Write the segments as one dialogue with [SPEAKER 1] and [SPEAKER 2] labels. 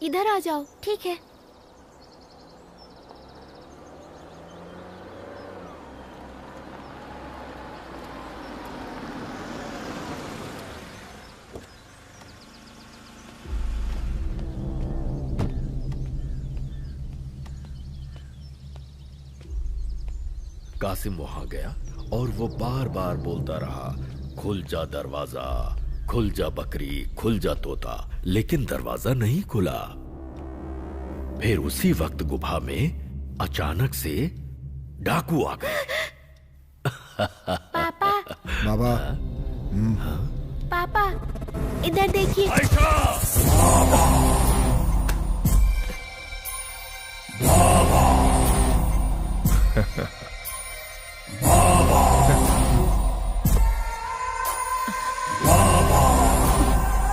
[SPEAKER 1] इधर आ जाओ। ठीक है।
[SPEAKER 2] कासिम वहां गया और वो बार बार बोलता रहा, खुल जा दरवाजा, खुल जा बकरी, खुल जा तोता, लेकिन दरवाजा नहीं खुला। फिर उसी वक्त गुफा में अचानक से डाकू आ गए।
[SPEAKER 1] पापा।
[SPEAKER 3] बाबा।
[SPEAKER 1] पापा इधर देखिए।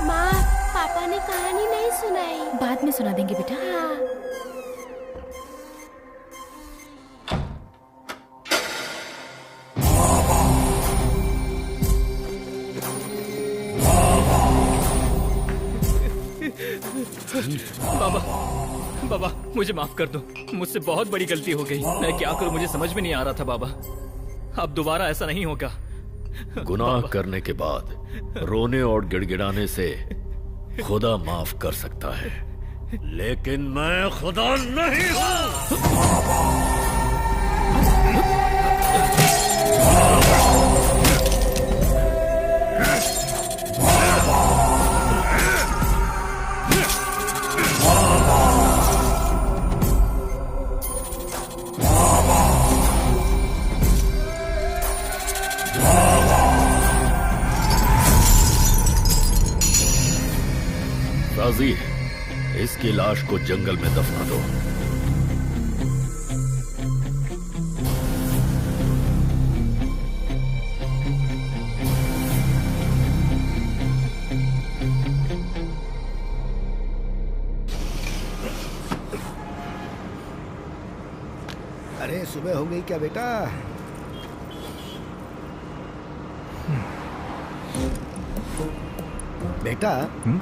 [SPEAKER 1] माँ, पापा ने कहानी नहीं सुनाई।
[SPEAKER 4] बाद में सुना देंगे बेटा।
[SPEAKER 1] हाँ।
[SPEAKER 5] बाबा, बाबा मुझे माफ कर दो, मुझसे बहुत बड़ी गलती हो गई। मैं क्या करूं, मुझे समझ में नहीं आ रहा था बाबा। अब दोबारा ऐसा नहीं होगा।
[SPEAKER 2] गुनाह करने के बाद रोने और गिड़गिड़ाने से खुदा माफ कर सकता है, लेकिन मैं खुदा नहीं हूं। राजी, इसकी लाश को जंगल में दफना दो।
[SPEAKER 3] अरे सुबह हो गई क्या बेटा? बेटा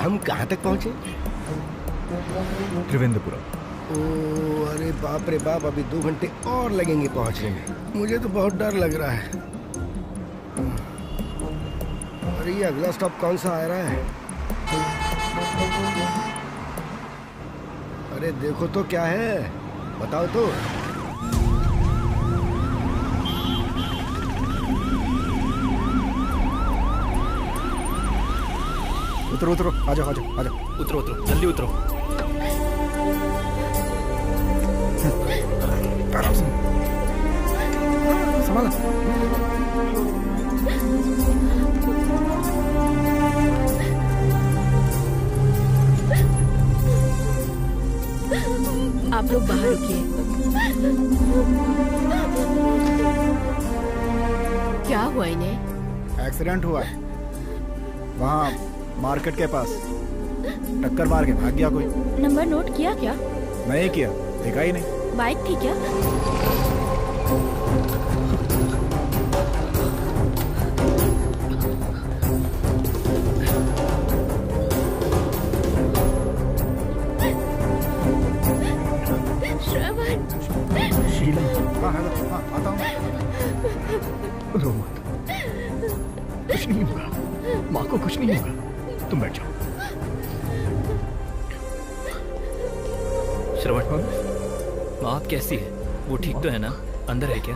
[SPEAKER 3] हम कहाँ तक पहुँचे?
[SPEAKER 6] त्रिवेंद्रपुरम।
[SPEAKER 3] ओ अरे बाप रे बाप, अभी 2 घंटे और लगेंगे पहुँचने में। मुझे तो बहुत डर लग रहा है। अरे ये अगला स्टॉप कौन सा आ रहा है? अरे देखो तो क्या है, बताओ तो। उतरो उतरो, आ जाओ आ जाओ आ जाओ।
[SPEAKER 5] उतरो उतरो, जल्दी उतरो।
[SPEAKER 3] आराम से संभालो।
[SPEAKER 4] आप लोग बाहर रुकिए। क्या हुआ इन्हें?
[SPEAKER 3] एक्सीडेंट हुआ है वहाँ मार्केट के पास। टक्कर मार के भाग गया कोई।
[SPEAKER 4] नंबर नोट किया क्या?
[SPEAKER 3] नहीं किया, देखा ही नहीं।
[SPEAKER 4] बाइक थी क्या?
[SPEAKER 1] श्रवण।
[SPEAKER 6] शीला।
[SPEAKER 3] हाँ हेलो, हाँ आता हूँ।
[SPEAKER 6] रो मत, कुछ नहीं होगा, माँ को कुछ नहीं होगा, तुम बैठ जाओ।
[SPEAKER 5] श्रवण, माँ आप कैसी है? वो ठीक तो है ना? अंदर है क्या?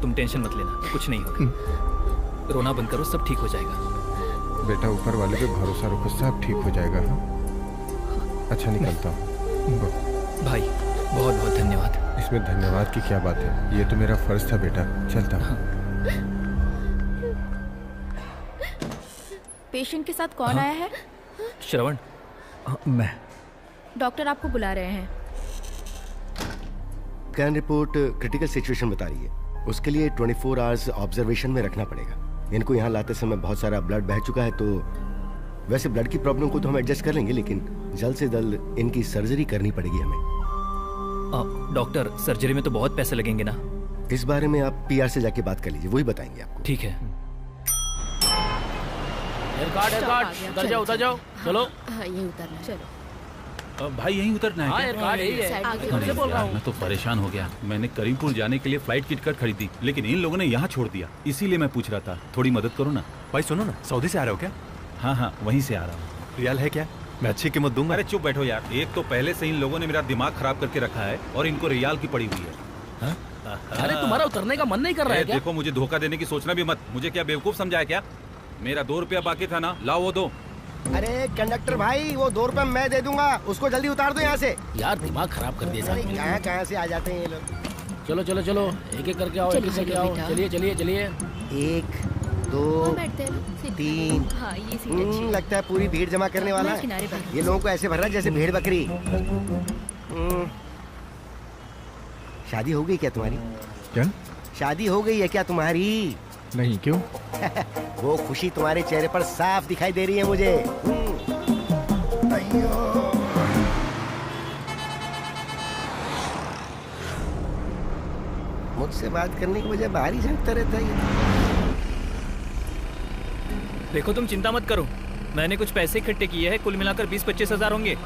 [SPEAKER 5] तुम टेंशन मत लेना, कुछ नहीं होगा। रोना बंद करो, सब ठीक हो जाएगा।
[SPEAKER 7] बेटा ऊपर वाले पे भरोसा रखो, सब ठीक हो जाएगा। हाँ अच्छा निकलता हूँ।
[SPEAKER 5] भाई बहुत बहुत धन्यवाद।
[SPEAKER 7] इसमें धन्यवाद की क्या बात है, ये तो मेरा फर्ज था बेटा, चलता हूँ।
[SPEAKER 4] पेशेंट के साथ कौन आया है?
[SPEAKER 5] श्रवण।
[SPEAKER 6] मैं।
[SPEAKER 4] डॉक्टर आपको बुला रहे हैं।
[SPEAKER 3] स्कैन रिपोर्ट क्रिटिकल सिचुएशन बता रही है, उसके लिए 24 आवर्स ऑब्जर्वेशन में रखना पड़ेगा। इनको यहाँ लाते समय बहुत सारा ब्लड बह चुका है, तो वैसे ब्लड की प्रॉब्लम को तो हम एडजस्ट कर लेंगे, लेकिन जल्द से जल्द इनकी सर्जरी करनी पड़ेगी हमें।
[SPEAKER 5] डॉक्टर सर्जरी में तो बहुत पैसे लगेंगे ना?
[SPEAKER 3] इस बारे में आप पीआर से जाके बात कर लीजिए, वही बताएंगे आपको।
[SPEAKER 5] ठीक है।
[SPEAKER 8] उतर जाओ, उतर जाओ, चलो।
[SPEAKER 4] हाँ ये उतरना। चलो
[SPEAKER 8] भाई यहीं उतरना है क्या?
[SPEAKER 9] कार्ड यही है।
[SPEAKER 8] अरे यार, मैं तो परेशान हो गया। मैंने करीमपुर जाने के लिए फ्लाइट टिकट खरीदी, लेकिन इन लोगों ने यहाँ छोड़ दिया। इसीलिए मैं पूछ रहा था, थोड़ी मदद करो ना।
[SPEAKER 10] भाई सुनो ना, सऊदी से आ रहे हो क्या?
[SPEAKER 8] हाँ हाँ, वहीं से आ रहा हूँ।
[SPEAKER 10] रियाल है क्या? मैं अच्छी कीमत दूंगा।
[SPEAKER 8] अरे चुप बैठो यार, एक तो पहले से इन लोगों ने मेरा दिमाग खराब करके रखा है और इनको रियाल की पड़ी हुई है।
[SPEAKER 9] अरे तुम्हारा उतरने का मन नहीं कर रहा है क्या?
[SPEAKER 8] देखो, मुझे धोखा देने की सोचना भी मत। मुझे क्या बेवकूफ समझा है क्या? मेरा 2 रुपया बाकी था ना, लाओ वो दो।
[SPEAKER 3] अरे कंडक्टर भाई, वो 2 रुपए मैं दे दूंगा, उसको जल्दी उतार दो यहाँ से।
[SPEAKER 9] यार दिमाग खराब कर दिया साहब।
[SPEAKER 3] कहाँ कहाँ से आ जाते हैं ये लोग।
[SPEAKER 9] चलो चलो चलो, एक एक करके आओ, एक एक करके आओ। चलिए चलिए चलिए।
[SPEAKER 3] 1 2 3।
[SPEAKER 4] हाँ, ये सीट अच्छी है।
[SPEAKER 3] लगता है पूरी भीड़ जमा करने वाला
[SPEAKER 4] मैं किनारे
[SPEAKER 3] है।
[SPEAKER 4] बैठ।
[SPEAKER 3] ये लोगों को ऐसे भर रहा है जैसे भेड़ बकरी। शादी हो गई क्या तुम्हारी?
[SPEAKER 7] क्या?
[SPEAKER 3] शादी हो गई है क्या तुम्हारी?
[SPEAKER 7] नहीं, क्यों?
[SPEAKER 3] वो खुशी तुम्हारे चेहरे पर साफ दिखाई दे रही है मुझे। मुझसे बात करने की वजह बाहर ही झांकता रहता है।
[SPEAKER 5] देखो तुम चिंता मत करो, मैंने कुछ पैसे इकट्ठे किए हैं, कुल मिलाकर 20-25 हजार होंगे।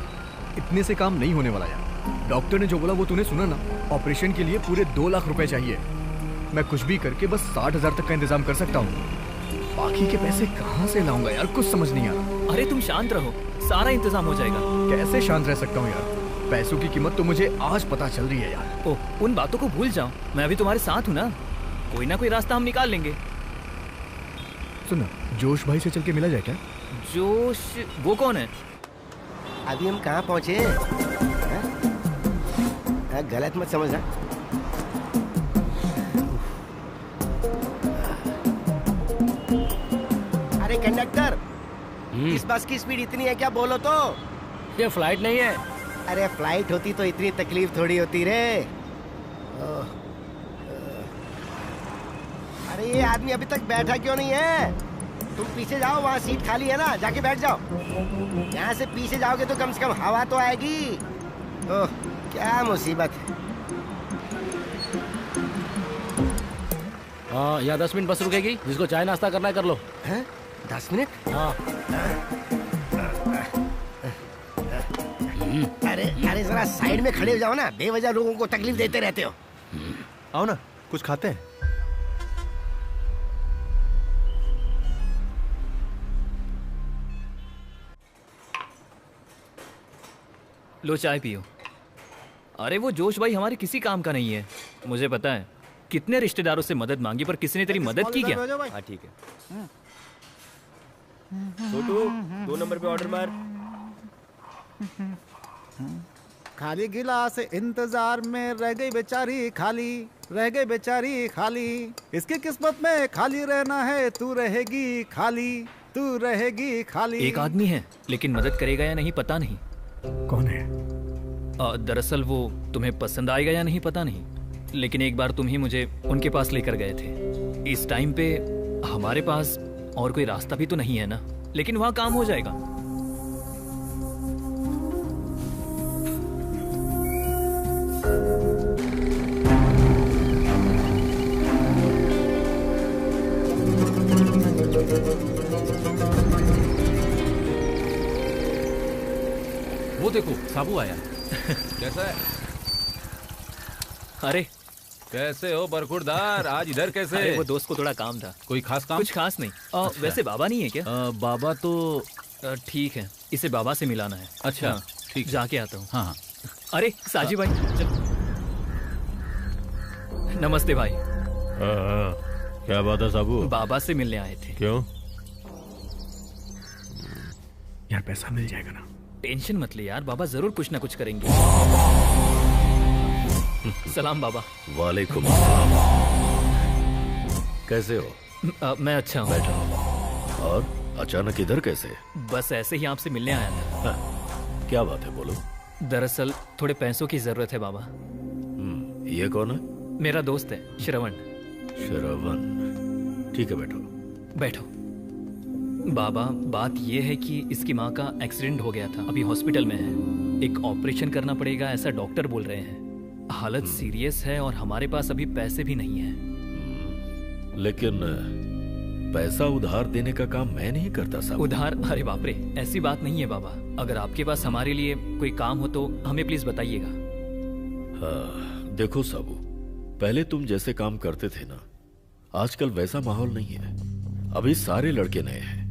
[SPEAKER 6] इतने से काम नहीं होने वाला यार। डॉक्टर ने जो बोला वो तूने सुना ना? ऑपरेशन के लिए पूरे 2 लाख रुपए चाहिए। मैं कुछ भी करके बस 60,000 तक का इंतजाम कर सकता हूँ। बाकी के पैसे कहाँ से लाऊंगा यार, कुछ समझ नहीं आ रहा।
[SPEAKER 5] अरे तुम शांत रहो, सारा इंतजाम हो जाएगा।
[SPEAKER 6] कैसे शांत रह सकता हूँ यार? पैसों की कीमत तो मुझे आज पता चल रही है यार।
[SPEAKER 5] ओह, उन बातों को भूल जाओ, मैं अभी तुम्हारे साथ हूँ ना। कोई ना कोई रास्ता हम निकाल लेंगे।
[SPEAKER 6] सुना, जोश भाई से चल के मिला जाए क्या?
[SPEAKER 5] जोश? वो कौन है?
[SPEAKER 3] अभी हम कहाँ पहुँचे? गलत मत समझना। अरे कंडक्टर, इस बस की स्पीड इतनी है क्या? बोलो तो।
[SPEAKER 9] ये फ्लाइट नहीं है।
[SPEAKER 3] अरे फ्लाइट होती तो इतनी तकलीफ थोड़ी होती रे। अरे ये आदमी अभी तक बैठा क्यों नहीं है? तुम पीछे जाओ, वहाँ सीट खाली है ना, जाके बैठ जाओ। यहाँ से पीछे जाओगे तो कम से कम हवा तो आएगी। ओह, क्या मुसीबत है।
[SPEAKER 9] हाँ, यहाँ 10 मिनट बस रुकेगी, जिसको चाय नाश्ता करना है कर लो।
[SPEAKER 3] हैं? 10 मिनट?
[SPEAKER 9] हाँ।
[SPEAKER 3] अरे अरे जरा साइड में खड़े हो जाओ ना, बेवजह लोगों को तकलीफ देते रहते हो।
[SPEAKER 10] आओ ना, कुछ खाते हैं।
[SPEAKER 5] लो चाय पियो। अरे वो जोश भाई हमारे किसी काम का नहीं है, मुझे पता है। कितने रिश्तेदारों से मदद मांगी पर किसी ने तेरी मदद की क्या?
[SPEAKER 3] हाँ ठीक है। छोटू, 2 नंबर पे ऑर्डर मार।
[SPEAKER 11] खाली गिलास इंतजार में रह गई बेचारी खाली, रह गई बेचारी खाली। इसकी किस्मत में खाली रहना है, तू रहेगी खाली, तू रहेगी खाली।
[SPEAKER 5] एक आदमी है, लेकिन मदद करेगा या नहीं पता नहीं।
[SPEAKER 6] कौन है?
[SPEAKER 5] दरअसल वो तुम्हें पसंद आएगा या नहीं पता नहीं, लेकिन एक बार तुम ही मुझे उनके पास लेकर गए थे। इस टाइम पे हमारे पास और कोई रास्ता भी तो नहीं है ना, लेकिन वहाँ काम हो जाएगा।
[SPEAKER 8] वो देखो, साबू आया। कैसा है?
[SPEAKER 5] अरे
[SPEAKER 8] कैसे हो बरखुरदार? आज इधर कैसे?
[SPEAKER 5] अरे वो दोस्त को थोड़ा काम था।
[SPEAKER 8] कोई खास काम?
[SPEAKER 5] कुछ खास नहीं। वैसे बाबा नहीं है क्या?
[SPEAKER 8] बाबा तो
[SPEAKER 5] ठीक है, इसे बाबा से मिलाना है।
[SPEAKER 8] अच्छा,
[SPEAKER 5] हाँ,
[SPEAKER 8] ठीक,
[SPEAKER 5] जाके आता हूँ।
[SPEAKER 8] हाँ हाँ।
[SPEAKER 5] अरे साजी भाई, चल। नमस्ते भाई।
[SPEAKER 2] क्या बात है साबू?
[SPEAKER 5] बाबा से मिलने आए थे।
[SPEAKER 2] क्यों?
[SPEAKER 6] यार पैसा मिल जाएगा ना?
[SPEAKER 5] टेंशन मत ले यार, बाबा जरूर कुछ ना कुछ करेंगे। सलाम बाबा।
[SPEAKER 2] वालेकुम अस्सलाम। कैसे हो?
[SPEAKER 5] मैं अच्छा हूँ।
[SPEAKER 2] बैठो। और अचानक इधर कैसे?
[SPEAKER 5] बस ऐसे ही आपसे मिलने आया था।
[SPEAKER 2] क्या बात है, बोलो।
[SPEAKER 5] दरअसल थोड़े पैसों की जरूरत है बाबा।
[SPEAKER 2] ये कौन है?
[SPEAKER 5] मेरा दोस्त है, श्रवण।
[SPEAKER 2] श्रवण, ठीक है, बैठो।
[SPEAKER 5] बैठो। बाबा, बात यह है कि इसकी माँ का एक्सीडेंट हो गया था, अभी हॉस्पिटल में है। एक ऑपरेशन करना पड़ेगा ऐसा डॉक्टर बोल रहे हैं। हालत सीरियस है और हमारे पास अभी पैसे भी नहीं है।
[SPEAKER 2] लेकिन पैसा उधार देने का काम मैं नहीं करता साहब।
[SPEAKER 5] उधार? अरे बाप रे, ऐसी बात नहीं है बाबा। अगर आपके पास हमारे लिए कोई काम हो तो हमें प्लीज बताइएगा।
[SPEAKER 2] हाँ, देखो साबू, पहले तुम जैसे काम करते थे ना, आजकल वैसा माहौल नहीं है। अभी सारे लड़के नए हैं।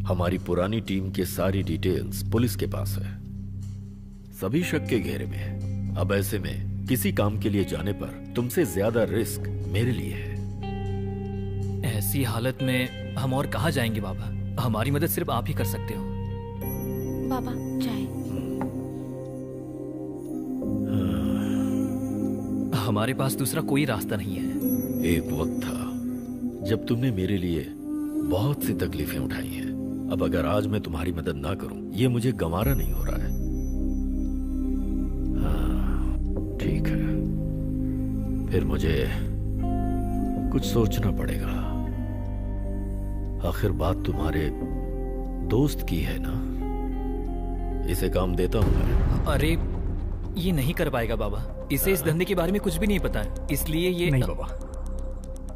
[SPEAKER 2] हमारी पुरानी टीम के सारी डिटेल्स पुलिस के पास है। सभी शक के घेरे में है। अब ऐसे में किसी काम के लिए जाने पर तुमसे ज्यादा रिस्क मेरे लिए है।
[SPEAKER 5] ऐसी हालत में हम और कहाँ जाएंगे बाबा? हमारी मदद सिर्फ आप ही कर सकते हो।
[SPEAKER 1] बाबा चाय।
[SPEAKER 5] हमारे पास दूसरा कोई रास्ता नहीं है।
[SPEAKER 2] एक वक्त था जब तुमने मेरे लिए बहुत सी तकलीफें उठाई हैं। अब अगर आज मैं तुम्हारी मदद ना करूं, ये मुझे गंवारा नहीं हो रहा है। हाँ, ठीक है, फिर मुझे कुछ सोचना पड़ेगा। आखिर बात तुम्हारे दोस्त की है ना। इसे काम देता हूं मैं।
[SPEAKER 5] अरे ये नहीं कर पाएगा बाबा। इसे इस धंधे के बारे में कुछ भी नहीं पता है, इसलिए ये
[SPEAKER 6] नहीं बाबा,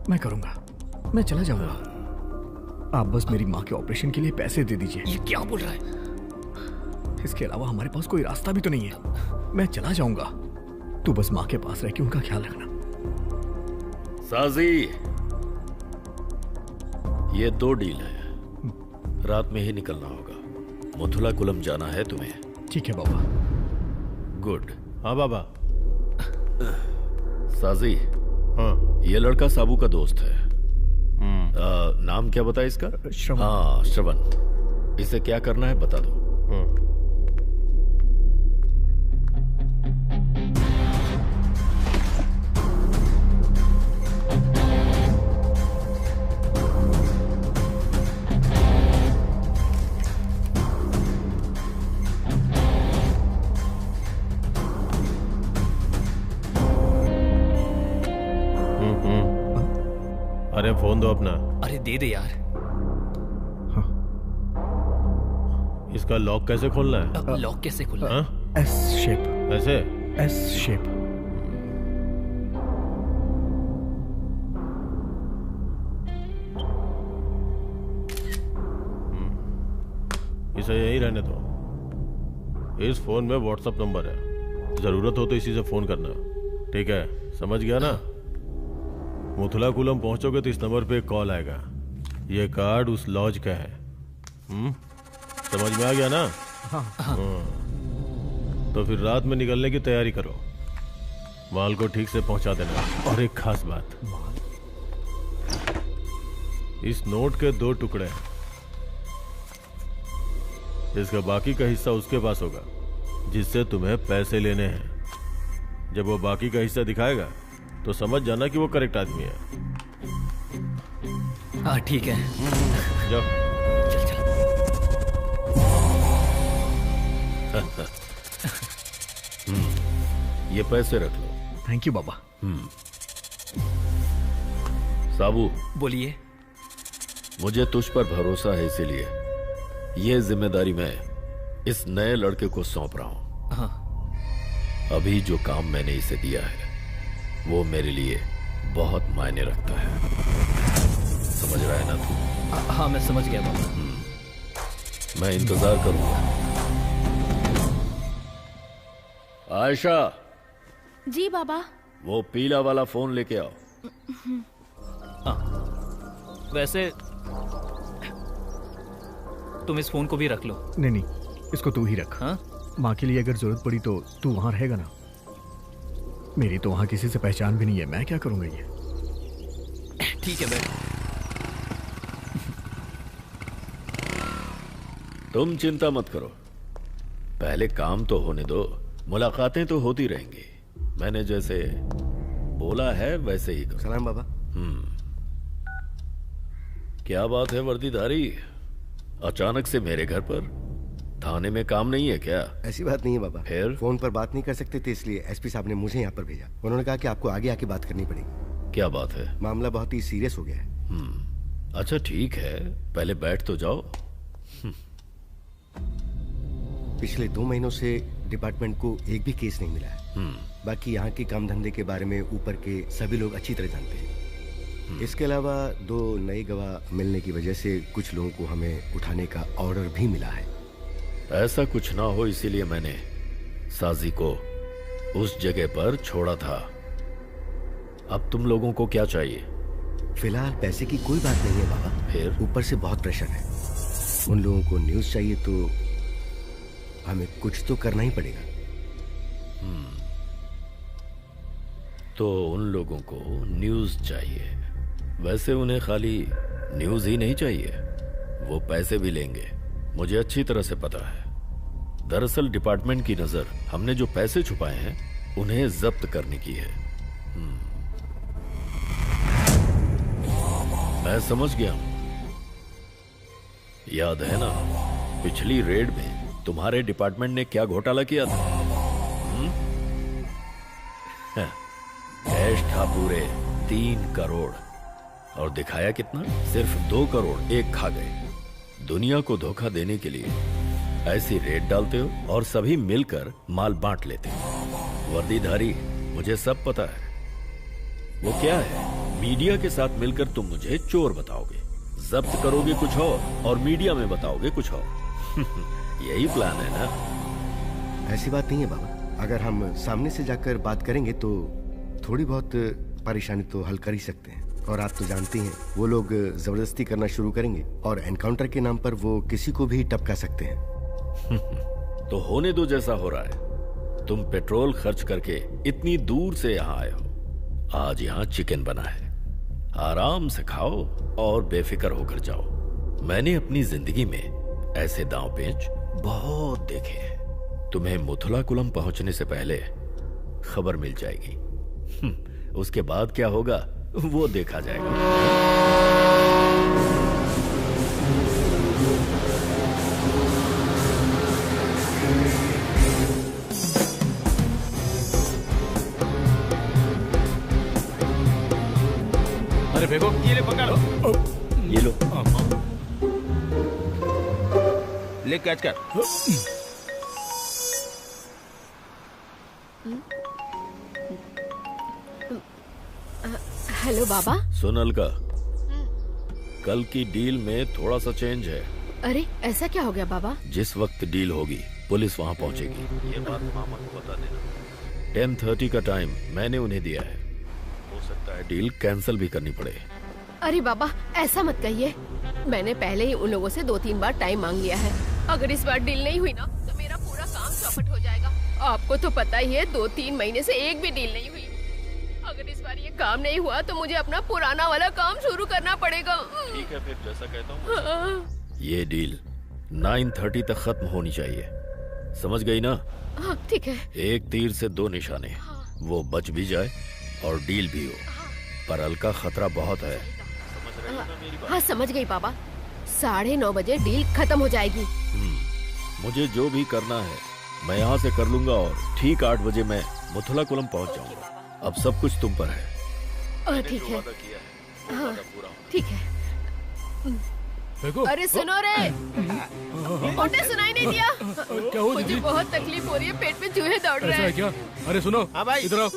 [SPEAKER 6] मैं करूंगा। मैं चला जाऊंगा। आप बस मेरी माँ के ऑपरेशन के लिए पैसे दे दीजिए।
[SPEAKER 5] ये क्या बोल रहा है?
[SPEAKER 6] इसके अलावा हमारे पास कोई रास्ता भी तो नहीं है। मैं चला जाऊंगा। तू बस माँ के पास रह के उनका ख्याल रखना।
[SPEAKER 2] साजी, ये 2 डील है। रात में ही निकलना होगा। मथुला कुलम जाना है तुम्हें।
[SPEAKER 6] ठीक है बाबा।
[SPEAKER 2] गुड।
[SPEAKER 10] हाँ बाबा।
[SPEAKER 2] साजी,
[SPEAKER 10] हाँ,
[SPEAKER 2] ये लड़का साबू का दोस्त है। नाम क्या बताया इसका?
[SPEAKER 6] श्रवण।
[SPEAKER 2] हाँ, श्रवण। इसे क्या करना है बता दो।
[SPEAKER 10] अरे फोन दो अपना।
[SPEAKER 5] अरे दे दे यार।
[SPEAKER 10] इसका लॉक कैसे खोलना है?
[SPEAKER 5] लॉक कैसे खोलना है?
[SPEAKER 6] S shape.
[SPEAKER 10] ऐसे?
[SPEAKER 6] S shape.
[SPEAKER 10] इसे यही रहने दो। इस फोन में व्हाट्सएप नंबर है, जरूरत हो तो इसी से फोन करना। ठीक है, समझ गया ना? मथुला कुलम पहुंचोगे तो इस नंबर पे एक कॉल आएगा। ये कार्ड उस लॉज का है। समझ में आ गया ना?
[SPEAKER 6] हाँ।
[SPEAKER 10] तो फिर रात में निकलने की तैयारी करो। माल को ठीक से पहुंचा देना। और एक खास बात, इस नोट के 2 टुकड़े हैं। इसका बाकी का हिस्सा उसके पास होगा जिससे तुम्हें पैसे लेने हैं। जब वो बाकी का हिस्सा दिखाएगा तो समझ जाना कि वो करेक्ट आदमी है।
[SPEAKER 5] हाँ ठीक है।
[SPEAKER 10] जाओ।
[SPEAKER 5] चल चल।
[SPEAKER 2] ये पैसे रख लो।
[SPEAKER 6] थैंक यू बाबा।
[SPEAKER 2] साबू,
[SPEAKER 5] बोलिए।
[SPEAKER 2] मुझे तुझ पर भरोसा है, इसीलिए ये जिम्मेदारी मैं इस नए लड़के को सौंप रहा हूं।
[SPEAKER 5] हाँ।
[SPEAKER 2] अभी जो काम मैंने इसे दिया है वो मेरे लिए बहुत मायने रखता है। समझ रहा है ना तू?
[SPEAKER 5] हाँ मैं समझ गया बाबा।
[SPEAKER 2] मैं इंतजार करूंगा। आयशा।
[SPEAKER 1] जी बाबा।
[SPEAKER 2] वो पीला वाला फोन लेके आओ।
[SPEAKER 5] वैसे तुम इस फोन को भी रख लो।
[SPEAKER 6] नहीं नहीं, इसको तू ही रख।
[SPEAKER 5] हाँ?
[SPEAKER 6] माँ के लिए अगर जरूरत पड़ी तो तू वहां रहेगा ना? मेरी तो वहां किसी से पहचान भी नहीं है, मैं क्या करूंगा ये?
[SPEAKER 5] ठीक है बैठ।
[SPEAKER 2] तुम चिंता मत करो, पहले काम तो होने दो। मुलाकातें तो होती रहेंगी। मैंने जैसे बोला है वैसे ही करो।
[SPEAKER 3] सलाम बाबा।
[SPEAKER 2] क्या बात है वर्दीधारी, अचानक से मेरे घर पर? थाने में काम नहीं है क्या?
[SPEAKER 3] ऐसी बात नहीं है बाबा।
[SPEAKER 2] फिर?
[SPEAKER 3] फोन पर बात नहीं कर सकते थे, इसलिए एसपी साहब ने मुझे यहाँ पर भेजा। उन्होंने कहा कि आपको आगे आके बात करनी पड़ेगी।
[SPEAKER 2] क्या बात है?
[SPEAKER 3] मामला बहुत ही सीरियस हो गया है।
[SPEAKER 2] अच्छा ठीक है, पहले बैठ तो जाओ।
[SPEAKER 3] पिछले 2 महीनों से डिपार्टमेंट को एक भी केस नहीं मिला है। बाकी यहाँ के काम धंधे के बारे में ऊपर के सभी लोग अच्छी तरह जानते हैं। इसके अलावा 2 नए गवाह मिलने की वजह से कुछ लोगों को हमें उठाने का ऑर्डर भी मिला है।
[SPEAKER 2] ऐसा कुछ ना हो इसीलिए मैंने साजी को उस जगह पर छोड़ा था। अब तुम लोगों को क्या चाहिए?
[SPEAKER 3] फिलहाल पैसे की कोई बात नहीं है बाबा,
[SPEAKER 2] फिर
[SPEAKER 3] ऊपर से बहुत प्रेशर है। उन लोगों को न्यूज़ चाहिए तो हमें कुछ तो करना ही पड़ेगा।
[SPEAKER 2] तो उन लोगों को न्यूज़ चाहिए। वैसे उन्हें खाली न्यूज़ ही नहीं चाहिए, वो पैसे भी लेंगे, मुझे अच्छी तरह से पता है। दरअसल डिपार्टमेंट की नजर हमने जो पैसे छुपाए हैं उन्हें जब्त करने की है। मैं समझ गया हूं। याद है ना पिछली रेड में तुम्हारे डिपार्टमेंट ने क्या घोटाला किया था? कैश था पूरे 3 करोड़ और दिखाया कितना? सिर्फ 2 करोड़ एक खा गए। दुनिया को धोखा देने के लिए ऐसी रेड डालते हो और सभी मिलकर माल बांट लेते हो। वर्दीधारी, मुझे सब पता है। वो क्या है? मीडिया के साथ मिलकर तुम मुझे चोर बताओगे, जब्त करोगे कुछ और मीडिया में बताओगे कुछ और। यही प्लान है ना?
[SPEAKER 3] ऐसी बात नहीं है बाबा, अगर हम सामने से जाकर बात करेंगे तो थोड़ी बहुत परेशानी तो हल कर ही सकते हैं। और आप तो जानते हैं वो लोग जबरदस्ती करना शुरू करेंगे और एनकाउंटर के नाम पर वो किसी को भी टपका सकते हैं।
[SPEAKER 2] तो होने दो जैसा हो रहा है। तुम पेट्रोल खर्च करके इतनी दूर से यहाँ आए हो, आज यहाँ चिकन बना है, आराम से खाओ और बेफिक्र होकर जाओ। मैंने अपनी जिंदगी में ऐसे दांव पेच बहुत देखे हैं। तुम्हें मुथुलाकुलम पहुंचने से पहले खबर मिल जाएगी। उसके बाद क्या होगा वो देखा जाएगा।
[SPEAKER 10] अरे फेंको, ये ले पकड़,
[SPEAKER 2] ये लो,
[SPEAKER 10] ले कैच कर।
[SPEAKER 1] हेलो बाबा।
[SPEAKER 2] सुन अलका, कल की डील में थोड़ा सा चेंज है।
[SPEAKER 1] अरे ऐसा क्या हो गया बाबा?
[SPEAKER 2] जिस वक्त डील होगी पुलिस वहां पहुंचेगी। ये बात मामा को बता देना। 10:30 का टाइम मैंने उन्हें दिया है। हो सकता है डील कैंसिल भी करनी पड़े।
[SPEAKER 1] अरे बाबा ऐसा मत कहिए, मैंने पहले ही उन लोगों से 2-3 बार टाइम मांग लिया है। अगर इस बार डील नहीं हुई ना तो मेरा पूरा काम चौपट हो जाएगा। आपको तो पता ही है 2-3 महीने से एक भी डील नहीं हुई। अगर इस बार ये काम नहीं हुआ तो मुझे अपना पुराना वाला काम शुरू करना पड़ेगा।
[SPEAKER 2] ठीक है फिर जैसा कहता हूँ। ये डील 9:30 तक खत्म होनी चाहिए, समझ गई ना?
[SPEAKER 1] हाँ ठीक है।
[SPEAKER 2] एक तीर से 2 निशाने, वो बच भी जाए और डील भी हो, पर अलका खतरा बहुत है।
[SPEAKER 1] हाँ समझ गई बाबा, 9:30 बजे डील खत्म हो जाएगी।
[SPEAKER 2] मुझे जो भी करना है मैं यहाँ से कर लूंगा और ठीक 8 बजे मैं मुथुलाकुलम पहुँच जाऊंगा। अब सब कुछ तुम पर है।
[SPEAKER 1] ठीक है। हाँ ठीक है। अरे सुनो रे, मोटे सुनाई नहीं दिया?
[SPEAKER 12] क्या हुआ?
[SPEAKER 1] मुझे बहुत तकलीफ हो रही है, पेट में चूहे दौड़ रहे हैं।
[SPEAKER 12] क्या? अरे सुनो, इधर आओ,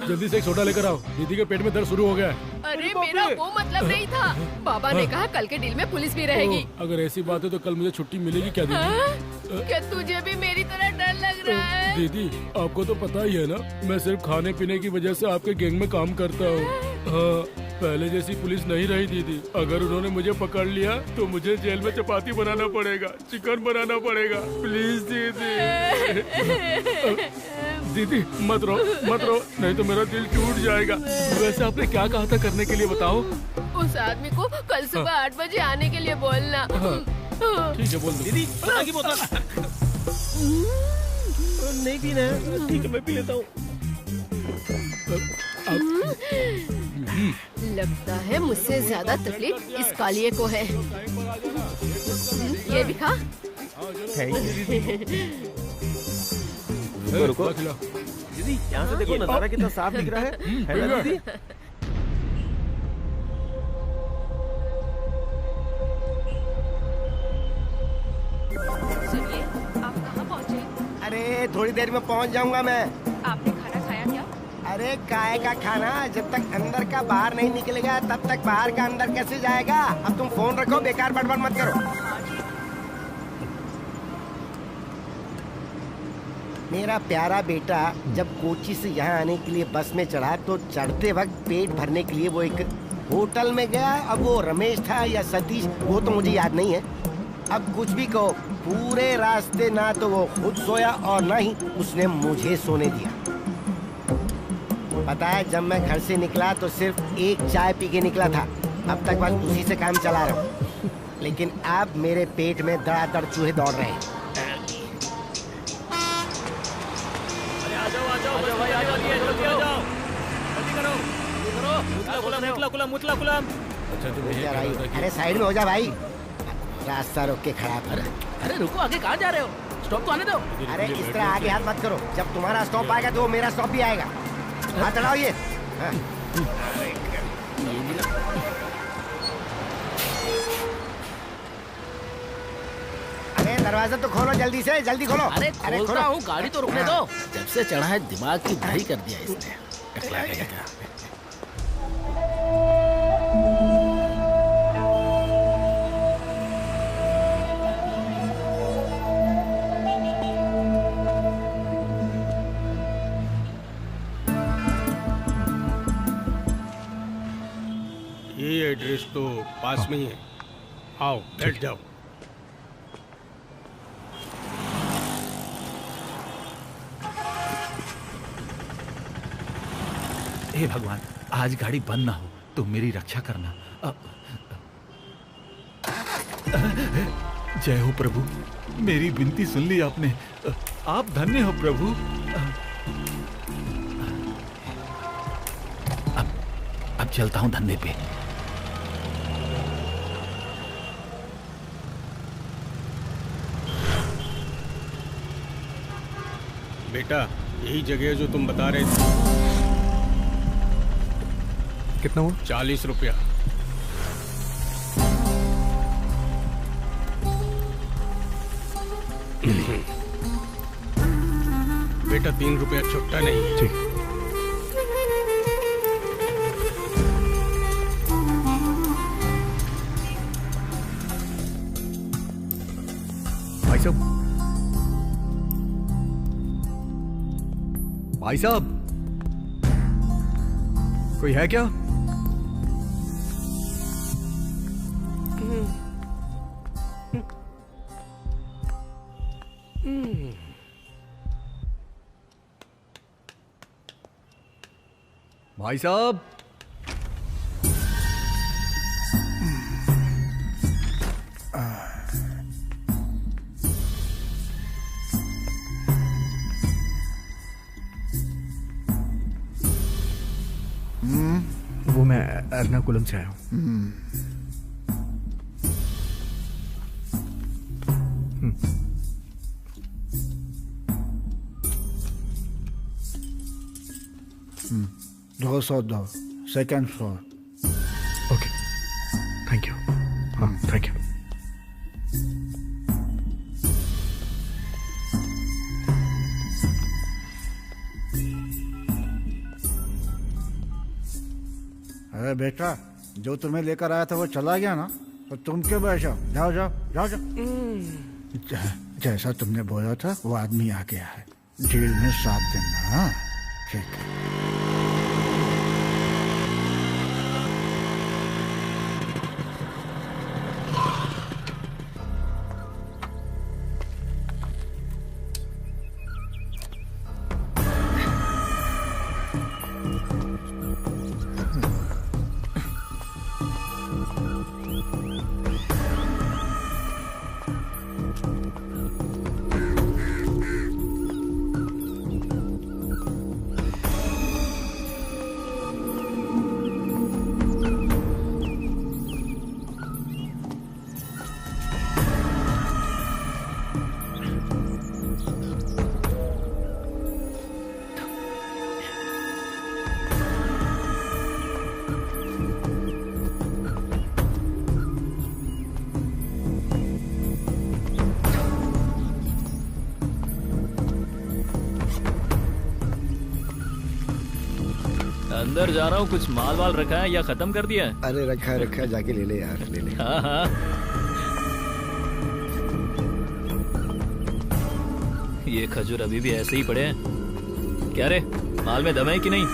[SPEAKER 12] जल्दी से एक सोडा लेकर आओ, दीदी के पेट में दर्द शुरू हो गया है।
[SPEAKER 1] अरे मेरा वो मतलब नहीं था, बाबा ने कहा कल के डील में पुलिस भी रहेगी।
[SPEAKER 12] अगर ऐसी बात है तो कल मुझे छुट्टी मिलेगी क्या दीदी?
[SPEAKER 1] क्या तुझे भी मेरी तरह डर लग रहा है?
[SPEAKER 12] दीदी आपको तो पता ही है ना, मैं सिर्फ खाने पीने की वजह से आपके गैंग में काम करता हूँ। हाँ, पहले जैसी पुलिस नहीं रही दीदी। अगर उन्होंने मुझे पकड़ लिया तो मुझे जेल में चपाती बनाना पड़ेगा, चिकन बनाना पड़ेगा। प्लीज दीदी। दीदी मत रो नहीं तो मेरा दिल टूट जाएगा। वैसे आपने क्या कहा था करने के लिए बताओ?
[SPEAKER 1] उस आदमी को कल सुबह 8 बजे आने के लिए बोलना।
[SPEAKER 12] ठीक है बोल दो।
[SPEAKER 10] दीदी सोडा की बोतल नहीं पीना है? ठीक है मैं पी लेता हूँ।
[SPEAKER 1] लगता है मुझसे ज्यादा तकलीफ इस कालिए को है। ये भी खा।
[SPEAKER 10] रुको दीदी, यहाँ से देखो नजारा कितना साफ दिख रहा है ना दीदी?
[SPEAKER 3] अरे थोड़ी देर में पहुंच जाऊंगा मैं।
[SPEAKER 1] आपने खाना खाया क्या?
[SPEAKER 3] अरे काय का खाना, जब तक अंदर का बाहर नहीं निकलेगा तब तक बाहर का अंदर कैसे जाएगा। अब तुम फोन रखो, बेकार बड़बड़ मत करो। मेरा प्यारा बेटा जब कोची से यहाँ आने के लिए बस में चढ़ा तो चढ़ते वक्त पेट भरने के लिए वो एक होटल में गया। अब वो रमेश था या सतीश वो तो मुझे याद नहीं है। अब कुछ भी कहो, पूरे रास्ते ना तो वो खुद सोया और ना ही उसने मुझे सोने दिया। पता है जब मैं घर से निकला तो सिर्फ एक चाय पी के निकला था। अब तक बस उसी से काम चला रहा हूँ, लेकिन अब मेरे पेट में दड़ादड़ चूहे दौड़ रहे हैं। अरे साइड में हो जा भाई, रास्ता रोक के खड़ा कर।
[SPEAKER 9] अरे रुको, आगे कहाँ जा रहे हो? स्टॉप तो आने दो।
[SPEAKER 3] अरे इस तरह आगे हाथ मत करो, जब तुम्हारा स्टॉप आएगा तो मेरा स्टॉप भी आएगा। हाथ चढ़ाओ ये। हाँ। अरे दरवाजा तो खोलो जल्दी से, जल्दी खोलो।
[SPEAKER 9] अरे खोलता हूँ, गाड़ी तो रुकने दो। जब से चढ़ा है दिमाग की दही कर दिया इसने। टकला गया क्या?
[SPEAKER 13] ये एड्रेस तो पास में ही है। आओ बैठ जाओ।
[SPEAKER 8] हे भगवान, आज गाड़ी बंद ना हो तो मेरी रक्षा करना। जय हो प्रभु, मेरी विनती सुन ली आपने। आप धन्य हो प्रभु। अब चलता हूं धंधे पे।
[SPEAKER 13] बेटा यही जगह है जो तुम बता रहे थे।
[SPEAKER 6] कितना हुआ?
[SPEAKER 13] 40 रुपया। बेटा 3 रुपया छुट्टा नहीं है।
[SPEAKER 6] ठीक। भाई साहब, भाई साहब, कोई है क्या? भाई साहब, वो मैं एर्नाकुलम से आया हूँ।
[SPEAKER 11] दो सौ दो, second floor.
[SPEAKER 6] Okay, thank you. हाँ, थैंक यू।
[SPEAKER 11] अरे बेटा, जो तुम्हें लेकर आया था वो चला गया ना, तो तुम क्यों बैठो? जाओ जाओ जाओ जाओ। जैसा तुमने बोला था वो आदमी आ गया है। जेल में 7 दिन। हाँ ठीक है।
[SPEAKER 5] अंदर जा रहा हूँ, कुछ माल वाल रखा है या खत्म कर दिया है?
[SPEAKER 3] अरे रखा है, जाके ले ले यार, ले ले।
[SPEAKER 5] हाँ हाँ। ये खजूर अभी भी ऐसे ही पड़े हैं। क्या रे, माल में दम है कि नहीं?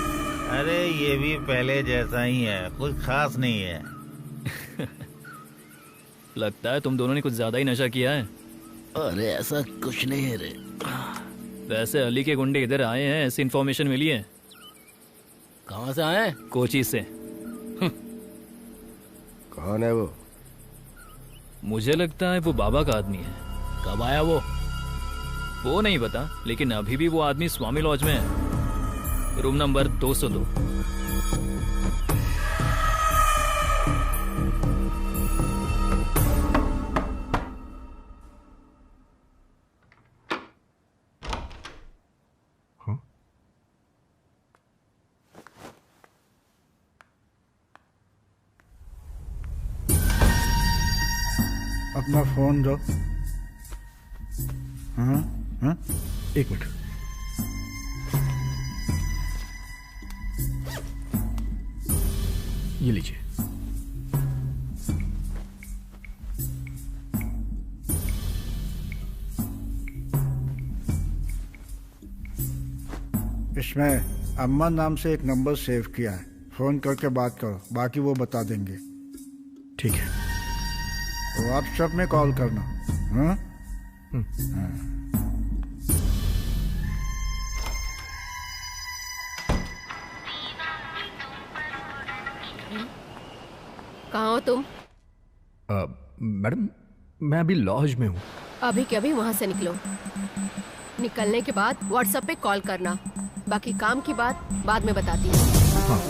[SPEAKER 14] अरे ये भी पहले जैसा ही है, कुछ खास नहीं है।
[SPEAKER 5] लगता है तुम दोनों ने कुछ ज्यादा ही नशा किया है।
[SPEAKER 9] अरे ऐसा कुछ नहीं है रे।
[SPEAKER 5] वैसे अली के गुंडे इधर आए हैं, ऐसी इन्फॉर्मेशन मिली है।
[SPEAKER 9] कहाँ से आए?
[SPEAKER 5] कोची से।
[SPEAKER 3] कौन है वो?
[SPEAKER 5] मुझे लगता है वो बाबा का आदमी है।
[SPEAKER 9] कब आया वो?
[SPEAKER 5] वो नहीं पता, लेकिन अभी भी वो आदमी स्वामी लॉज में है, रूम नंबर 202।
[SPEAKER 11] अपना फोन दो। हाँ हाँ,
[SPEAKER 6] एक मिनट। ये लीजिए।
[SPEAKER 11] इसमें अम्मा नाम से एक नंबर सेव किया है, फोन करके बात करो, बाकी वो बता देंगे।
[SPEAKER 6] ठीक है।
[SPEAKER 11] व्हाट्सएप में कॉल करना। हाँ?
[SPEAKER 1] कहाँ हो तुम?
[SPEAKER 6] मैडम, मैं अभी लॉज में हूँ।
[SPEAKER 1] अभी के अभी वहाँ से निकलो। निकलने के बाद व्हाट्सएप पे कॉल करना, बाकी काम की बात बाद में बताती हूँ।
[SPEAKER 6] हाँ।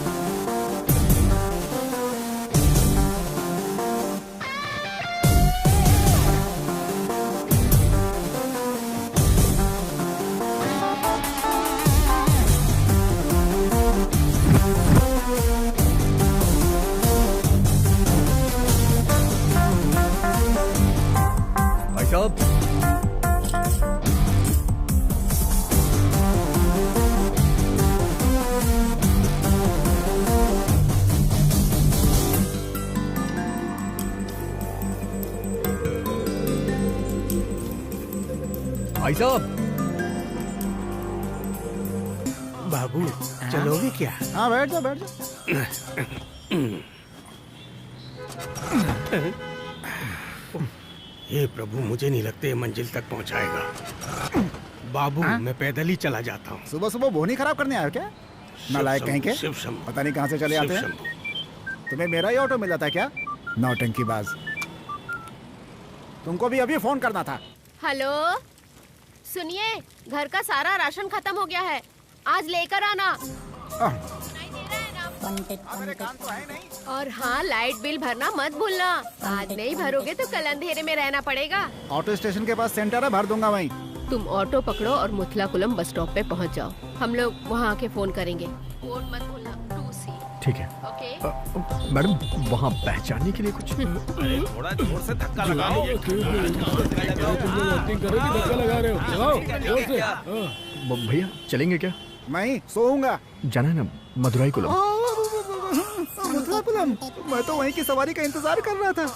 [SPEAKER 6] भाई साहब, भाई साहब।
[SPEAKER 13] बाबू चलोगे क्या?
[SPEAKER 11] हाँ बैठ जाओ, बैठ जाओ।
[SPEAKER 13] हे प्रभु, मुझे नहीं लगता ये मंजिल तक पहुंचाएगा। बाबू मैं पैदल ही चला जाता हूँ।
[SPEAKER 11] सुबह सुबह बोनी खराब करने आए हो क्या? नालायक कहीं के। पता नहीं कहाँ से चले आते हैं। तुम्हें मेरा ही ऑटो मिला था क्या? नौटंकीबाज। तुमको भी अभी फोन करना था।
[SPEAKER 1] हेलो, सुनिए, घर का सारा राशन खत्म हो गया है, आज लेकर आना।
[SPEAKER 11] मेरे काम तो है नहीं।
[SPEAKER 1] और हाँ, लाइट बिल भरना मत भूलना, आज नहीं भरोगे तो कल अंधेरे में रहना पड़ेगा।
[SPEAKER 11] ऑटो स्टेशन के पास सेंटर है, भर दूंगा वहीं।
[SPEAKER 1] तुम ऑटो पकड़ो और मुथलाकुलम बस स्टॉप पे पहुंच जाओ, हम लोग वहाँ आके फोन करेंगे। कोड मत भूलना, 2C।
[SPEAKER 6] ठीक है।
[SPEAKER 1] ओके।
[SPEAKER 6] मैडम, वहाँ पहचानने के लिए कुछ?
[SPEAKER 14] अरे थोड़ा जोर से धक्का लगाओ।
[SPEAKER 12] धक्का लगा रहे हो, लगाओ जोर से।
[SPEAKER 6] भैया चलेंगे क्या?
[SPEAKER 11] मैं सोऊंगा।
[SPEAKER 6] जाना है ना मदुराई कुलम?
[SPEAKER 11] मुथलाकुलम, मैं तो वहीं की सवारी का इंतजार कर रहा था।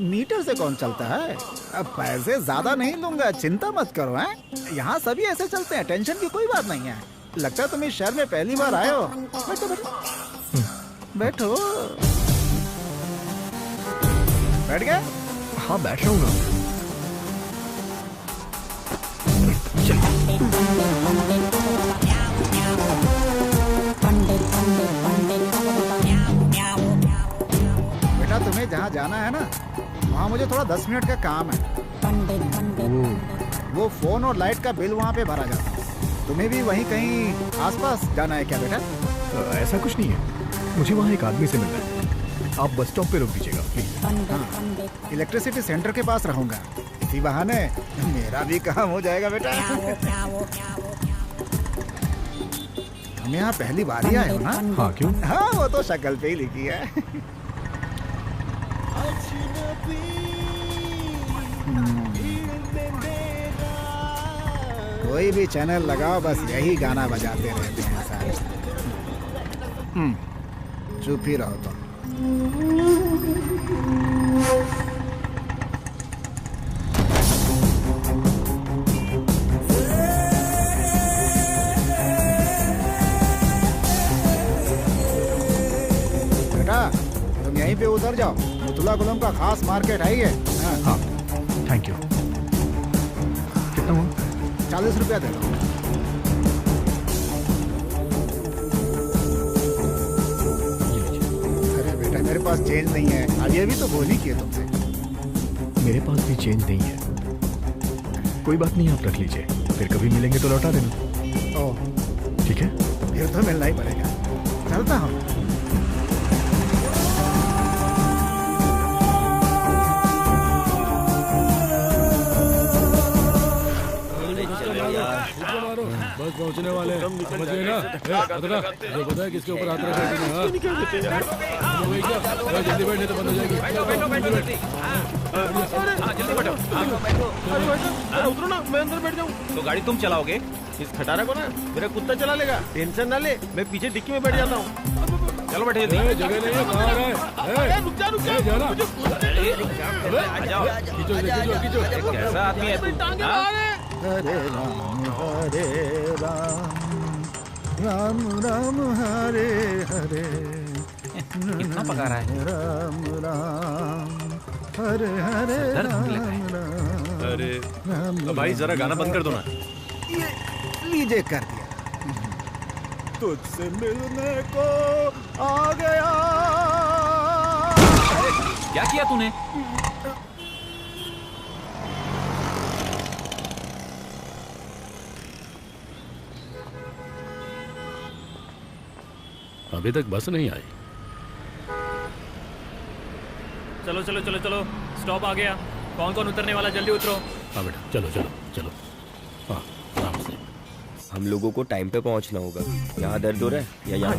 [SPEAKER 11] मीटर से कौन चलता है? अब पैसे ज्यादा नहीं लूंगा, चिंता मत करो। हैं? यहाँ सभी ऐसे चलते हैं, टेंशन की कोई बात नहीं है। लगता है तुम इस शहर में पहली बार आए हो। बैठो बैठो बैठो। बैठ गए?
[SPEAKER 6] हाँ बैठ रहा हूँ ना।
[SPEAKER 11] बेटा, तुम्हें जहाँ जाना है ना, वहाँ मुझे थोड़ा 10 मिनट का काम है। वो फोन और लाइट का बिल वहाँ पे भरा जाता है। तुम्हें भी वहीं कहीं आसपास जाना है क्या बेटा?
[SPEAKER 6] ऐसा कुछ नहीं है, मुझे वहाँ एक आदमी से मिलना है। आप बस स्टॉप पे रोक दीजिएगा प्लीज।
[SPEAKER 11] हाँ, इलेक्ट्रिसिटी सेंटर के पास रहूंगा, इसी बहाने मेरा भी काम हो जाएगा बेटा। हम यहाँ पहली बार ही आए हो ना?
[SPEAKER 6] हाँ क्यों?
[SPEAKER 11] हाँ वो तो शक्ल पे ही लिखी है। कोई भी चैनल लगाओ बस यही गाना बजाते रहते हैं सारे। चुप ही रहो तो। बेटा तुम यहीं पे उतर जाओ, मुतला कुलम का खास मार्केट है ये। हाँ
[SPEAKER 6] थैंक यू। कितना हुआ?
[SPEAKER 11] 40 रुपया दे दो। अरे बेटा मेरे पास चेंज नहीं है, अभी अभी तो बोल ही किए तुमसे।
[SPEAKER 6] मेरे पास भी चेंज नहीं है। कोई बात नहीं, आप रख लीजिए, फिर कभी मिलेंगे तो लौटा देना।
[SPEAKER 11] ओह
[SPEAKER 6] ठीक है,
[SPEAKER 11] फिर तो मिलना ही पड़ेगा। चलता हूँ।
[SPEAKER 12] बस पहुंचने वाले हैं, समझ गए ना? अदरा, जो पता है किसके ऊपर हाथ रखा है? जल्दी बैठने तो बंद हो जाएगी।
[SPEAKER 10] जल्दी बैठो। उतरो ना, मैं अंदर बैठ जाऊँ। तो गाड़ी तुम चलाओगे? इस खटारा को ना मेरा कुत्ता चला लेगा, टेंशन ना ले, मैं पीछे डिक्की में बैठ जाता हूँ। चलो बैठे जल्दी।
[SPEAKER 12] जगह नहीं है, कहाँ है?
[SPEAKER 10] रुक जा
[SPEAKER 12] जाना।
[SPEAKER 10] कैसा आदमी है तू?
[SPEAKER 11] हरे राम राम राम हरे हरे।
[SPEAKER 8] कितना पका रहा है?
[SPEAKER 11] राम राम हरे हरे राम राम।
[SPEAKER 10] अरे भाई जरा गाना बंद कर दो ना।
[SPEAKER 11] ये लीजिए कर दिया। तुझसे मिलने को आ गया।
[SPEAKER 8] क्या किया तूने?
[SPEAKER 12] अभी तक बस नहीं आई।
[SPEAKER 5] चलो चलो चलो चलो, स्टॉप आ गया। कौन कौन उतरने वाला, जल्दी उतरो।
[SPEAKER 12] हाँ बेटा, चलो चलो चलो। हाँ आराम से।
[SPEAKER 15] हम लोगों को टाइम पे पहुंचना होगा। यहाँ दर्द हो रहा है या यहाँ?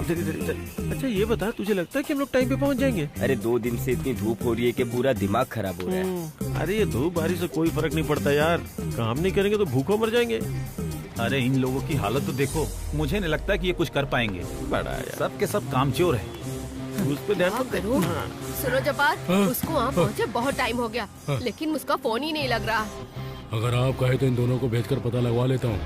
[SPEAKER 10] अच्छा ये बता, तुझे लगता है कि हम लोग टाइम पे पहुंच जाएंगे?
[SPEAKER 15] अरे 2 दिन से इतनी धूप हो रही है कि पूरा दिमाग खराब हो रहा है।
[SPEAKER 10] अरे ये धूप बारिश से कोई फर्क नहीं पड़ता यार, काम नहीं करेंगे तो भूखों मर जाएंगे।
[SPEAKER 8] अरे इन लोगों की हालत तो देखो, मुझे नहीं लगता कि ये कुछ कर पाएंगे।
[SPEAKER 10] बड़ा यार,
[SPEAKER 8] सब के सब कामचोर है।
[SPEAKER 10] उस पे ध्यान मत
[SPEAKER 1] करो। सुनो जब्बार, उसको वहाँ पहुँचे बहुत टाइम हो गया, लेकिन उसका फोन ही नहीं लग रहा।
[SPEAKER 12] अगर आप कहे तो इन दोनों को भेजकर पता लगवा लेता हूँ।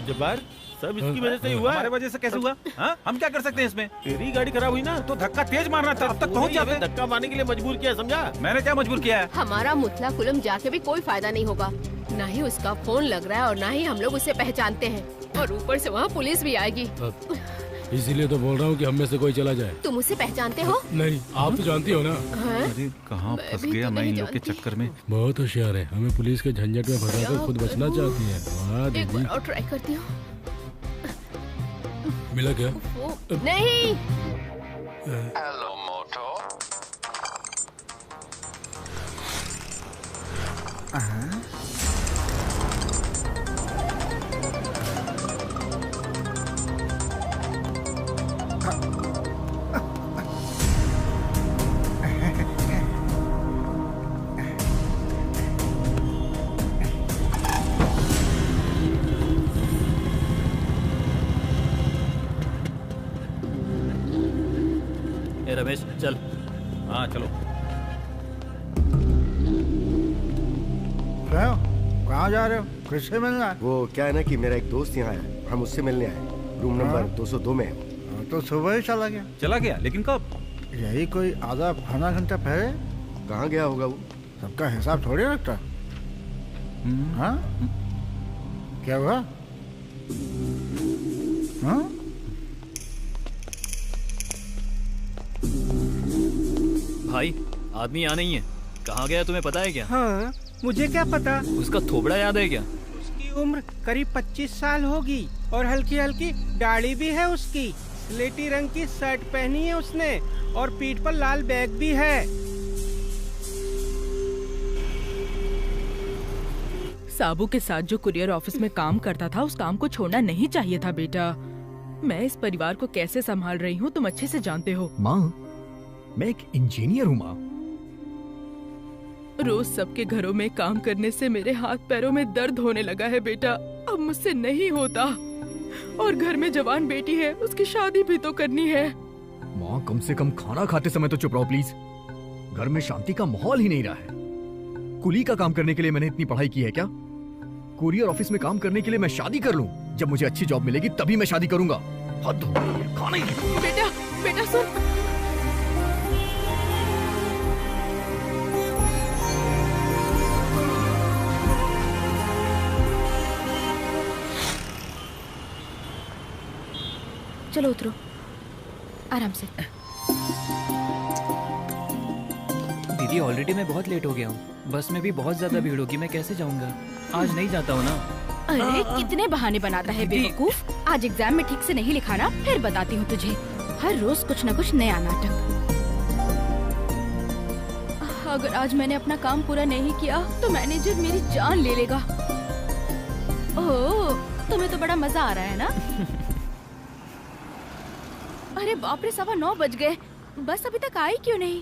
[SPEAKER 10] जब्बार, सब इसकी वजह से ही हुआ।
[SPEAKER 8] हमारे वजह से कैसे हुआ? हाँ? हम क्या कर सकते हैं इसमें?
[SPEAKER 10] तेरी गाड़ी खराब हुई ना,
[SPEAKER 8] तो धक्का तेज मारना था, अब तक पहुंच जाते।
[SPEAKER 10] धक्का मारने के लिए मजबूर किया, समझा?
[SPEAKER 8] मैंने क्या मजबूर किया है?
[SPEAKER 1] हमारा मुतला कुलम जाके भी कोई फायदा नहीं होगा। ना ही उसका फोन लग रहा है और ना ही हम लोग उसे पहचानते हैं, और ऊपर से वहाँ पुलिस भी आएगी।
[SPEAKER 12] इसीलिए तो बोल रहा हूँ कि हम में से कोई चला जाए।
[SPEAKER 1] तुम उसे पहचानते हो?
[SPEAKER 12] नहीं, आप तो जानती हो ना।
[SPEAKER 8] अरे कहाँ फंस गया मैं इन लोग के चक्कर में।
[SPEAKER 12] बहुत होशियार है, हमें पुलिस के झंझट में फंसाकर खुद बचना चाहती है। वाह
[SPEAKER 1] एक
[SPEAKER 12] दीदी।
[SPEAKER 1] बार और ट्राई करती हूँ।
[SPEAKER 12] मिला क्या?
[SPEAKER 1] नहीं।
[SPEAKER 16] हेलो मोटो।
[SPEAKER 5] रमेश चल।
[SPEAKER 8] हाँ चलो।
[SPEAKER 11] कहाँ जा रहे हो? किससे मिलना है?
[SPEAKER 3] वो क्या है ना कि मेरा एक दोस्त यहाँ है, हम उससे मिलने आए। रूम नंबर 202 में है।
[SPEAKER 11] तो सुबह ही चला गया।
[SPEAKER 8] चला गया? लेकिन कब?
[SPEAKER 11] यही कोई आधा घंटा पहले।
[SPEAKER 3] कहाँ गया होगा वो?
[SPEAKER 11] सबका हिसाब थोड़ी रखता। हाँ? क्या हुआ? हाँ?
[SPEAKER 5] भाई आदमी यहाँ नहीं है, कहाँ गया तुम्हें पता है क्या?
[SPEAKER 13] हाँ, मुझे क्या पता।
[SPEAKER 5] उसका थोबड़ा याद है क्या?
[SPEAKER 13] उसकी उम्र करीब 25 साल होगी और हल्की हल्की दाढ़ी भी है उसकी। स्लेटी रंग की शर्ट पहनी है उसने और पीठ पर लाल बैग भी है।
[SPEAKER 17] साबू के साथ जो कुरियर ऑफिस में काम करता था, उस काम को छोड़ना नहीं चाहिए था बेटा। मैं इस परिवार को कैसे संभाल रही हूँ तुम अच्छे से जानते हो।
[SPEAKER 6] माँ, मैं एक इंजीनियर हूँ माँ।
[SPEAKER 17] रोज सबके घरों में काम करने से मेरे हाथ पैरों में दर्द होने लगा है बेटा। अब मुझसे नहीं होता। और घर में जवान बेटी है, उसकी शादी भी तो करनी है।
[SPEAKER 6] माँ कम से कम खाना खाते समय तो चुप रहो प्लीज। घर में शांति का माहौल ही नहीं रहा है। कुली का काम करने के लिए मैंने इतनी पढ़ाई की है क्या? कुरियर ऑफिस में काम करने के लिए मैं शादी कर लूं? जब मुझे अच्छी जॉब मिलेगी तभी मैं शादी करूंगा। हद हो गई है, खाना ही नहीं।
[SPEAKER 17] बेटा बेटा सुन।
[SPEAKER 4] चलो उतरो, आराम से।
[SPEAKER 5] दीदी ऑलरेडी मैं बहुत लेट हो गया हूँ। बस में भी बहुत ज्यादा भीड़ होगी, मैं कैसे जाऊंगा? आज नहीं जाता हूँ ना।
[SPEAKER 4] अरे कितने बहाने बनाता है बेवकूफ। आज एग्जाम में ठीक से नहीं लिखा ना, फिर बताती हूँ तुझे। हर रोज कुछ न कुछ नया नाटक। अगर आज मैंने अपना काम पूरा नहीं किया तो मैनेजर मेरी जान ले लेगा। ओह, तुम्हें तो बड़ा मजा आ रहा है ना? अरे बाप रे, 9:15 बज गए। बस अभी तक आई क्यों नहीं?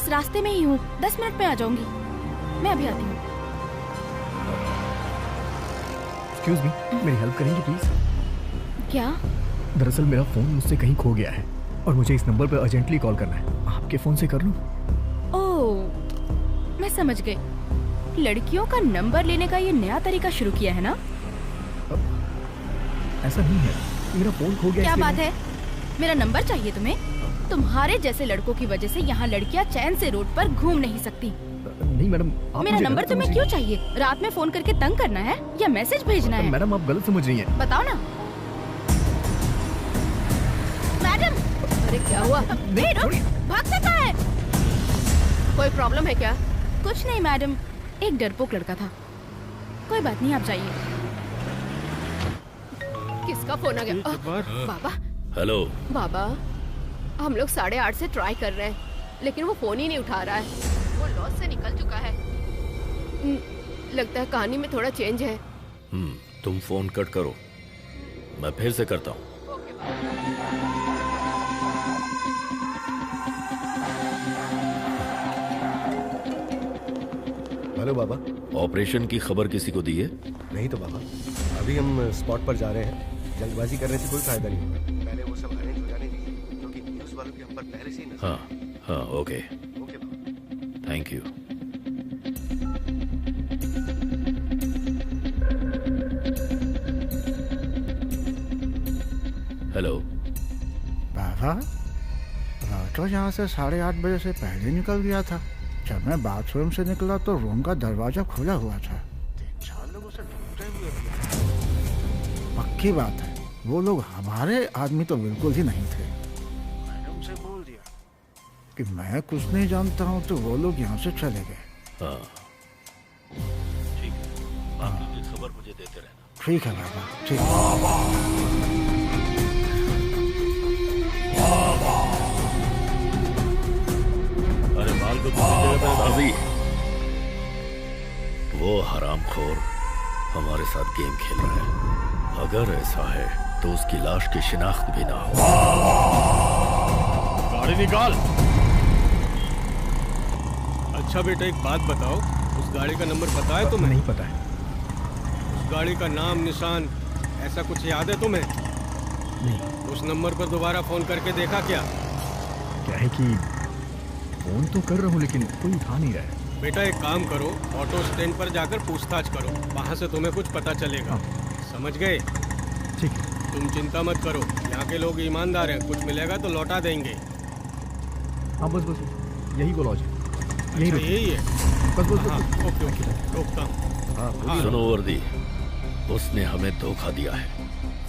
[SPEAKER 4] रास्ते में ही हूँ, 10 मिनट में आ जाऊंगी। मैं अभी आती हूँ।
[SPEAKER 6] एक्सक्यूज मी, मेरी हेल्प करेंगी प्लीज?
[SPEAKER 4] क्या?
[SPEAKER 6] दरअसल मेरा फोन मुझसे कहीं खो गया है और मुझे इस नंबर पर अर्जेंटली कॉल करना है। आपके फोन से कर लूं?
[SPEAKER 4] ओह, मैं समझ गई। लड़कियों का नंबर लेने का ये नया तरीका शुरू किया है ना?
[SPEAKER 6] ऐसा नहीं है, मेरा फोन खो गया।
[SPEAKER 4] क्या बात है? मेरा नंबर चाहिए तुम्हें? तुम्हारे जैसे लड़कों की वजह से यहाँ लड़कियाँ चैन से रोड पर घूम नहीं सकती।
[SPEAKER 6] नहीं मैडम,
[SPEAKER 4] मेरा नंबर तुम्हें क्यों चाहिए? रात में फोन करके तंग करना है या मैसेज भेजना है?
[SPEAKER 6] मैडम आप गलत समझ रही हैं।
[SPEAKER 4] बताओ ना। मैडम,
[SPEAKER 1] अरे क्या हुआ?
[SPEAKER 4] भागता कहाँ है?
[SPEAKER 1] कोई प्रॉब्लम है क्या?
[SPEAKER 4] कुछ नहीं मैडम, एक डरपोक लड़का था। कोई बात नहीं, आप जाइए।
[SPEAKER 1] किसका फोन आ गया? बाबा।
[SPEAKER 2] हेलो
[SPEAKER 1] बाबा, हम लोग 8:30 से ट्राई कर रहे हैं, लेकिन वो फोन ही नहीं उठा रहा है। वो लॉस से निकल चुका है। लगता है कहानी में थोड़ा चेंज है।
[SPEAKER 2] तुम फोन कट करो, मैं फिर से करता हूँ।
[SPEAKER 3] हेलो बाबा।
[SPEAKER 2] ऑपरेशन की खबर किसी को दी है?
[SPEAKER 3] नहीं तो बाबा, अभी हम स्पॉट पर जा रहे हैं। जल्दबाजी करने से कोई फायदा नहीं होगा। पहले वो सब अरेंज हो जाने दीजिए, क्योंकि न्यूज़ वालों की हम पर पहले से ही नजर।
[SPEAKER 2] हाँ, ओके थैंक यू। हेलो
[SPEAKER 11] बाबा, रातो यहाँ से 8:30 बजे से पहले निकल गया था। जब मैं बाथरूम से निकला तो रूम का दरवाजा खुला हुआ था। 3-4 लोगों से ढूंढते हुए पक्की बात है, वो लोग हमारे आदमी तो बिल्कुल ही नहीं थे। मैंने उनसे बोल दिया कि मैं कुछ नहीं जानता हूँ, तो वो लोग यहाँ से चले गए।
[SPEAKER 2] हाँ ठीक है, बाकी की खबर मुझे देते रहना।
[SPEAKER 11] ठीक है बाबा, ठीक है।
[SPEAKER 10] अरे माल को
[SPEAKER 2] अभी वो हरामखोर हमारे साथ गेम खेल रहा है। अगर ऐसा है तो उसकी लाश की शिनाख्त भी ना हो।
[SPEAKER 10] गाड़ी निकाल।
[SPEAKER 18] अच्छा बेटा, एक बात बताओ, उस गाड़ी का नंबर पता है तुम्हें?
[SPEAKER 6] नहीं पता है।
[SPEAKER 18] उस गाड़ी का नाम, निशान, ऐसा कुछ याद है तुम्हें?
[SPEAKER 6] नहीं।
[SPEAKER 18] उस नंबर पर दोबारा फोन करके देखा क्या?
[SPEAKER 6] क्या है कि फोन तो कर रहा हूँ लेकिन कोई उठा नहीं रहा है।
[SPEAKER 18] बेटा एक काम करो, ऑटो स्टैंड पर जाकर पूछताछ करो, वहाँ से तुम्हें कुछ पता चलेगा। समझ गए?
[SPEAKER 6] ठीक है।
[SPEAKER 18] तुम चिंता मत करो, यहाँ के लोग ईमानदार हैं, कुछ मिलेगा तो लौटा देंगे।
[SPEAKER 6] हाँ बस यही वो लॉजिक।
[SPEAKER 18] अच्छा, यही है।
[SPEAKER 6] बस बस
[SPEAKER 18] हाँ, ओके ओके रोकता हूँ।
[SPEAKER 2] सुनो वर्दी, उसने हमें धोखा दिया है,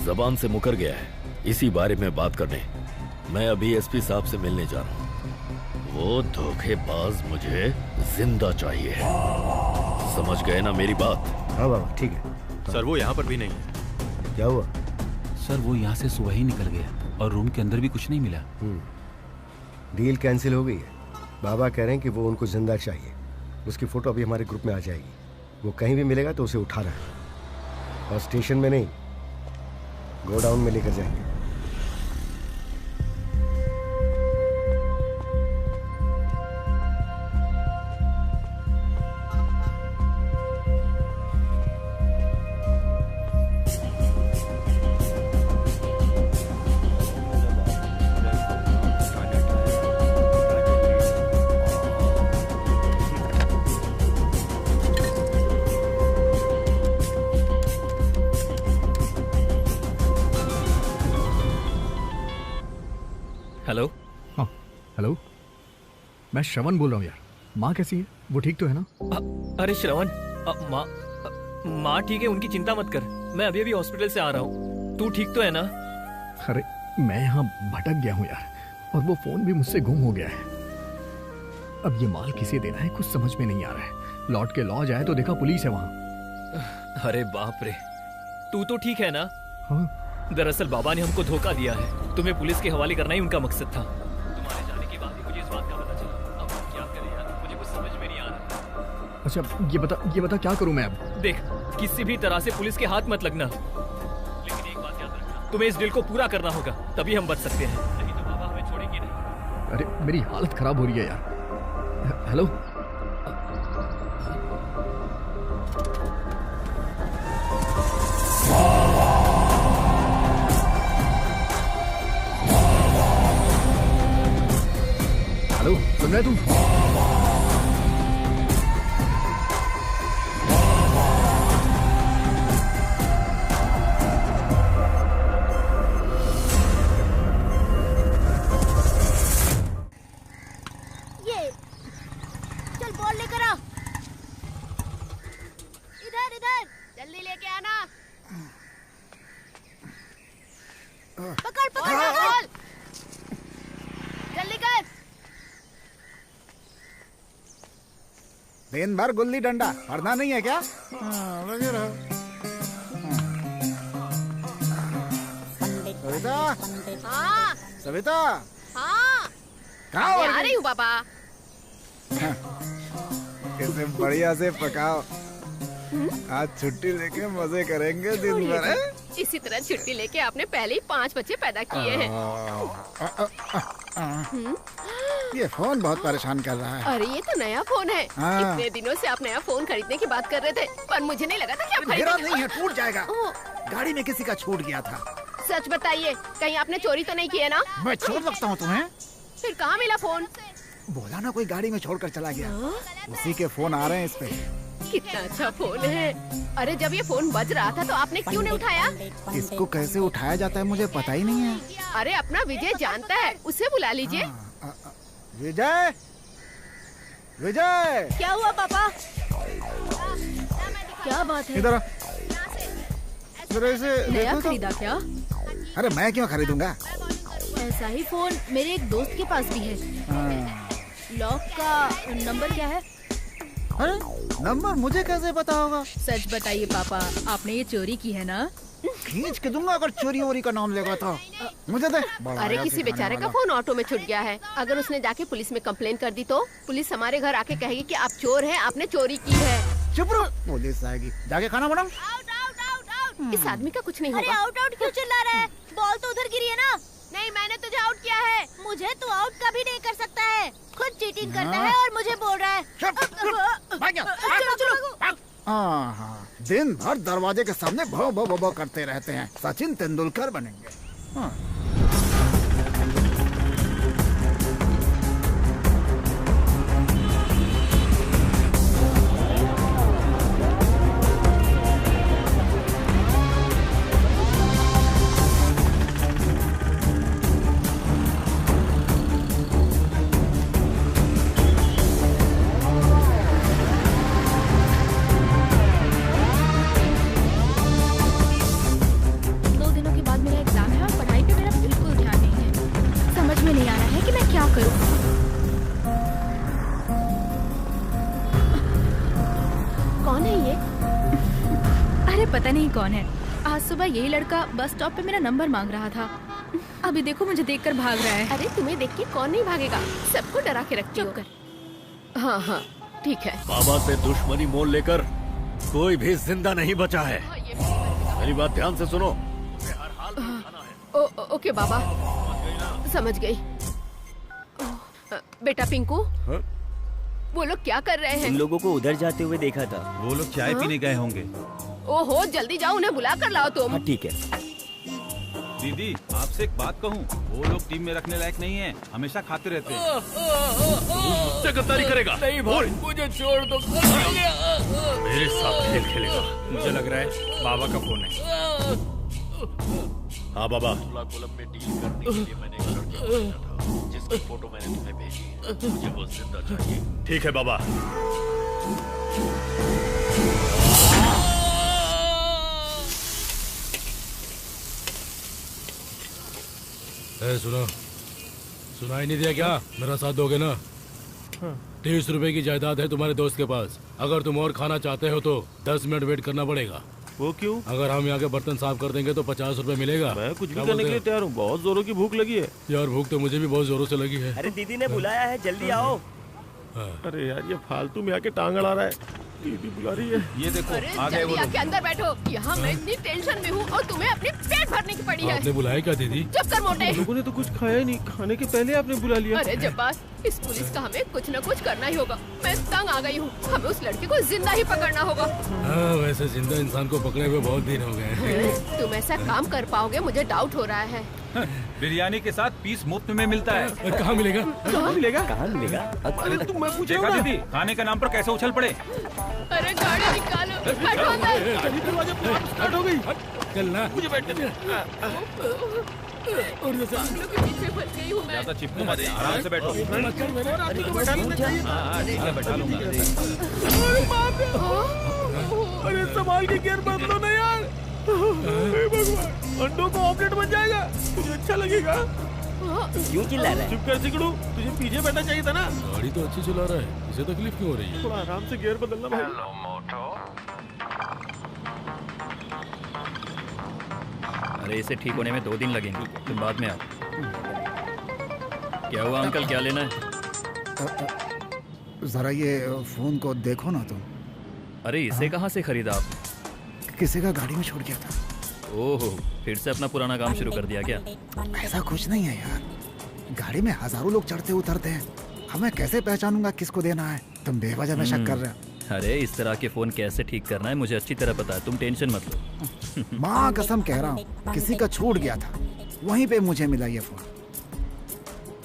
[SPEAKER 2] जबान से मुकर गया है। इसी बारे में बात करने मैं अभी एसपी साहब से मिलने जा रहा हूँ। वो धोखेबाज मुझे जिंदा चाहिए। समझ गए ना मेरी बात?
[SPEAKER 3] हाँ बाबा ठीक है।
[SPEAKER 8] सर वो यहाँ पर भी नहीं है।
[SPEAKER 3] क्या हुआ?
[SPEAKER 8] सर वो यहाँ से सुबह ही निकल गया और रूम के अंदर भी कुछ नहीं मिला।
[SPEAKER 3] डील कैंसिल हो गई है। बाबा कह रहे हैं कि वो उनको जिंदा चाहिए। उसकी फोटो अभी हमारे ग्रुप में आ जाएगी। वो कहीं भी मिलेगा तो उसे उठाना है और स्टेशन में नहीं, गोडाउन में लेकर जाएंगे।
[SPEAKER 5] हेलो।
[SPEAKER 6] हाँ हेलो, मैं श्रवण बोल रहा हूँ यार। माँ कैसी है? वो ठीक तो है ना?
[SPEAKER 5] अरे श्रवण, माँ ठीक है, उनकी चिंता मत कर। मैं अभी अभी हॉस्पिटल से आ रहा हूँ। तू ठीक तो है ना?
[SPEAKER 6] अरे मैं यहाँ भटक गया हूँ यार, और वो फोन भी मुझसे गुम हो गया है। अब ये माल किसे देना है कुछ समझ में नहीं आ रहा है। लौट के लॉज आए तो देखा पुलिस है वहाँ।
[SPEAKER 5] अरे बाप रे, तू तो ठीक है ना?
[SPEAKER 6] हाँ।
[SPEAKER 5] दरअसल बाबा ने हमको धोखा दिया है। तुम्हें पुलिस के हवाले करना ही उनका मकसद था। तुम्हारे जाने के बाद ही मुझे इस बात का पता चला। अब हम क्या करें यार, मुझे कुछ समझ में नहीं आ रहा।
[SPEAKER 6] अच्छा ये बता क्या करूं मैं अब?
[SPEAKER 5] देख, किसी भी तरह से पुलिस के हाथ मत लगना, लेकिन एक बात याद रखना, तुम्हें इस डील को पूरा करना होगा, तभी हम बच सकते हैं, नहीं तो बाबा हमें छोड़ेंगे नहीं।
[SPEAKER 6] अरे मेरी हालत खराब हो रही है यार। हेलो, सुन रहे तुम?
[SPEAKER 19] ये चल बॉल लेकर आ। इधर इधर जल्दी लेके आना। पकड़ पकड़ बॉल, जल्दी कर।
[SPEAKER 11] दिन भर गुल्ली डंडा पढ़ना नहीं है क्या? लगे रहो। सविता,
[SPEAKER 1] हाँ
[SPEAKER 11] सविता,
[SPEAKER 1] हाँ
[SPEAKER 11] कहाँ
[SPEAKER 1] मैं आ रही हूँ बाबा।
[SPEAKER 11] इसे बढ़िया से पकाओ। आज छुट्टी लेके मजे करेंगे दिन भर।
[SPEAKER 1] इसी तरह छुट्टी लेके आपने पहले ही 5 बच्चे पैदा किए हैं।
[SPEAKER 11] ये फोन बहुत परेशान कर रहा है।
[SPEAKER 1] अरे ये तो नया फोन है।
[SPEAKER 11] हाँ।
[SPEAKER 1] इतने दिनों से आप नया फोन खरीदने की बात कर रहे थे, पर मुझे नहीं लगा था कि आप
[SPEAKER 11] मेरा
[SPEAKER 1] खरीदेंगे।
[SPEAKER 11] नहीं है, टूट जाएगा। गाड़ी में किसी का छूट गया था।
[SPEAKER 1] सच बताइए, कहीं आपने चोरी तो नहीं की है ना?
[SPEAKER 11] मैं छोड़ सकता हूँ तुम्हें?
[SPEAKER 1] फिर कहाँ मिला फोन?
[SPEAKER 11] बोला ना कोई गाड़ी में छोड़कर चला गया। उसी के फोन आ रहे हैं इस पे।
[SPEAKER 1] कितना अच्छा फोन है। अरे जब ये फोन बज रहा था तो आपने क्यों नहीं उठाया?
[SPEAKER 11] इसको कैसे उठाया जाता है मुझे पता ही नहीं है।
[SPEAKER 1] अरे अपना विजय जानता है, उसे बुला लीजिए।
[SPEAKER 11] विजय, विजय,
[SPEAKER 19] क्या हुआ पापा? क्या बात है?
[SPEAKER 11] इधर आ। जरा इसे
[SPEAKER 4] नया
[SPEAKER 11] देखो तो।
[SPEAKER 4] खरीदा क्या?
[SPEAKER 11] अरे मैं क्यों खरीदूंगा?
[SPEAKER 19] ऐसा ही फोन मेरे एक दोस्त के पास भी है। लॉक का नंबर क्या है?
[SPEAKER 11] अरे नंबर मुझे कैसे पता होगा?
[SPEAKER 4] सच बताइए पापा, आपने ये चोरी की है ना?
[SPEAKER 11] खींच के दूंगा अगर चोरी वोरी का नाम लेगा तो। मुझे दे।
[SPEAKER 1] अरे किसी बेचारे का फोन ऑटो में छूट गया है। अगर उसने जाके पुलिस में कंप्लेन कर दी तो पुलिस हमारे घर आके कहेगी कि आप चोर हैं, आपने चोरी की है।
[SPEAKER 11] चुप रहो, पुलिस आएगी। जाके खाना बनाओ।
[SPEAKER 1] इस आदमी का कुछ नहीं
[SPEAKER 19] अरे
[SPEAKER 1] होगा।
[SPEAKER 19] आउट आउट क्यों चिल्ला रहा है? बॉल तो उधर गिरी है ना।
[SPEAKER 1] नहीं, मैंने तुझे आउट किया है।
[SPEAKER 19] मुझे तो आउट कभी नहीं कर सकता है। खुद चीटिंग करता है और मुझे बोल रहा है। चलो चलो।
[SPEAKER 11] हाँ, दिन भर दरवाजे के सामने भौ भौ भौ भौ करते रहते हैं। सचिन तेंदुलकर बनेंगे। हाँ।
[SPEAKER 4] पता नहीं कौन है। आज सुबह यही लड़का बस स्टॉप पे मेरा नंबर मांग रहा था। अभी देखो मुझे देखकर भाग रहा है।
[SPEAKER 1] अरे तुम्हें देख के कौन नहीं भागेगा, सबको डरा के रखती हो। हाँ हाँ ठीक है।
[SPEAKER 2] बाबा से दुश्मनी मोल लेकर कोई भी जिंदा नहीं बचा है। मेरी बात ध्यान से सुनो।
[SPEAKER 1] ओके बाबा, समझ गई। बेटा पिंकू, वो लोग क्या कर रहे हैं?
[SPEAKER 15] तुम लोगों को उधर जाते हुए देखा था।
[SPEAKER 8] वो लोग चाय पीने गए होंगे।
[SPEAKER 1] ओहो, जल्दी जाओ, उन्हें बुला कर लाओ तुम।
[SPEAKER 15] ठीक है।
[SPEAKER 8] दीदी आपसे एक बात कहूँ, वो लोग टीम में रखने लायक नहीं है, हमेशा खाते रहते हैं।
[SPEAKER 2] मुझसे गद्दारी करेगा?
[SPEAKER 12] नहीं भाई, मुझे छोड़ दो।
[SPEAKER 2] मेरे साथ खेल खेलेगा?
[SPEAKER 5] मुझे लग रहा है बाबा का फोन है।
[SPEAKER 2] हाँ बाबा, कोलम में डील करने के लिए मैंने एक लड़के को भेजा था, जिसकी फोटो मैंने तुम्हें भेजी है। मुझे वो जिंदा चाहिए। ठीक है बाबा।
[SPEAKER 12] सुनाई नहीं दिया क्या? मेरा साथ दोगे ना? 30 रुपए की जायदाद है तुम्हारे दोस्त के पास। अगर तुम और खाना चाहते हो तो 10 मिनट वेट करना पड़ेगा।
[SPEAKER 10] वो क्यों?
[SPEAKER 12] अगर हम यहाँ के बर्तन साफ कर देंगे तो 50 रुपए मिलेगा।
[SPEAKER 10] मैं कुछ भी करने के लिए तैयार हूँ। बहुत जोरों की भूख लगी है।
[SPEAKER 12] यार भूख तो मुझे भी बहुत जोरों से लगी है।
[SPEAKER 15] अरे दीदी ने बुलाया है, जल्दी आओ।
[SPEAKER 10] अरे यार ये फालतू में आके टांग अड़ा रहा है। दीदी बुला रही है।
[SPEAKER 8] ये देखो
[SPEAKER 1] अरे
[SPEAKER 8] आ गए वो
[SPEAKER 1] जल्दी
[SPEAKER 8] लोग।
[SPEAKER 1] आके अंदर बैठो। यहाँ मैं इतनी टेंशन में हूँ और तुम्हें अपने पेट भरने की पड़ी है।
[SPEAKER 12] आपने बुलाया क्या दीदी?
[SPEAKER 1] चुप कर मोटे।
[SPEAKER 10] लोगों ने तो कुछ खाया ही नहीं, खाने के पहले आपने बुला लिया।
[SPEAKER 1] अरे जब्बार, इस पुलिस का हमें कुछ न कुछ करना ही होगा। मैं तंग आ गई हूँ, हमें उस लड़के को जिंदा ही पकड़ना होगा।
[SPEAKER 12] हाँ, वैसे जिंदा इंसान को पकड़े हुए बहुत दिन हो गए हैं।
[SPEAKER 1] तुम ऐसा काम कर पाओगे, मुझे डाउट हो रहा है।
[SPEAKER 8] बिरयानी के साथ पीस मुफ्त में मिलता है।
[SPEAKER 12] कहाँ मिलेगा?
[SPEAKER 10] कहाँ मिलेगा?
[SPEAKER 15] कहाँ मिलेगा?
[SPEAKER 10] अरे तुम मैं पूछ
[SPEAKER 8] देखा दीदी, खाने का नाम पर कैसे उछल पड़े।
[SPEAKER 1] अरे गाड़ी निकालो, बैठो अंदर।
[SPEAKER 10] गाड़ी दरवाजे पे स्टार्ट हो गई।
[SPEAKER 12] चलना।
[SPEAKER 10] मुझे बैठने दे।
[SPEAKER 1] पागलों के पीछे फंस गई हूँ मैं।
[SPEAKER 8] ज्यादा चिपको मत, आराम से बैठो।
[SPEAKER 10] हाँ
[SPEAKER 8] ठीक है, बैठा लूंगा।
[SPEAKER 10] अरे संभाल के गियर बदलो ना यार। भगवान, अंडों को ऑमलेट बन जाएगा। तुझे अच्छा लगेगा?
[SPEAKER 15] क्यों चिल्ला रहा है?
[SPEAKER 10] चुप कर सिकड़ू, तुझे पीछे बैठना चाहिए था ना।
[SPEAKER 12] गाड़ी तो अच्छी चला रहा है, इसे तकलीफ क्यों हो रही है?
[SPEAKER 10] थोड़ा आराम से गियर बदलना भाई।
[SPEAKER 16] हेलो मोटो।
[SPEAKER 5] अरे इसे ठीक होने में 2 दिन लगेंगे, तुम बाद में आओ। क्या हुआ अंकल, क्या लेना है?
[SPEAKER 11] जरा ये फोन को देखो ना तुम।
[SPEAKER 5] अरे इसे कहाँ से खरीदा आप?
[SPEAKER 11] किसी का गाड़ी में छोड़ गया था।
[SPEAKER 5] ओहो, फिर से अपना पुराना काम शुरू कर दिया क्या?
[SPEAKER 11] ऐसा कुछ नहीं है यार, गाड़ी में हजारों लोग चढ़ते उतरते हैं, हमें कैसे पहचानूंगा किसको देना है? तुम बेवजह में शक कर रहे हो।
[SPEAKER 5] अरे इस तरह के फोन कैसे ठीक करना है मुझे अच्छी तरह पता है, तुम टेंशन मत लो।
[SPEAKER 11] माँ कसम कह रहा हूँ, किसी का छूट गया था, वहीं पे मुझे मिला ये फोन।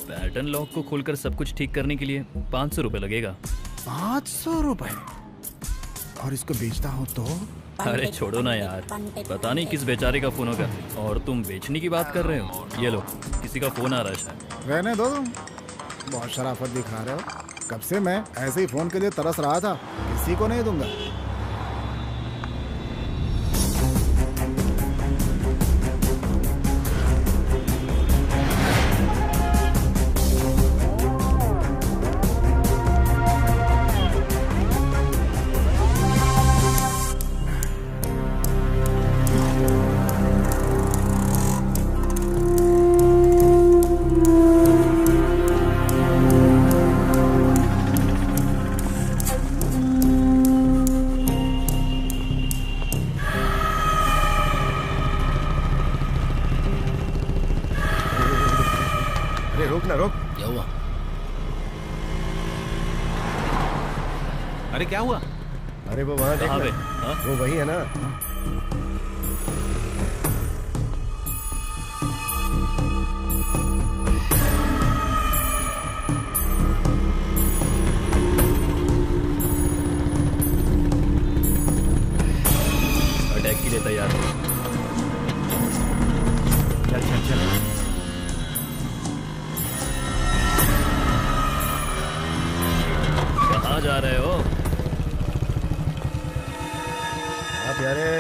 [SPEAKER 5] पैटर्न लॉक को खोलकर सब कुछ ठीक करने के लिए 500 रुपए लगेगा।
[SPEAKER 11] 500 रुपए? और इसको बेचता हूँ तो?
[SPEAKER 5] अरे छोड़ो ना यार, पता नहीं किस बेचारे का फोन होगा और तुम बेचने की बात कर रहे हो। ये लो, किसी का फोन आ रहा है शायद।
[SPEAKER 11] रहने दो तुम, बहुत शराफत दिखा रहे हो। कब से मैं ऐसे ही फोन के लिए तरस रहा था, किसी को नहीं दूंगा।
[SPEAKER 3] रोक ना, रोक।
[SPEAKER 9] क्या हुआ?
[SPEAKER 8] अरे क्या हुआ?
[SPEAKER 3] अरे वो वहाँ
[SPEAKER 5] कहाँ पे?
[SPEAKER 3] देखना, वो वही है ना।
[SPEAKER 5] अटैक के लिए तैयार हो।
[SPEAKER 8] चल चल चल।
[SPEAKER 5] कहाँ जा रहे हो?
[SPEAKER 3] आप यारे।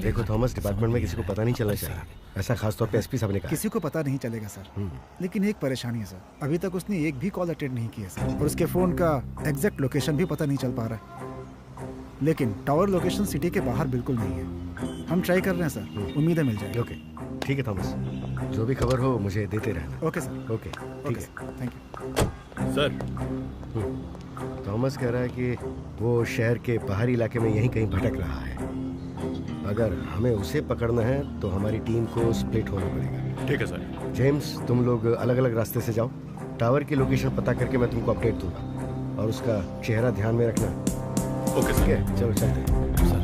[SPEAKER 3] देखो थॉमस, डिपार्टमेंट में किसी को पता नहीं चलना चाहिए, ऐसा खास तौर पे एसपी साहब ने कहा।
[SPEAKER 11] किसी को पता नहीं चलेगा सर, लेकिन एक परेशानी है सर, अभी तक उसने एक भी कॉल अटेंड नहीं किया सर, और उसके फोन का एग्जैक्ट लोकेशन भी पता नहीं चल पा रहा है। लेकिन टावर लोकेशन सिटी के बाहर बिल्कुल नहीं है। हम ट्राई कर रहे हैं सर, उम्मीद है मिल जाएगी।
[SPEAKER 3] ओके ठीक है थॉमस, जो भी खबर हो मुझे देते रहना।
[SPEAKER 11] Okay sir.
[SPEAKER 3] ओके ठीक है,
[SPEAKER 11] थैंक यू
[SPEAKER 10] सर।
[SPEAKER 3] थॉमस कह रहा है कि वो शहर के बाहरी इलाके में यहीं कहीं भटक रहा है। अगर हमें उसे पकड़ना है तो हमारी टीम को स्प्लिट होना पड़ेगा।
[SPEAKER 10] ठीक है सर।
[SPEAKER 3] जेम्स, तुम लोग अलग अलग रास्ते से जाओ, टावर की लोकेशन पता करके मैं तुमको अपडेट दूंगा, और उसका चेहरा ध्यान में रखना।
[SPEAKER 10] ओके
[SPEAKER 3] ठीक है, चलो चलते हैं सर।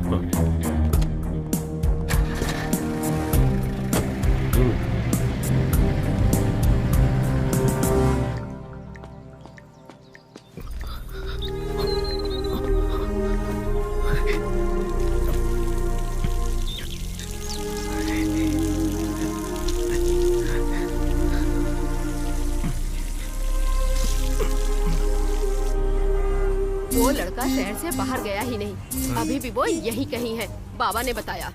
[SPEAKER 1] लड़का शहर से बाहर गया ही नहीं, अभी भी वो यहीं कहीं है, बाबा ने बताया।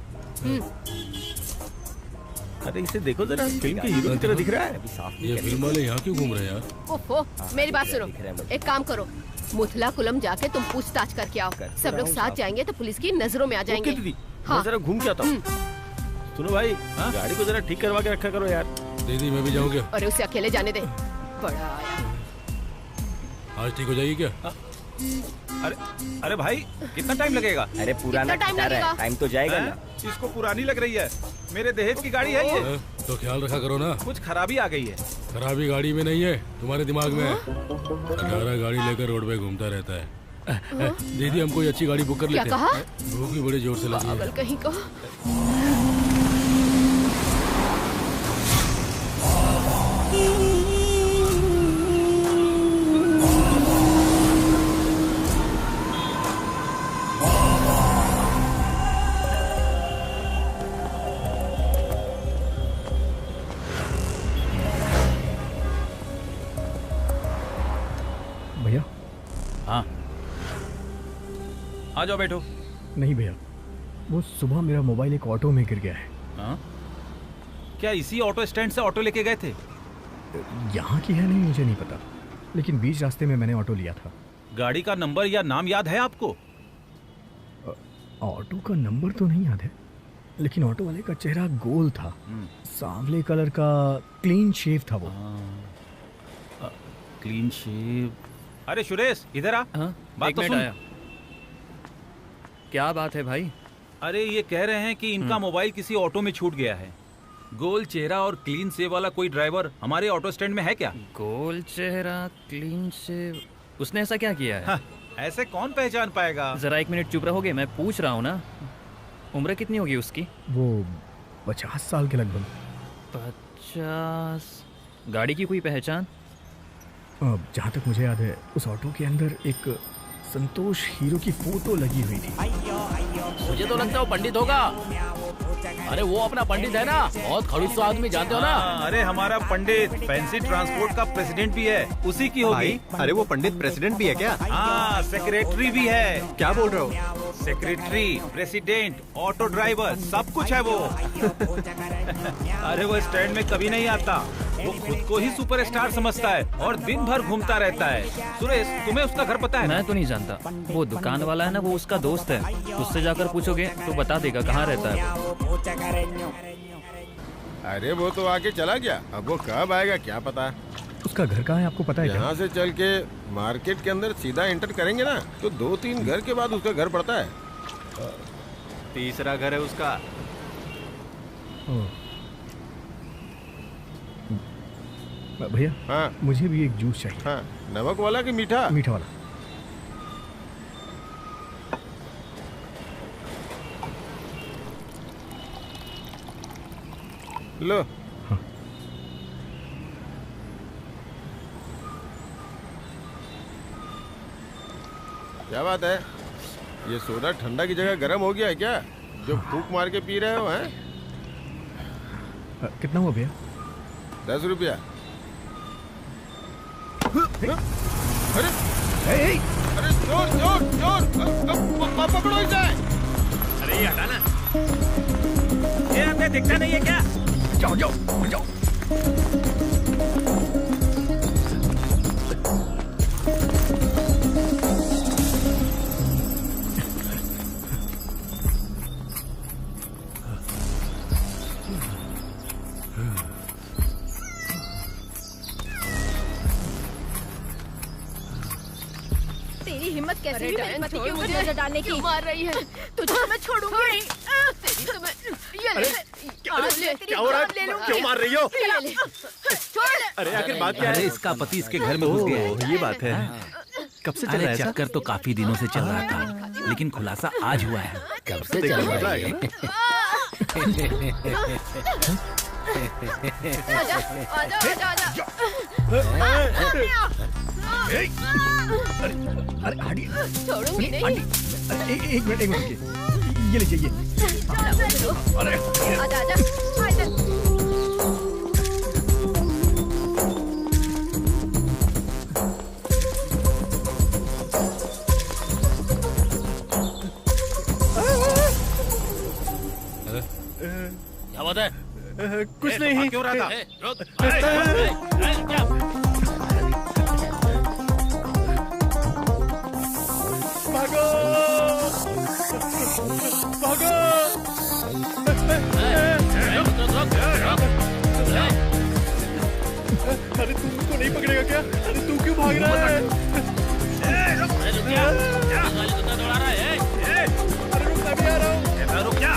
[SPEAKER 10] अरे इसे देखो जरा, फिल्म के हीरो की तरह दिख रहा है।
[SPEAKER 12] ये फिल्म वाले यहाँ क्यों घूम रहे हैं यार?
[SPEAKER 1] ओहो, मेरी बात सुनो, एक काम करो, मुथला कुलम जाके तुम पूछताछ करके आओ। सब लोग साथ जाएंगे तो पुलिस की नजरों में आ जाएंगे।
[SPEAKER 10] दीदी, मैं जरा घूम के आता हूँ। सुनो भाई, गाड़ी को जरा ठीक करवा के रखा करो यार।
[SPEAKER 12] दीदी मैं भी जाऊँगा।
[SPEAKER 1] अरे उसे अकेले जाने दे, बड़ा आया।
[SPEAKER 12] आज ठीक हो जाएगी क्या?
[SPEAKER 8] अरे भाई, कितना टाइम लगेगा?
[SPEAKER 15] अरे पुराना टाइम तो जाएगा ना।
[SPEAKER 8] इसको पुरानी लग रही है, मेरे दहेज की गाड़ी है ये।
[SPEAKER 12] तो ख्याल रखा करो ना।
[SPEAKER 8] कुछ खराबी आ गई है।
[SPEAKER 12] खराबी गाड़ी में नहीं है, तुम्हारे दिमाग में है। 18 गाड़ी लेकर रोड पे घूमता रहता है। दीदी हम कोई अच्छी गाड़ी बुक कर लेते हैं। भूख भी बड़े जोर से लगी है।
[SPEAKER 1] कहीं को
[SPEAKER 5] आ जाओ, बैठो।
[SPEAKER 6] नहीं भैया, वो सुबह मेरा मोबाइल एक ऑटो में गिर गया है।
[SPEAKER 8] हाँ? क्या इसी ऑटो स्टैंड से ऑटो लेके गए थे?
[SPEAKER 6] यहाँ की है नहीं, मुझे नहीं पता, लेकिन बीच रास्ते में मैंने ऑटो लिया था।
[SPEAKER 8] गाड़ी का नंबर या नाम याद है आपको?
[SPEAKER 6] ऑटो का नंबर तो नहीं याद है, लेकिन ऑटो वाले का चेहरा गोल था, सांवले कलर का, क्लीन शेव था वो।
[SPEAKER 8] Clean shave. अरे सुरेश इधर आ। बात तो सुन।
[SPEAKER 5] क्या बात है भाई?
[SPEAKER 8] अरे ये कह रहे हैं कि इनका मोबाइल किसी ऑटो में छूट गया है। गोल चेहरा और क्लीन शेव वाला कोई ड्राइवर हमारे ऑटो स्टैंड में है क्या?
[SPEAKER 5] गोल चेहरा, क्लीन शेव, उसने ऐसा क्या किया है?
[SPEAKER 8] हाँ, ऐसे कौन पहचान पाएगा?
[SPEAKER 5] जरा 1 मिनट चुप रहोगे, मैं पूछ रहा हूँ ना। उम्र कितनी होगी उसकी?
[SPEAKER 6] वो 50 साल के लगभग।
[SPEAKER 5] 50। गाड़ी की कोई पहचान?
[SPEAKER 6] जहाँ तक मुझे याद है उस ऑटो के अंदर एक संतोष हीरो की फोटो लगी हुई थी।
[SPEAKER 9] मुझे तो लगता है वो पंडित होगा। अरे वो अपना पंडित है ना, बहुत खड़ूस आदमी, जानते हो ना?
[SPEAKER 8] अरे हमारा पंडित फैंसी ट्रांसपोर्ट का प्रेसिडेंट भी है, उसी की होगी।
[SPEAKER 20] अरे वो पंडित प्रेसिडेंट भी है क्या?
[SPEAKER 8] हाँ, सेक्रेटरी भी है।
[SPEAKER 20] क्या बोल रहे हो?
[SPEAKER 8] सेक्रेटरी, प्रेसिडेंट, ऑटो ड्राइवर, सब कुछ है वो। अरे वो स्टैंड में कभी नहीं आता, वो खुद को ही सुपरस्टार समझता है और दिन भर घूमता रहता है। सुरेश, तुम्हें उसका घर पता है?
[SPEAKER 5] मैं तो नहीं जानता। वो दुकान वाला है ना, वो उसका दोस्त है, उससे जाकर पूछोगे तो बता देगा कहाँ रहता है।
[SPEAKER 10] अरे वो तो आके चला गया, अब वो कब आएगा क्या पता।
[SPEAKER 6] उसका घर कहाँ है आपको पता है क्या?
[SPEAKER 10] यहाँ से चल के मार्केट के अंदर सीधा एंटर करेंगे ना तो 2-3 घर के बाद उसका घर पड़ता है।
[SPEAKER 8] तीसरा घर है उसका।
[SPEAKER 6] भैया,
[SPEAKER 10] हाँ
[SPEAKER 6] मुझे भी एक जूस चाहिए।
[SPEAKER 10] हाँ, नमक वाला कि मीठा?
[SPEAKER 6] मीठा वाला।
[SPEAKER 10] लो।
[SPEAKER 6] हाँ।
[SPEAKER 10] क्या बात है, ये सोडा ठंडा की जगह गर्म हो गया है क्या, जो फूंक मार के पी रहे हो? हैं?
[SPEAKER 6] कितना हुआ भैया?
[SPEAKER 10] 10 रुपया। अरे अरे जोर जोर जोर, पकड़ो इसे।
[SPEAKER 8] अरे ये हटा ना, ये आपने दिखता नहीं है क्या?
[SPEAKER 6] जाओ जाओ जाओ।
[SPEAKER 19] तेरी हिम्मत कैसे हुई मेरे पति के ऊपर
[SPEAKER 1] मुझे
[SPEAKER 19] नजर डालने की?
[SPEAKER 1] क्यों मार रही है? तुझे तो मैं छोड़ूंगी। तेरी तो मैं ये ले।
[SPEAKER 20] क्या हो रहा है? क्यों मार रही हो?
[SPEAKER 1] ये ले। छोड़।
[SPEAKER 20] अरे आखिर बात क्या है?
[SPEAKER 14] अरे इसका पति इसके घर में घुस गया है।
[SPEAKER 20] ये बात है। कब से चल रहा है?
[SPEAKER 14] चक्कर तो काफी दिनों से चल रहा था, लेकिन खुलासा आज हुआ है।
[SPEAKER 9] कब से चल रहा है?
[SPEAKER 1] आजा आजा आजा आजा।
[SPEAKER 6] अरे हटिए।
[SPEAKER 1] छोड़ूंगी नहीं।
[SPEAKER 6] एक मिनट ये लीजिए ये।
[SPEAKER 1] अरे आजा आजा।
[SPEAKER 9] क्या बात है?
[SPEAKER 20] कुछ नहीं।
[SPEAKER 8] क्यों रहा था?
[SPEAKER 20] भागो भागो। अरे तुमको नहीं पकड़ेगा क्या? अरे तू क्यों भाग रहा है? अरे रुक जा,
[SPEAKER 9] दौड़ा रहा है।
[SPEAKER 20] अरे रुक, मैं भी आ रहा हूँ।
[SPEAKER 9] रुक जा।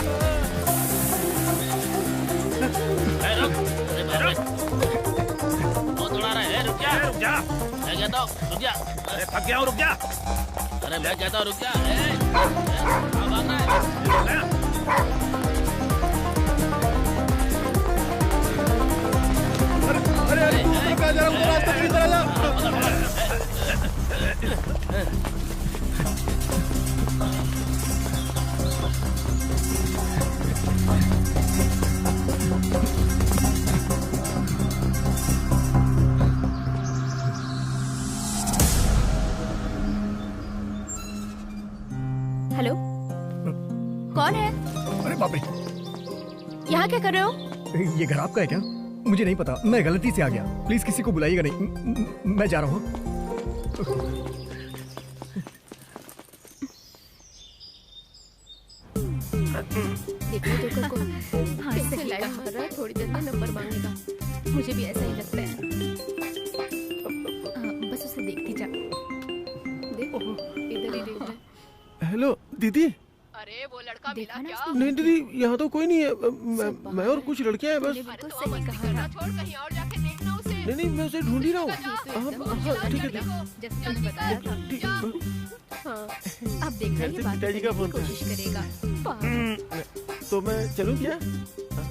[SPEAKER 9] बहुत दौड़ा रहा है, रुक जा।
[SPEAKER 8] रुक जा।
[SPEAKER 9] मैं कहता हूँ रुक जा।
[SPEAKER 8] अरे थक गया हूँ, रुक जा।
[SPEAKER 9] अरे मैं कहता हूँ रुक जा। भाग रहा है।
[SPEAKER 20] अरे अरे तू कहाँ जा रहा है? रास्ते में इधर आ जा।
[SPEAKER 19] हेलो, कौन है?
[SPEAKER 4] यहाँ क्या कर रहे हो?
[SPEAKER 6] ये घर आपका है क्या? मुझे नहीं पता, मैं गलती से आ गया। प्लीज किसी को बुलाइएगा नहीं, मैं जा रहा हूँ।
[SPEAKER 1] देखो कैसे लाइन मार रहा है, थोड़ी देर में नंबर मांगेगा। मुझे भी ऐसा ही लगता है। बस उसे देखती जा। देखो इधर ही देख रहा है।
[SPEAKER 10] हेलो दीदी।
[SPEAKER 1] अरे वो लड़का मिला क्या?
[SPEAKER 10] नहीं दीदी, यहाँ तो कोई नहीं है। मैं और कुछ लड़कियाँ हैं बस।
[SPEAKER 1] सही कहा। छोड़ कहीं और जाके देखना उसे।
[SPEAKER 10] नहीं मैं उसे ढूंढ ही रहा हूँ। ठीक है
[SPEAKER 1] जैसे तुमने बताया था।
[SPEAKER 10] ठीक है।
[SPEAKER 1] हाँ, अब देखना ये बात
[SPEAKER 10] पिताजी का फोन
[SPEAKER 1] कोशिश करेगा।
[SPEAKER 10] तो मैं चलूँ क्या?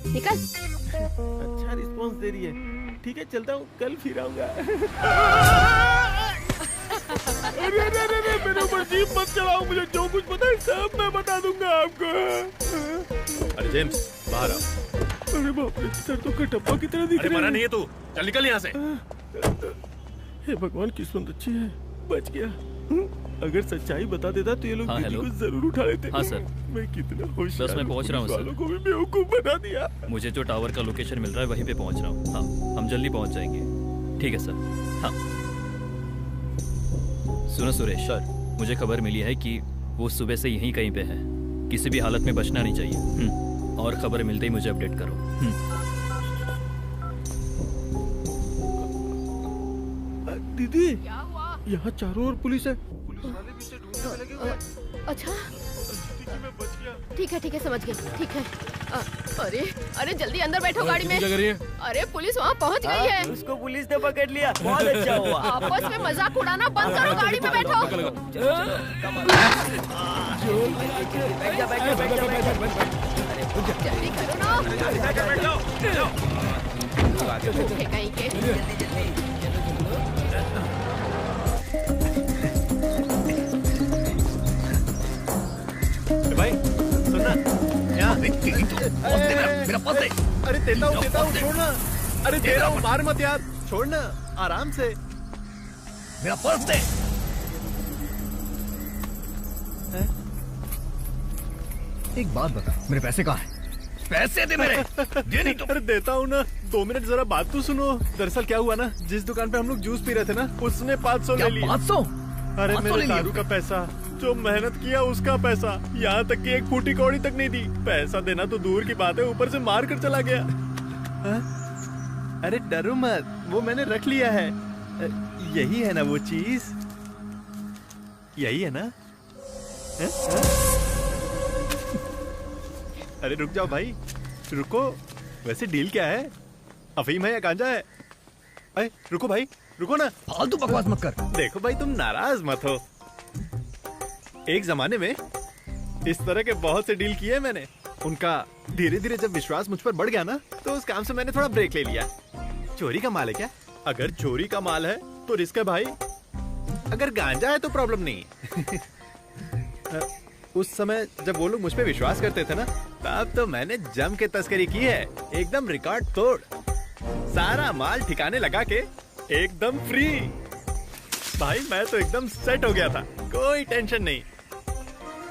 [SPEAKER 1] निकल।
[SPEAKER 10] अच्छा रिस्पॉन्स दे रही है। ठीक है चलता हूँ, कल फिर आऊंगा। अरे अरे अरे मेरे ऊपर जीप मत चलाओ, मुझे जो कुछ पता है सब मैं बता दूंगा आपको।
[SPEAKER 20] अरे जेम्स बाहर आ।
[SPEAKER 10] अरे बाप रे, सर तो कटप्पा की तरह दिख रहा है।
[SPEAKER 20] मना नहीं है तू, चल निकल यहाँ से।
[SPEAKER 10] हे भगवान किस्मत अच्छी है, बच गया। अगर सच्चाई बता देता तो ये लोग
[SPEAKER 5] हाँ,
[SPEAKER 10] दीदी को जरूर उठा लेते।
[SPEAKER 5] हाँ सर,
[SPEAKER 10] मैं कितना होशियार
[SPEAKER 5] बस मैं पहुंच रहा हूँ
[SPEAKER 10] वालों को भी बेवकूफ बना दिया।
[SPEAKER 5] मुझे जो टावर का लोकेशन मिल रहा है वहीं पे पहुंच रहा हूँ। हाँ, हम जल्दी पहुंच जाएंगे। ठीक है सर। हाँ सुनो सुरेश सर, मुझे खबर मिली है कि वो सुबह से यहीं कहीं पे है। किसी भी हालत में बचना नहीं चाहिए। और खबर मिलते ही मुझे अपडेट करो।
[SPEAKER 10] दीदी यहाँ चारों ओर पुलिस है। पुलिस वाले भी इसे ढूंढने में लगे हुए हैं।
[SPEAKER 1] अच्छा
[SPEAKER 10] मैं बच गया।
[SPEAKER 1] ठीक है समझ गई। ठीक है। अरे अरे जल्दी अंदर बैठो गाड़ी में।
[SPEAKER 20] क्या कर रही है?
[SPEAKER 1] अरे पुलिस वहाँ पहुँच गई है।
[SPEAKER 15] उसको पुलिस ने पकड़ लिया, बहुत अच्छा हुआ।
[SPEAKER 1] आपस में मजाक उड़ाना बंद करो, गाड़ी में बैठो। जल्दी करो ना। भूखे कहीं के।
[SPEAKER 20] भाई सुनना, यहाँ
[SPEAKER 6] मेरा पर्स दे।
[SPEAKER 20] अरे देता हूँ छोड़ना। अरे दे रहा हूँ, मार मत यार, छोड़ना आराम से।
[SPEAKER 6] मेरा पर्स दे। एक बात बता, मेरे पैसे कहाँ हैं? पैसे दे मेरे। ये नहीं तो।
[SPEAKER 20] अरे देता हूँ ना, 2 मिनट जरा बात तो सुनो। दरअसल क्या हुआ ना, जिस दुकान पे हम लोग जूस पी रहे थे ना, उसने 500 ले लिया।
[SPEAKER 6] 500?
[SPEAKER 20] अरे मेरे दारू का पैसा, जो मेहनत किया उसका पैसा, यहाँ तक कि एक फूटी कौड़ी तक नहीं दी। पैसा देना तो दूर की बात है, ऊपर से मार कर चला गया। अरे डरो मत, वो मैंने रख लिया है। यही है ना वो चीज, यही है ना? अरे रुक जाओ भाई, रुको। वैसे डील क्या है? अफीम है या गांजा है? अरे रुको भाई, रुको ना।
[SPEAKER 6] फालतू बकवास मत कर।
[SPEAKER 20] देखो भाई, तुम नाराज मत हो। एक जमाने में इस तरह के बहुत से डील किए मैंने। उनका धीरे धीरे जब विश्वास मुझ पर बढ़ गया ना, तो उस काम से मैंने थोड़ा ब्रेक ले लिया। चोरी का माल है क्या? अगर चोरी का माल है तो रिस्क है भाई। अगर गांजा है तो प्रॉब्लम नहीं। उस समय जब वो लोग मुझ पे विश्वास करते थे ना, तब तो मैंने जम के तस्करी की है, एकदम रिकॉर्ड तोड़। सारा माल ठिकाने लगा के एकदम फ्री। भाई मैं तो एकदम सेट हो गया था, कोई टेंशन नहीं।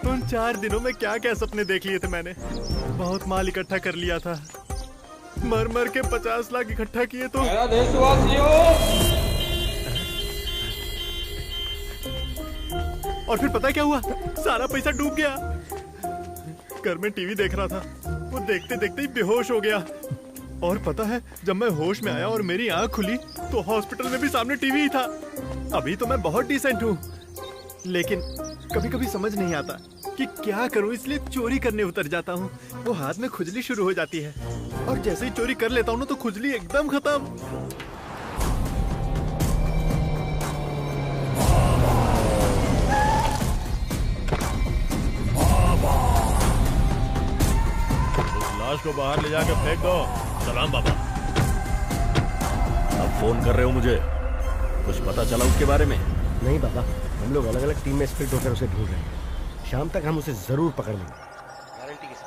[SPEAKER 20] उन 4 दिनों में क्या क्या सपने देख लिए थे मैंने। बहुत माल इकट्ठा कर लिया था, मर मर के 50 लाख इकट्ठा किए तो। और फिर पता क्या हुआ, सारा पैसा डूब गया। घर में टीवी देख रहा था, वो देखते देखते ही बेहोश हो गया। और पता है, जब मैं होश में आया और मेरी आंख खुली तो हॉस्पिटल में भी सामने टीवी ही था। अभी तो मैं बहुत डिसेंट हूँ, लेकिन कभी कभी समझ नहीं आता कि क्या करूँ, इसलिए चोरी करने उतर जाता हूँ। वो हाथ में खुजली शुरू हो जाती है, और जैसे ही चोरी कर लेता हूँ ना, तो खुजली एकदम खत्म।
[SPEAKER 10] लाश को बाहर ले जाकर फेंक दो।
[SPEAKER 2] सलाम बाबा। अब फोन कर रहे हो मुझे, कुछ पता चला उसके बारे में?
[SPEAKER 3] नहीं बाबा, हम लोग अलग अलग टीम में स्प्लिट होकर उसे ढूंढ रहे हैं। शाम तक हम उसे जरूर पकड़ लेंगे, गारंटी के साथ।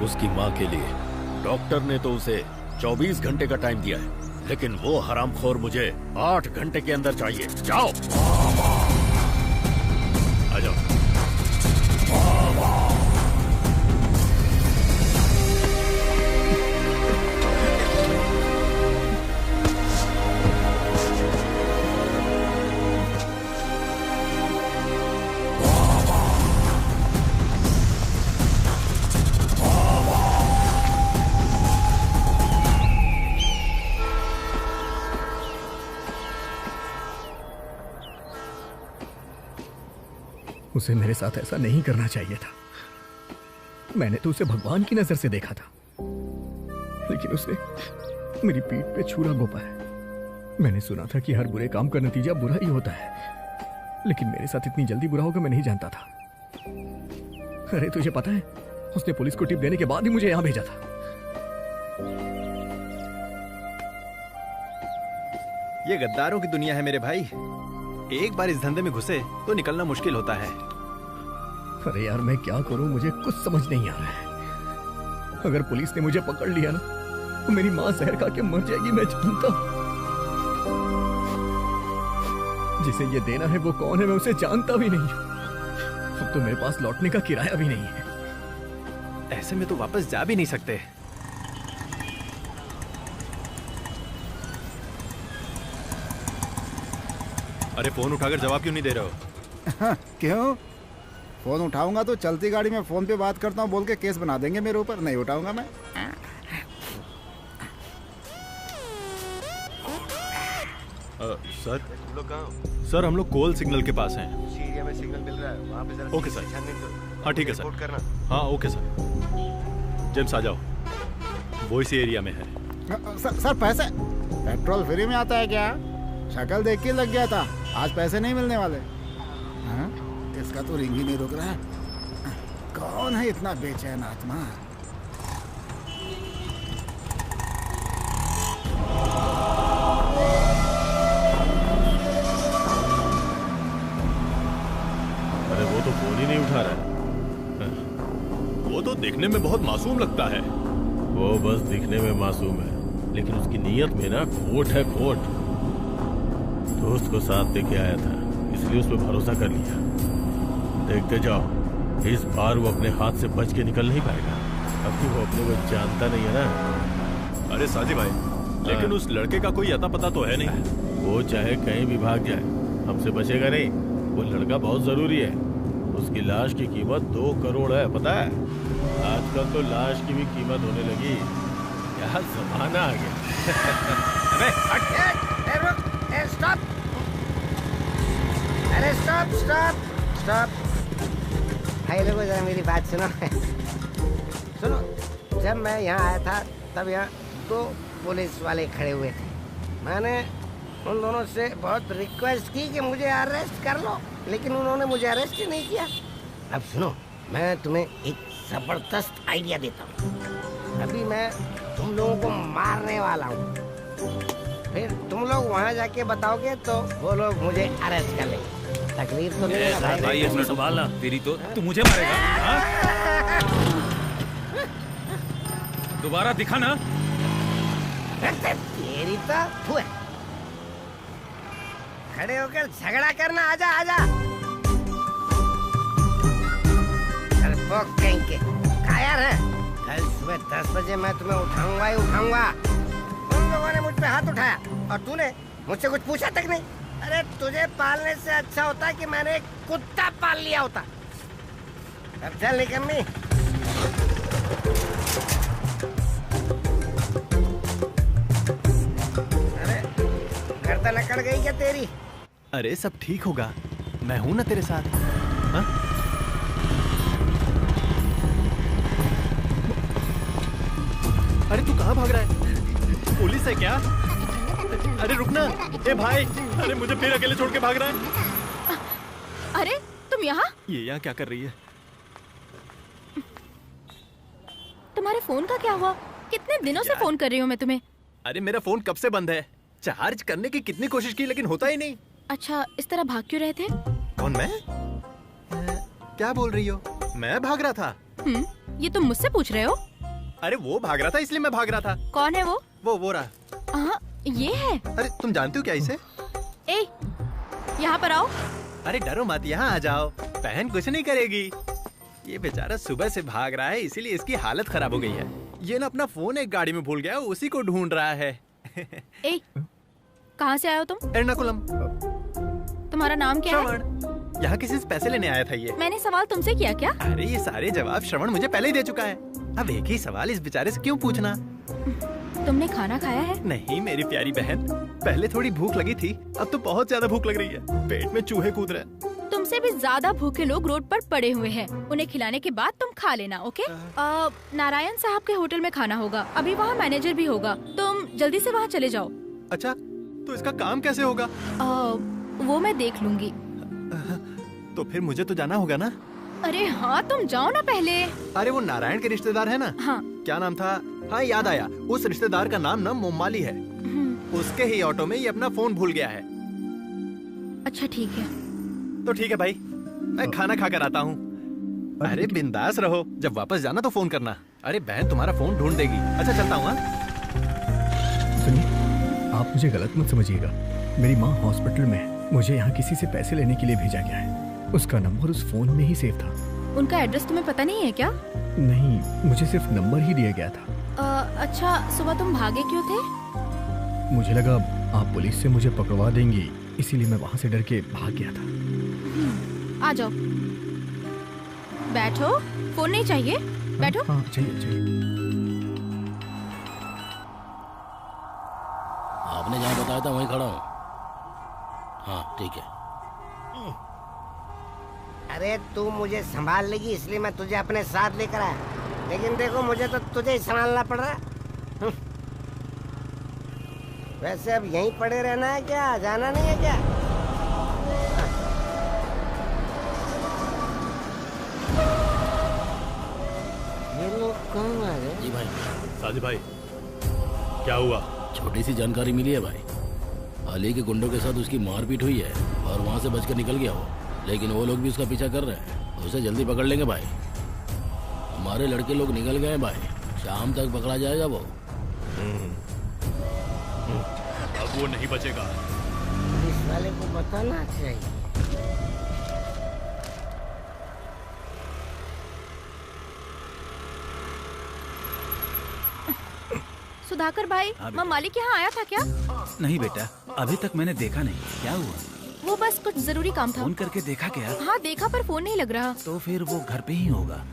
[SPEAKER 2] उसकी माँ के लिए डॉक्टर ने तो उसे 24 घंटे का टाइम दिया है, लेकिन वो हरामखोर मुझे 8 घंटे के अंदर चाहिए। जाओ, आ जाओ।
[SPEAKER 6] उसे मेरे साथ ऐसा नहीं करना चाहिए था। मैंने तो उसे भगवान की नजर से देखा था, लेकिन उसने मेरी पीठ पे छुरा घोंपा है। मैंने सुना था कि हर बुरे काम का नतीजा बुरा ही होता है, लेकिन मेरे साथ इतनी जल्दी बुरा होगा मैं नहीं जानता था। अरे तुझे पता है, उसने पुलिस को टिप देने के बाद ही मुझे यहाँ भेजा था।
[SPEAKER 20] ये गद्दारों की दुनिया है मेरे भाई। एक बार इस धंधे में घुसे तो निकलना मुश्किल होता है।
[SPEAKER 6] अरे यार मैं क्या करूं, मुझे कुछ समझ नहीं आ रहा है। अगर पुलिस ने मुझे पकड़ लिया ना तो मेरी माँ जहर खा के मर जाएगी, मैं जानता हूं। जिसे ये देना है वो कौन है मैं उसे जानता भी नहीं हूं। अब तो मेरे पास लौटने का किराया भी नहीं है।
[SPEAKER 20] ऐसे में तो वापस जा भी नहीं सकते। अरे फोन उठाकर जवाब क्यों नहीं दे रहे हो?
[SPEAKER 11] क्यों? फोन उठाऊंगा तो चलती गाड़ी में फोन पे बात करता हूँ बोल के केस बना देंगे मेरे ऊपर। नहीं उठाऊंगा मैं।
[SPEAKER 20] सर हम लोग कोल सिग्नल के पास हैं।
[SPEAKER 3] उसी एरिया में सिग्नल मिल रहा है, वहाँ पे जरा
[SPEAKER 20] ओके सर।
[SPEAKER 3] छानबीन करो।
[SPEAKER 20] हाँ ठीक है
[SPEAKER 3] रिपोर्ट
[SPEAKER 20] सर।
[SPEAKER 3] करना।
[SPEAKER 20] हाँ ओके सर। जेम्स आ जाओ, वो इसी एरिया में है।
[SPEAKER 11] सर पैसे पेट्रोल फ्री में आता है क्या? शक्ल देख के लग गया था, आज पैसे नहीं मिलने वाले। हाँ? इसका तो रिंग ही नहीं रुक रहा है। कौन है इतना बेचैन आत्मा?
[SPEAKER 10] अरे वो तो फोन ही नहीं उठा रहा है।
[SPEAKER 20] वो तो देखने में बहुत मासूम लगता है।
[SPEAKER 10] वो बस दिखने में मासूम है, लेकिन उसकी नीयत में ना खोट है, खोट। दोस्त को साथ लेके आया था, इसलिए उस पर भरोसा कर लिया। देखते जाओ, इस बार वो अपने हाथ से बच के निकल नहीं पाएगा। अभी वो अपने को जानता नहीं है ना।
[SPEAKER 20] अरे साजी भाई, लेकिन उस लड़के का कोई अता पता तो है नहीं।
[SPEAKER 10] वो चाहे कहीं भी भाग जाए, हमसे बचेगा नहीं। वो लड़का बहुत जरूरी है। उसकी लाश की कीमत 2 करोड़ है, पता है? आजकल तो लाश की भी कीमत होने लगी। क्या जमाना आ गया।
[SPEAKER 21] अरे स्टॉप! अरे स्टॉप स्टॉप स्टॉप! भाई लोगों जरा मेरी बात सुनो। सुनो, जब मैं यहाँ आया था तब यहाँ 2 पुलिस वाले खड़े हुए थे। मैंने उन दोनों से बहुत रिक्वेस्ट की कि मुझे अरेस्ट कर लो, लेकिन उन्होंने मुझे अरेस्ट ही नहीं किया। अब सुनो, मैं तुम्हें एक जबरदस्त आइडिया देता हूँ। अभी मैं तुम लोगों को मारने वाला हूँ, फिर तुम लोग वहाँ जाके बताओगे तो वो लोग मुझे अरेस्ट कर लेंगे। तकलीफ तो नहीं है
[SPEAKER 8] भाई, इसमें संभालना। तेरी तो तू मुझे मारेगा। दोबारा दिखा ना।
[SPEAKER 21] तेरी तो खड़े होकर झगड़ा करना। आजा आजा। कहीं के कायर है। कल सुबह 10 बजे मैं तुम्हें उठाऊंगा ही उठाऊंगा। उन लोगों ने मुझ पे हाथ उठाया और तूने मुझसे कुछ पूछा तक नहीं। अरे तुझे पालने से अच्छा होता कि मैंने एक कुत्ता पाल लिया होता। अब चल निकम्मी। अरे गर्दन अकड़ गई क्या तेरी?
[SPEAKER 20] अरे सब ठीक होगा, मैं हूं ना तेरे साथ। हा? अरे तू कहाँ भाग रहा है? पुलिस है क्या? अरे रुकना। ए भाई, अरे मुझे फिर अकेले छोड़ के भाग रहा है।
[SPEAKER 4] अरे तुम यहाँ?
[SPEAKER 20] ये यहाँ क्या कर रही है?
[SPEAKER 4] तुम्हारे फोन का क्या हुआ? कितने दिनों से फोन कर रही हूँ मैं तुम्हें।
[SPEAKER 20] अरे मेरा फोन कब से बंद है। चार्ज करने की कितनी कोशिश की लेकिन होता ही नहीं।
[SPEAKER 4] अच्छा, इस तरह भाग क्यों रहे थे?
[SPEAKER 20] कौन, मैं? क्या बोल रही हो? मैं भाग रहा था।
[SPEAKER 4] ये तुम मुझसे पूछ रहे हो?
[SPEAKER 20] अरे वो भाग रहा था इसलिए मैं भाग रहा था।
[SPEAKER 4] कौन है वो?
[SPEAKER 20] वो रहा।
[SPEAKER 4] हाँ, ये है।
[SPEAKER 20] अरे तुम जानती हो क्या इसे?
[SPEAKER 4] ए, यहाँ पर आओ।
[SPEAKER 20] अरे डरो मत, यहाँ आ जाओ। बहन कुछ नहीं करेगी। ये बेचारा सुबह से भाग रहा है, इसीलिए इसकी हालत खराब हो गई है। ये ना अपना फोन एक गाड़ी में भूल गया, उसी को ढूंढ रहा है।
[SPEAKER 4] ए, कहाँ से आए हो तुम?
[SPEAKER 20] एर्नाकुलम।
[SPEAKER 4] तुम्हारा नाम क्या है?
[SPEAKER 20] यहाँ किसी से पैसे लेने आया था ये।
[SPEAKER 4] मैंने सवाल तुमसे किया क्या?
[SPEAKER 20] अरे ये सारे जवाब श्रवण मुझे पहले ही दे चुका है। अब एक ही सवाल इस बेचारे से क्यों पूछना?
[SPEAKER 4] तुमने खाना खाया है?
[SPEAKER 20] नहीं मेरी प्यारी बहन, पहले थोड़ी भूख लगी थी, अब तो बहुत ज्यादा भूख लग रही है। पेट में चूहे कूद रहे हैं।
[SPEAKER 4] तुम तुमसे भी ज्यादा भूखे लोग रोड पर पड़े हुए हैं। उन्हें खिलाने के बाद तुम खा लेना, ओके? नारायण साहब के होटल में खाना होगा। अभी वहाँ मैनेजर भी होगा। तुम जल्दी से वहाँ चले जाओ।
[SPEAKER 20] अच्छा, तो इसका काम कैसे होगा?
[SPEAKER 4] वो मैं देख लूंगी।
[SPEAKER 20] तो फिर मुझे तो जाना होगा ना?
[SPEAKER 4] अरे हाँ, तुम जाओ ना पहले।
[SPEAKER 20] अरे वो नारायण के रिश्तेदार है ना?
[SPEAKER 4] हाँ।
[SPEAKER 20] क्या नाम था? हाँ याद आया, उस रिश्तेदार का नाम ना मोमाली है। उसके ही ऑटो में ये अपना फोन भूल गया है।
[SPEAKER 4] अच्छा ठीक है।
[SPEAKER 20] तो ठीक है भाई, मैं खाना खा कर आता हूँ। अरे बिंदास रहो, जब वापस जाना तो फोन करना। अरे बहन तुम्हारा फोन ढूंढ देगी। अच्छा चलता हूँ।
[SPEAKER 6] सुनिए, आप मुझे गलत मत समझिएगा। मेरी माँ हॉस्पिटल में है। मुझे यहाँ किसी से पैसे लेने के लिए भेजा गया है। उसका नंबर उस फोन में ही सेव था।
[SPEAKER 4] उनका एड्रेस तुम्हें पता नहीं है क्या?
[SPEAKER 6] नहीं, मुझे सिर्फ नंबर ही दिया गया था।
[SPEAKER 4] अच्छा, सुबह तुम भागे क्यों थे?
[SPEAKER 6] मुझे लगा आप पुलिस से मुझे पकड़वा देंगी, इसीलिए मैं वहाँ से डर के भाग गया था।
[SPEAKER 4] आ जाओ, बैठो। फोन नहीं चाहिए? बैठो।
[SPEAKER 6] हाँ चाहिए।
[SPEAKER 9] आपने जहाँ बताया था वहीं खड़ा हूँ। हाँ ठीक है।
[SPEAKER 21] अरे तू मुझे संभाल लेगी इसलिए मैं तुझे अपने साथ लेकर आया, लेकिन देखो मुझे तो तुझे ही संभालना पड़ रहा है। वैसे अब यहीं पड़े रहना है क्या? जाना नहीं है क्या? ये लोग कौन आ गए?
[SPEAKER 9] जी भाई।
[SPEAKER 10] साजिद भाई, क्या हुआ?
[SPEAKER 9] छोटी सी जानकारी मिली है भाई। अली के गुंडों के साथ उसकी मारपीट हुई है और वहाँ से बचकर निकल गया वो, लेकिन वो लोग भी उसका पीछा कर रहे हैं। उसे जल्दी पकड़ लेंगे भाई। हमारे लड़के लोग निकल गए भाई, शाम तक पकड़ा जाएगा वो।
[SPEAKER 10] अब वो नहीं बचेगा।
[SPEAKER 21] पुलिस वाले को बताना चाहिए।
[SPEAKER 4] सुधाकर भाई, माँ मालिक यहाँ आया था क्या?
[SPEAKER 8] नहीं बेटा, अभी तक मैंने देखा नहीं। क्या हुआ?
[SPEAKER 4] वो बस कुछ जरूरी काम था।
[SPEAKER 8] फोन करके देखा क्या?
[SPEAKER 4] हाँ देखा, पर फोन नहीं लग रहा।
[SPEAKER 8] तो फिर वो घर पे ही होगा।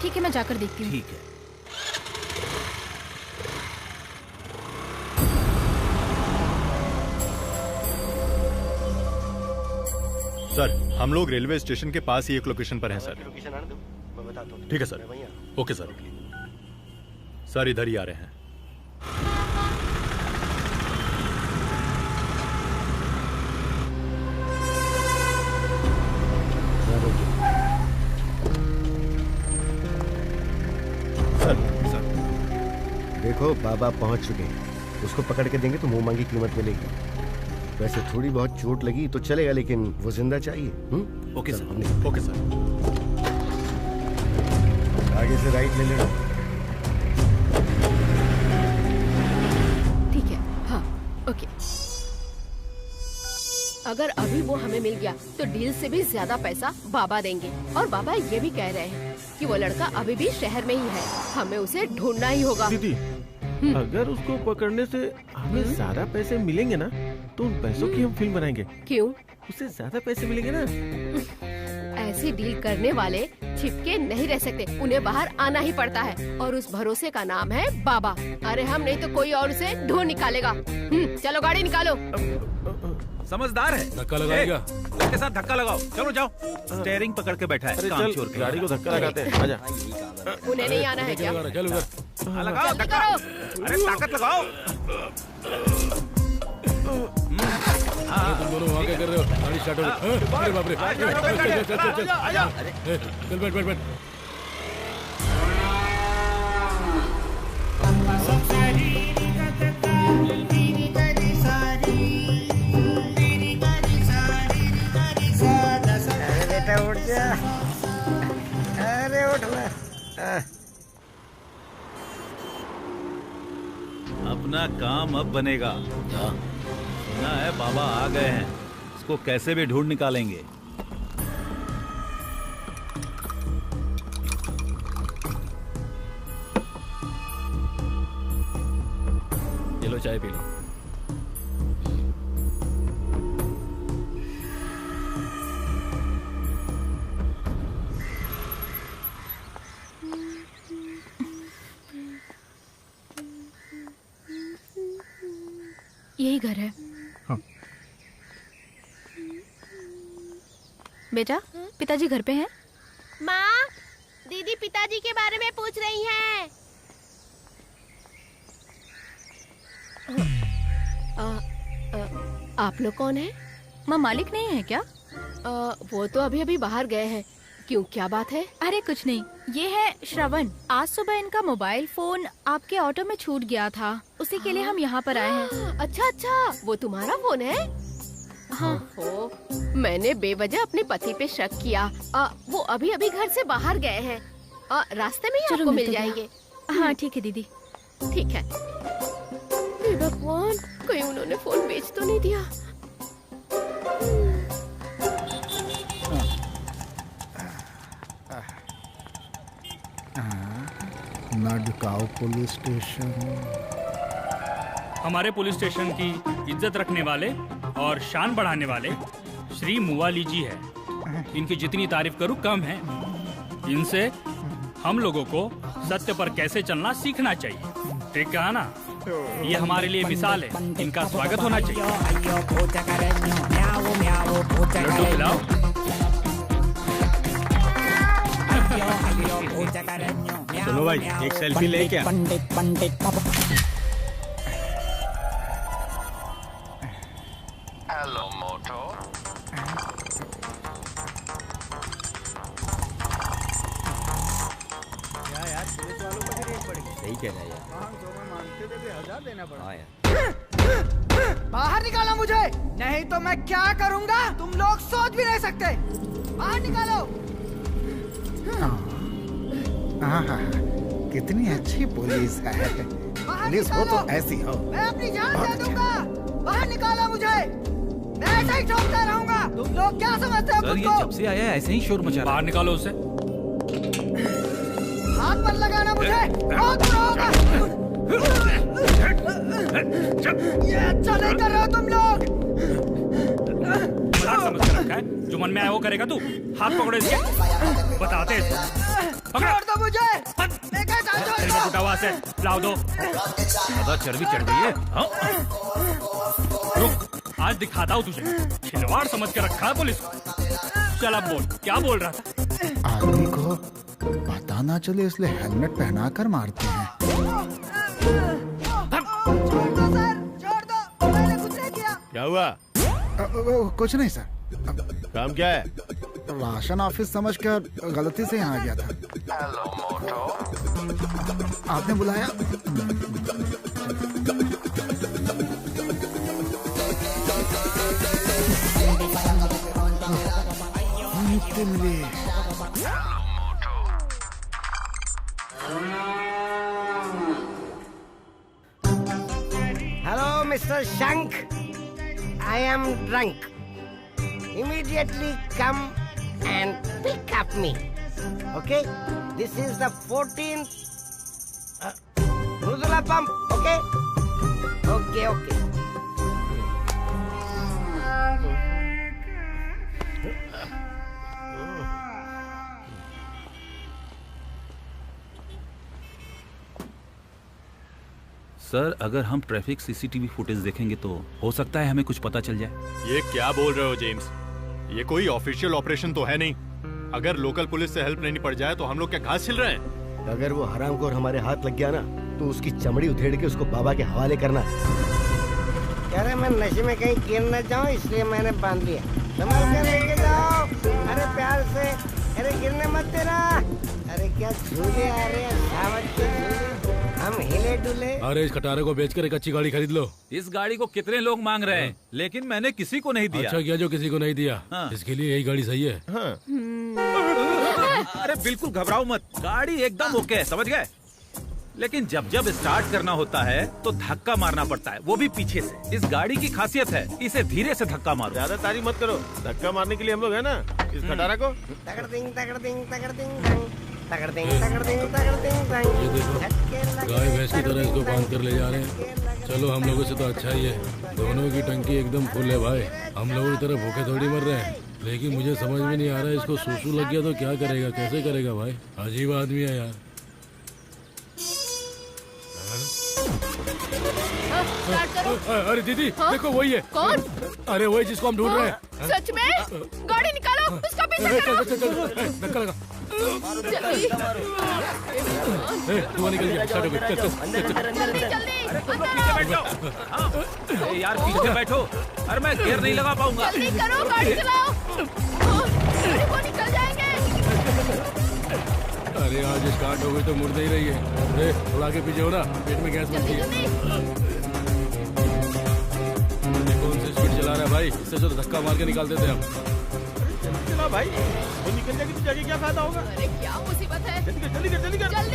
[SPEAKER 4] ठीक है, मैं जाकर देखती हूँ।
[SPEAKER 8] ठीक है।
[SPEAKER 20] सर, हम लोग रेलवे स्टेशन के पास ही एक लोकेशन पर हैं सर। ठीक है सर। Okay sir. सर इधर ही आ रहे हैं।
[SPEAKER 3] सर, देखो बाबा पहुंच चुके हैं। उसको पकड़ के देंगे तो मुंह मांगी कीमत मिलेगी। वैसे थोड़ी बहुत चोट लगी तो चलेगा, लेकिन वो जिंदा चाहिए।
[SPEAKER 20] Okay sir. Okay sir.
[SPEAKER 3] आगे से राइट ले लेना।
[SPEAKER 1] ठीक है। हाँ ओके। अगर अभी वो हमें मिल गया तो डील से भी ज्यादा पैसा बाबा देंगे। और बाबा ये भी कह रहे हैं कि वो लड़का अभी भी शहर में ही है, हमें उसे ढूंढना ही होगा।
[SPEAKER 10] दीदी, अगर उसको पकड़ने से हमें ज्यादा पैसे मिलेंगे ना, तो उन पैसों की हम फिल्म बनाएंगे।
[SPEAKER 1] क्यों?
[SPEAKER 10] उससे ज्यादा पैसे मिलेंगे ना।
[SPEAKER 1] ऐसी डील करने वाले छिपके नहीं रह सकते, उन्हें बाहर आना ही पड़ता है। और उस भरोसे का नाम है बाबा। अरे हम नहीं तो कोई और उसे ढूंढ निकालेगा। चलो गाड़ी निकालो।
[SPEAKER 8] समझदार है।
[SPEAKER 12] धक्का लगाएगा?
[SPEAKER 8] उसके साथ धक्का लगाओ। चलो जाओ। स्टेयरिंग पकड़ के बैठा है।
[SPEAKER 10] अरे
[SPEAKER 8] काम
[SPEAKER 10] चल,
[SPEAKER 8] चोर के।
[SPEAKER 10] गाड़ी को धक्का लगाते हैं। आजा।
[SPEAKER 1] उन्हें नहीं आना है क्या?
[SPEAKER 12] चल उधर।
[SPEAKER 8] हाँ, लगाओ
[SPEAKER 1] जल्दी
[SPEAKER 8] धक्का।
[SPEAKER 1] करो।
[SPEAKER 8] अरे ताकत लगाओ।
[SPEAKER 12] तुम दोनों वहाँ क्या कर रहे हो? गाड़ी स्टार्ट हो गई। अरे बाप रे। चल बैठ बैठ बैठ।
[SPEAKER 21] अरे बेटा उठ जा। अरे उठना।
[SPEAKER 8] अपना काम अब बनेगा। सुना है बाबा आ गए हैं, इसको कैसे भी ढूंढ निकालेंगे।
[SPEAKER 5] ये लो चाय पी लो।
[SPEAKER 4] यही घर है।
[SPEAKER 6] हाँ।
[SPEAKER 4] बेटा, पिताजी घर पे हैं?
[SPEAKER 19] माँ, दीदी पिताजी के बारे में पूछ रही हैं।
[SPEAKER 1] आप लोग कौन हैं?
[SPEAKER 4] माँ मालिक नहीं है क्या?
[SPEAKER 1] वो तो अभी अभी बाहर गए हैं। क्यों, क्या बात है?
[SPEAKER 4] अरे कुछ नहीं, ये है श्रवण। आज सुबह इनका मोबाइल फोन आपके ऑटो में छूट गया था, उसी के लिए हम यहाँ पर आए हैं।
[SPEAKER 1] अच्छा अच्छा, वो तुम्हारा फोन है? हाँ। मैंने बेवजह अपने पति पे शक किया। वो अभी अभी घर से बाहर गए हैं। रास्ते में ही आपको मिल जाएंगे।
[SPEAKER 4] हाँ ठीक है दीदी।
[SPEAKER 1] ठीक है। हे भगवान, कहीं उन्होंने फोन बेच तो नहीं दिया?
[SPEAKER 11] नडगांव पुलिस स्टेशन।
[SPEAKER 7] हमारे पुलिस स्टेशन की इज्जत रखने वाले और शान बढ़ाने वाले श्री मुवाली जी है। इनकी जितनी तारीफ करूं कम है। इनसे हम लोगों को सत्य पर कैसे चलना सीखना चाहिए। ठीक कहा ना? ये हमारे लिए मिसाल है। इनका स्वागत होना चाहिए। लड्डू खिलाओ।
[SPEAKER 8] चलो भाई, एक सेल्फी ले क्या?
[SPEAKER 16] हेलो मोटो।
[SPEAKER 11] क्या यार, पुलिस वालों को भी रेट पड़ी।
[SPEAKER 15] सही कह रहा है यार।
[SPEAKER 11] 500 में मानते थे, 1000 देना पड़ा।
[SPEAKER 15] हाँ यार।
[SPEAKER 22] बाहर निकालो मुझे, नहीं तो मैं क्या करूंगा तुम लोग सोच भी नहीं सकते। बाहर निकालो।
[SPEAKER 11] हाँ, कितनी अच्छी पुलिस है। पुलिस हो तो ऐसी हो।
[SPEAKER 22] मैं अपनी जान दे दूंगा। बाहर निकालो मुझे, मैं ऐसे ही ठोकता रहूंगा। तुम लोग क्या समझते हो?
[SPEAKER 8] सर, ये जब से आया ऐसे ही शोर मचा रहा है।
[SPEAKER 7] बाहर निकालो उसे।
[SPEAKER 22] हाथ पर लगाना मुझे, बहुत बुरा होगा। ये अच्छा नहीं कर रहे हो तुम लोग।
[SPEAKER 7] मजाक समझ कर रखा है? जो मन में आया वो करेगा तू। हाथ पकड़ो इसके, बताते
[SPEAKER 22] छोड़ दो मुझे।
[SPEAKER 7] उठावा से लाओ दो।
[SPEAKER 8] ज्यादा चर्बी चढ़ गई है।
[SPEAKER 7] रुक, आज दिखाता हूँ तुझे। खिलवाड़ समझ के रखा है पुलिस को। चल अब बोल, क्या बोल रहा था?
[SPEAKER 11] आदमी को पता ना चले इसलिए हेलमेट पहना कर मारते हैं।
[SPEAKER 10] क्या हुआ?
[SPEAKER 11] कुछ नहीं सर।
[SPEAKER 10] काम क्या है?
[SPEAKER 11] राशन ऑफिस समझकर गलती से यहाँ आ गया था।
[SPEAKER 16] हेलो मोटो।
[SPEAKER 11] आपने बुलाया? मिले।
[SPEAKER 21] Hello, Mr. Shank. I am drunk. Immediately come and pick up me. Okay? This is the 14th Ruzula pump. Okay? Okay, okay.
[SPEAKER 8] Sir, अगर हम ट्रैफिक सीसीटीवी फुटेज देखेंगे तो हो सकता है हमें कुछ पता चल जाए।
[SPEAKER 20] ये क्या बोल रहे हो जेम्स? ये कोई ऑफिशियल ऑपरेशन तो है नहीं। अगर लोकल पुलिस से हेल्प नहीं पड़ जाए तो हम लोग क्या घास छिल रहे हैं?
[SPEAKER 3] अगर वो हरामखोर हमारे हाथ लग गया ना तो उसकी चमड़ी उधेड़ के उसको बाबा के हवाले करना।
[SPEAKER 21] कह रहे मैं नशे में कहीं गिर न जाऊं इसलिए मैंने बांध लिया। संभाल कर लेके जाओ। अरे प्यार से, अरे गिरने मत देना। अरे क्या झूले आ रहे हैं, सावत के झूले। हम हिले डुले।
[SPEAKER 12] अरे इस खटारे को बेचकर एक अच्छी गाड़ी खरीद लो।
[SPEAKER 8] इस गाड़ी को कितने लोग मांग रहे हैं, लेकिन मैंने किसी को नहीं दिया।
[SPEAKER 12] अच्छा किया जो किसी को नहीं दिया।
[SPEAKER 8] हाँ।
[SPEAKER 12] इसके लिए यही गाड़ी सही है।
[SPEAKER 8] हाँ। अरे बिल्कुल घबराओ मत, गाड़ी एकदम ओके है, समझ गए? लेकिन जब जब स्टार्ट करना होता है तो धक्का मारना पड़ता है, वो भी पीछे से। इस गाड़ी की खासियत है, इसे धीरे से धक्का मारो।
[SPEAKER 10] ज्यादा तारीफ मत करो, धक्का मारने के लिए हम लोग है ना। इस खटारा को
[SPEAKER 21] तगड़ दिंग तगड़ दिंग तगड़ दिंग दंग, तगड़ दिंग तगड़ दिंग तगड़ दिंग दंग।
[SPEAKER 12] ये देखो, गाय भैंस की तरह इसको बांध कर ले जा रहे हैं। चलो हम लोगों से तो अच्छा ही है, दोनों की टंकी एकदम फुल है भाई। हम लोगों की तरह भूखे थोड़ी मर रहे हैं। लेकिन मुझे समझ में नहीं आ रहा है, इसको सूसू लग गया तो क्या करेगा, कैसे करेगा भाई? अजीब आदमी है यार।
[SPEAKER 1] स्टार्ट करो।
[SPEAKER 12] अरे दीदी
[SPEAKER 1] हाँ? देखो वही है। कौन?
[SPEAKER 12] अरे वही जिसको हम ढूंढ रहे हैं।
[SPEAKER 1] सच में? गाड़ी निकालो, उसका पीछा करो।
[SPEAKER 12] धक्का लगा।
[SPEAKER 1] जल्दी।
[SPEAKER 12] धुआं निकल गया। स्टार्ट हो गई। चल
[SPEAKER 8] यार पीछे बैठो। अरे मैं गियर नहीं लगा पाऊंगा।
[SPEAKER 1] जल्दी करो, गाड़ी चलाओ। अरे वो निकल जाएंगे।
[SPEAKER 12] अरे आज स्टार्ट हो गई तो मुड़ नहीं रही है। अरे थोड़ा आगे पीछे हो ना, पेट में गैस बनती है। कौन सी स्पीड चला रहा है भाई? इससे तो धक्का मार के निकाल देते हम।
[SPEAKER 10] चला भाई, वो निकल जाएगी तो जाके क्या फायदा होगा?
[SPEAKER 1] अरे क्या मुसीबत है?
[SPEAKER 10] जल्दी कर।
[SPEAKER 12] चल।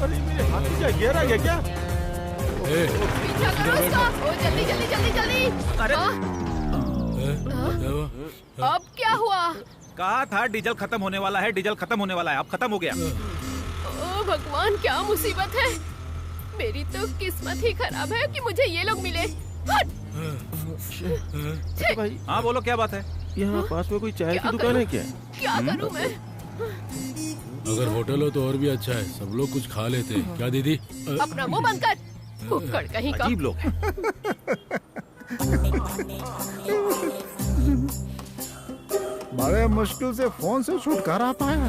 [SPEAKER 10] अरे मेरे हाथ में क्या गियर आ गया क्या?
[SPEAKER 1] पीछा करो उसका। ओ जल्दी।
[SPEAKER 8] अरे
[SPEAKER 1] अब क्या हुआ?
[SPEAKER 8] कहा था डीजल खत्म होने वाला है, डीजल खत्म होने वाला है। अब खत्म हो गया।
[SPEAKER 1] ओ भगवान, क्या मुसीबत है। मेरी तो किस्मत ही खराब है कि मुझे ये लोग मिले। हट!
[SPEAKER 10] भाई
[SPEAKER 8] हाँ बोलो, क्या बात है?
[SPEAKER 10] यहाँ पास में कोई चाय की दुकान है क्या?
[SPEAKER 1] क्या करूँ मैं?
[SPEAKER 12] अगर होटल हो तो और भी अच्छा है, सब लोग कुछ खा लेते हैं। क्या दीदी?
[SPEAKER 1] अपना मुंह बंद कर। भुक्कड़ कहीं का।
[SPEAKER 8] अजीब लोग हैं।
[SPEAKER 11] बड़े मुश्किल से फोन से छुटकारा पाया।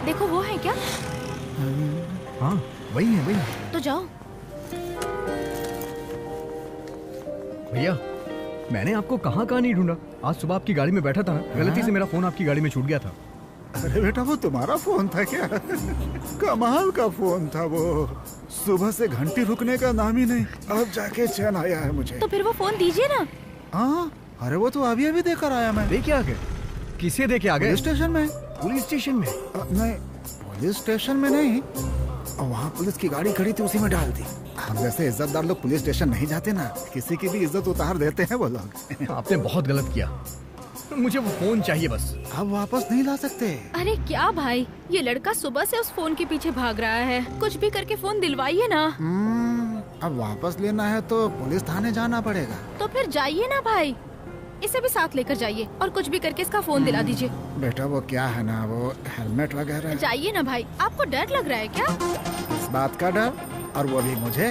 [SPEAKER 4] देखो वो है क्या?
[SPEAKER 6] हाँ वही है।
[SPEAKER 4] तो जाओ।
[SPEAKER 6] भैया मैंने आपको कहाँ नहीं ढूंढा। आज सुबह आपकी गाड़ी में बैठा था, गलती से मेरा फोन आपकी गाड़ी में छूट गया था।
[SPEAKER 11] अरे बेटा, वो तुम्हारा फोन था क्या? कमाल का फोन था वो। सुबह से घंटी रुकने का नाम ही नहीं। अब जाके चैन आया है मुझे।
[SPEAKER 4] तो फिर वो फोन दीजिए ना।
[SPEAKER 11] हाँ, अरे वो तो अभी देकर आया मैं।
[SPEAKER 6] देखे आ गए? किसे देके आ गए?
[SPEAKER 11] पुलिस स्टेशन में।
[SPEAKER 6] पुलिस स्टेशन में?
[SPEAKER 11] नहीं, पुलिस स्टेशन में नहीं। वहाँ पुलिस की गाड़ी खड़ी थी, उसी में डाल दी। हम जैसे इज्जतदार लोग पुलिस स्टेशन नहीं जाते ना, किसी की भी इज्जत उतार देते हैं वो लोग।
[SPEAKER 6] आपने बहुत गलत किया। मुझे वो फोन चाहिए बस।
[SPEAKER 11] अब वापस नहीं ला सकते।
[SPEAKER 4] अरे क्या भाई, ये लड़का सुबह से उस फोन के पीछे भाग रहा है। कुछ भी करके फोन दिलवाइए ना।
[SPEAKER 11] अब वापस लेना है तो पुलिस थाने जाना पड़ेगा।
[SPEAKER 4] तो फिर जाइए ना भाई, इसे भी साथ लेकर जाइए और कुछ भी करके इसका फोन दिला दीजिए।
[SPEAKER 11] बेटा वो क्या है ना, वो हेलमेट वगैरह।
[SPEAKER 4] जाइए ना भाई, आपको डर लग रहा है क्या?
[SPEAKER 11] इस बात का डर? और वो भी मुझे?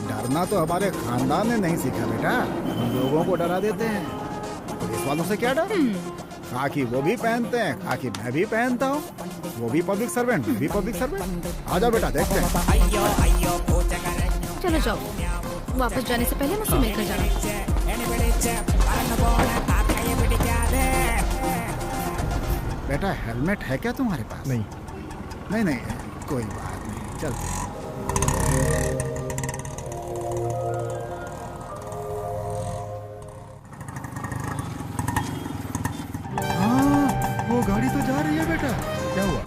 [SPEAKER 11] डरना तो हमारे खानदान ने नहीं सीखा बेटा, हम लोगों को डरा देते हैं। पुलिस वालों से क्या डर? खाकी वो भी पहनते हैं, खाकी मैं भी पहनता हूँ। वो भी पब्लिक सर्वेंट, मैं भी पब्लिक सर्वेंट। आजा बेटा, देखते हैं।
[SPEAKER 4] चलो जाओ, वापस जाने से पहले मुझसे मिलकर जाना।
[SPEAKER 11] बेटा हेलमेट है क्या तुम्हारे पास?
[SPEAKER 6] नहीं।
[SPEAKER 11] नहीं, कोई बात नहीं, चलते हैं। वो गाड़ी तो जा रही है बेटा।
[SPEAKER 6] क्या हुआ?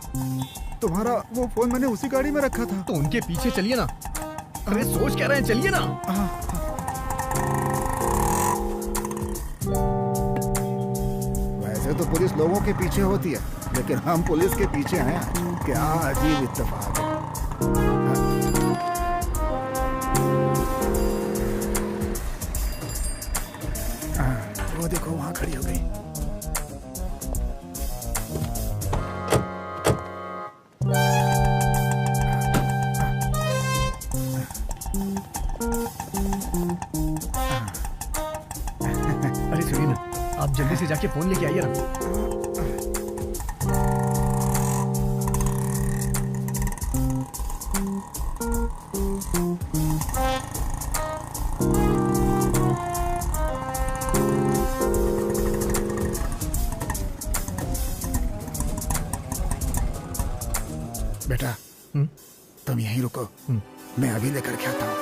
[SPEAKER 11] तुम्हारा वो फोन मैंने उसी गाड़ी में रखा था।
[SPEAKER 6] तो उनके पीछे चलिए ना। अरे सोच क्या रहे हैं, चलिए ना।
[SPEAKER 11] वैसे तो पुलिस लोगों के पीछे होती है, लेकिन हम पुलिस के पीछे हैं। क्या अजीब इत्तेफाक है। वो देखो वहां खड़ी हो गई।
[SPEAKER 6] अरे सुनिए ना, आप जल्दी से जाके फोन लेके आइए ना।
[SPEAKER 11] बेटा तुम यहीं रुको, मैं अभी लेकर के आता हूँ।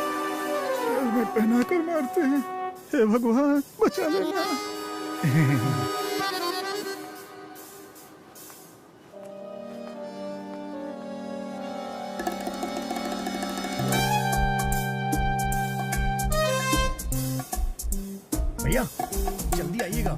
[SPEAKER 11] हेलमेट पहना कर मारते हैं, हे भगवान बचा लेना।
[SPEAKER 6] भैया जल्दी आइएगा।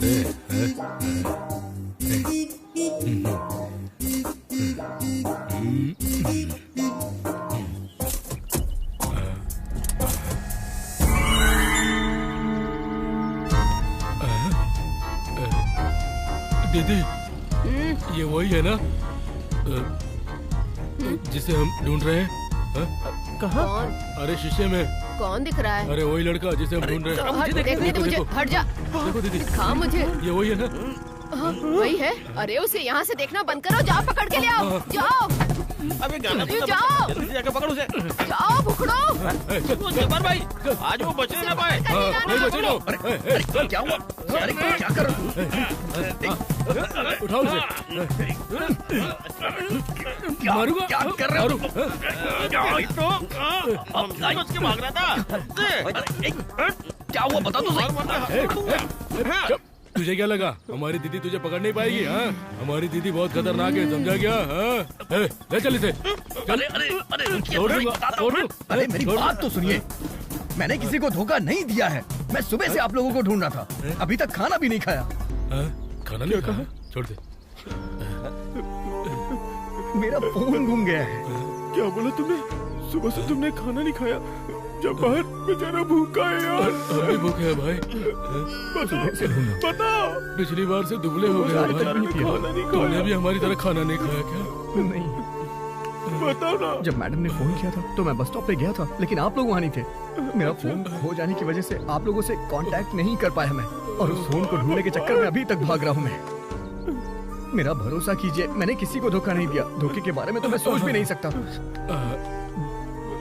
[SPEAKER 12] बात है? दीदी, ये वही है ना जिसे हम ढूंढ रहे हैं?
[SPEAKER 1] कहाँ?
[SPEAKER 12] अरे शीशे में।
[SPEAKER 1] कौन दिख रहा है?
[SPEAKER 12] अरे वही लड़का जिसे हम ढूंढ रहे हैं।
[SPEAKER 1] हट, देखने दे मुझे। हट जा।
[SPEAKER 12] देखो दीदी,
[SPEAKER 1] दिखा मुझे।
[SPEAKER 12] ये वही है ना?
[SPEAKER 1] हाँ, वही है। अरे उसे यहाँ से देखना बंद करो, जाओ पकड़ के ले आओ। जाओ।
[SPEAKER 8] अबे गाना
[SPEAKER 1] जाओ।
[SPEAKER 8] जल्दी से जाकर पकड़ उसे।
[SPEAKER 1] जाओ पकड़ो।
[SPEAKER 8] जब्बार भाई, आज वो बचने ना पाए।
[SPEAKER 12] नहीं बचे लो।
[SPEAKER 6] अरे क्या हुआ? अरे क्या कर रहे हो?
[SPEAKER 12] उठाओ उसे। मारूंगा।
[SPEAKER 6] क्या कर रहे हो?
[SPEAKER 8] बच के भाग रहा था।
[SPEAKER 6] क्या हुआ बता तो सही।
[SPEAKER 12] तुझे क्या लगा हमारी दीदी तुझे पकड़ नहीं पाएगी? हाँ, हमारी दीदी बहुत खतरनाक है, समझा क्या? हाँ, ले चल इसे।
[SPEAKER 6] अरे अरे अरे
[SPEAKER 12] छोड़ दूंगा, छोड़ दूं।
[SPEAKER 6] अरे मेरी बात तो सुनिए, मैंने किसी को धोखा नहीं दिया है। मैं सुबह से आप लोगों को ढूंढ रहा था, अभी तक खाना भी नहीं खाया।
[SPEAKER 12] खाना नहीं खाया? छोड़ दे।
[SPEAKER 6] मेरा फोन घूम गया है।
[SPEAKER 20] क्या बोला तुमने? सुबह से तुमने खाना नहीं खाया? जब बाहर बेचारा भूखा है यार।
[SPEAKER 12] अभी भूखे है भाई।
[SPEAKER 20] बताओ।
[SPEAKER 12] पिछली बार से दुबले हो गए भाई।
[SPEAKER 20] खाना नहीं
[SPEAKER 12] तुमने
[SPEAKER 20] खाया।
[SPEAKER 12] भी हमारी तरह खाना नहीं खाया क्या?
[SPEAKER 6] नहीं।
[SPEAKER 20] बताओ ना।
[SPEAKER 6] जब मैडम ने फोन किया था तो मैं बस स्टॉप पे गया था, लेकिन आप लोग वहाँ नहीं थे। मेरा फोन खो जाने की वजह से आप लोगों से कांटेक्ट नहीं कर पाया मैं, और उस फोन को ढूंढने के चक्कर में अभी तक भाग रहा हूँ मैं। मेरा भरोसा कीजिए, मैंने किसी को धोखा नहीं दिया। धोखे के बारे में तो मैं सोच भी नहीं सकता।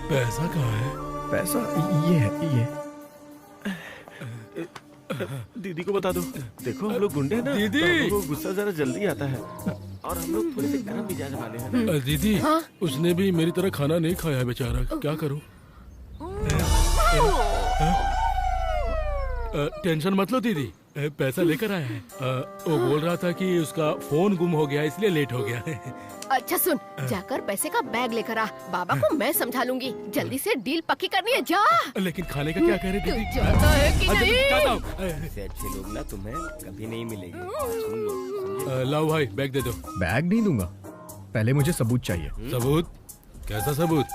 [SPEAKER 12] पैसा कहाँ है?
[SPEAKER 6] पैसा ये है, ये।
[SPEAKER 20] दीदी को बता दो। देखो हम लोग गुंडे हैं ना,
[SPEAKER 12] दीदी।
[SPEAKER 20] तो हम लोगों को गुस्सा जरा जल्दी आता है, और हम लोग थोड़े से गरम मिजाज वाले हैं ना।
[SPEAKER 12] दीदी, उसने भी मेरी तरह खाना नहीं खाया है बेचारा, क्या करूं? टेंशन मत लो दीदी, पैसा लेकर आया है। वो बोल रहा था कि उसका फोन गुम हो गया इसलिए लेट हो गया है।
[SPEAKER 1] अच्छा सुन, जाकर पैसे का बैग लेकर आ। बाबा को मैं समझा लूंगी। जल्दी से डील पक्की करनी है, जा।
[SPEAKER 12] लेकिन खाने का क्या कह रहे दीदी?
[SPEAKER 1] तू जाता है कि नहीं?
[SPEAKER 15] ऐसे अच्छे लोग ना तुम्हें कभी नहीं मिलेंगे, सुन लो।
[SPEAKER 12] लाओ भाई, बैग दे दो।
[SPEAKER 6] बैग नहीं दूंगा, पहले मुझे सबूत चाहिए।
[SPEAKER 12] सबूत? कैसा सबूत?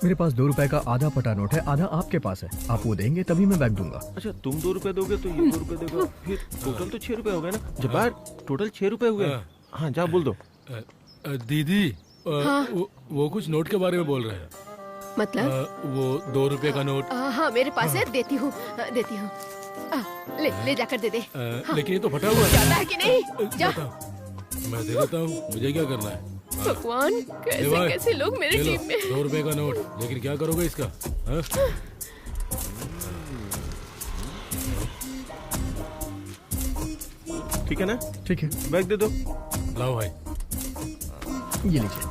[SPEAKER 6] मेरे पास 2 रुपए का आधा पटा नोट है, आधा आपके पास है। आप वो देंगे तभी मैं बैग दूंगा।
[SPEAKER 20] अच्छा, तुम 2 रुपए दोगे तो ये 2 रुपए देगा, फिर टोटल तो 6 रुपए हो गए ना। जब्बार, टोटल 6 रुपए हुए। हाँ, जा बोल दो।
[SPEAKER 12] दीदी,
[SPEAKER 1] हाँ?
[SPEAKER 12] वो कुछ नोट के बारे में बोल रहे हैं।
[SPEAKER 1] मतलब?
[SPEAKER 12] वो 2 रुपए का नोट।
[SPEAKER 1] हाँ मेरे पास है, देती हूँ, देती हूँ। ले जाकर दे दे। हाँ।
[SPEAKER 12] लेकिन ये तो फटा हुआ है।
[SPEAKER 1] जाता है कि नहीं? जा।
[SPEAKER 12] मैं दे देता हूँ, मुझे क्या करना है?
[SPEAKER 1] भगवान, कैसे कैसे लोग मेरी टीम में।
[SPEAKER 12] 2 रुपए का नोट, लेकिन क्या करोगे इसका? हाँ?
[SPEAKER 20] ठीक है ना?
[SPEAKER 6] ठीक है,
[SPEAKER 20] बैग दे दो।
[SPEAKER 12] लाओ भाई,
[SPEAKER 6] ये लीजिए।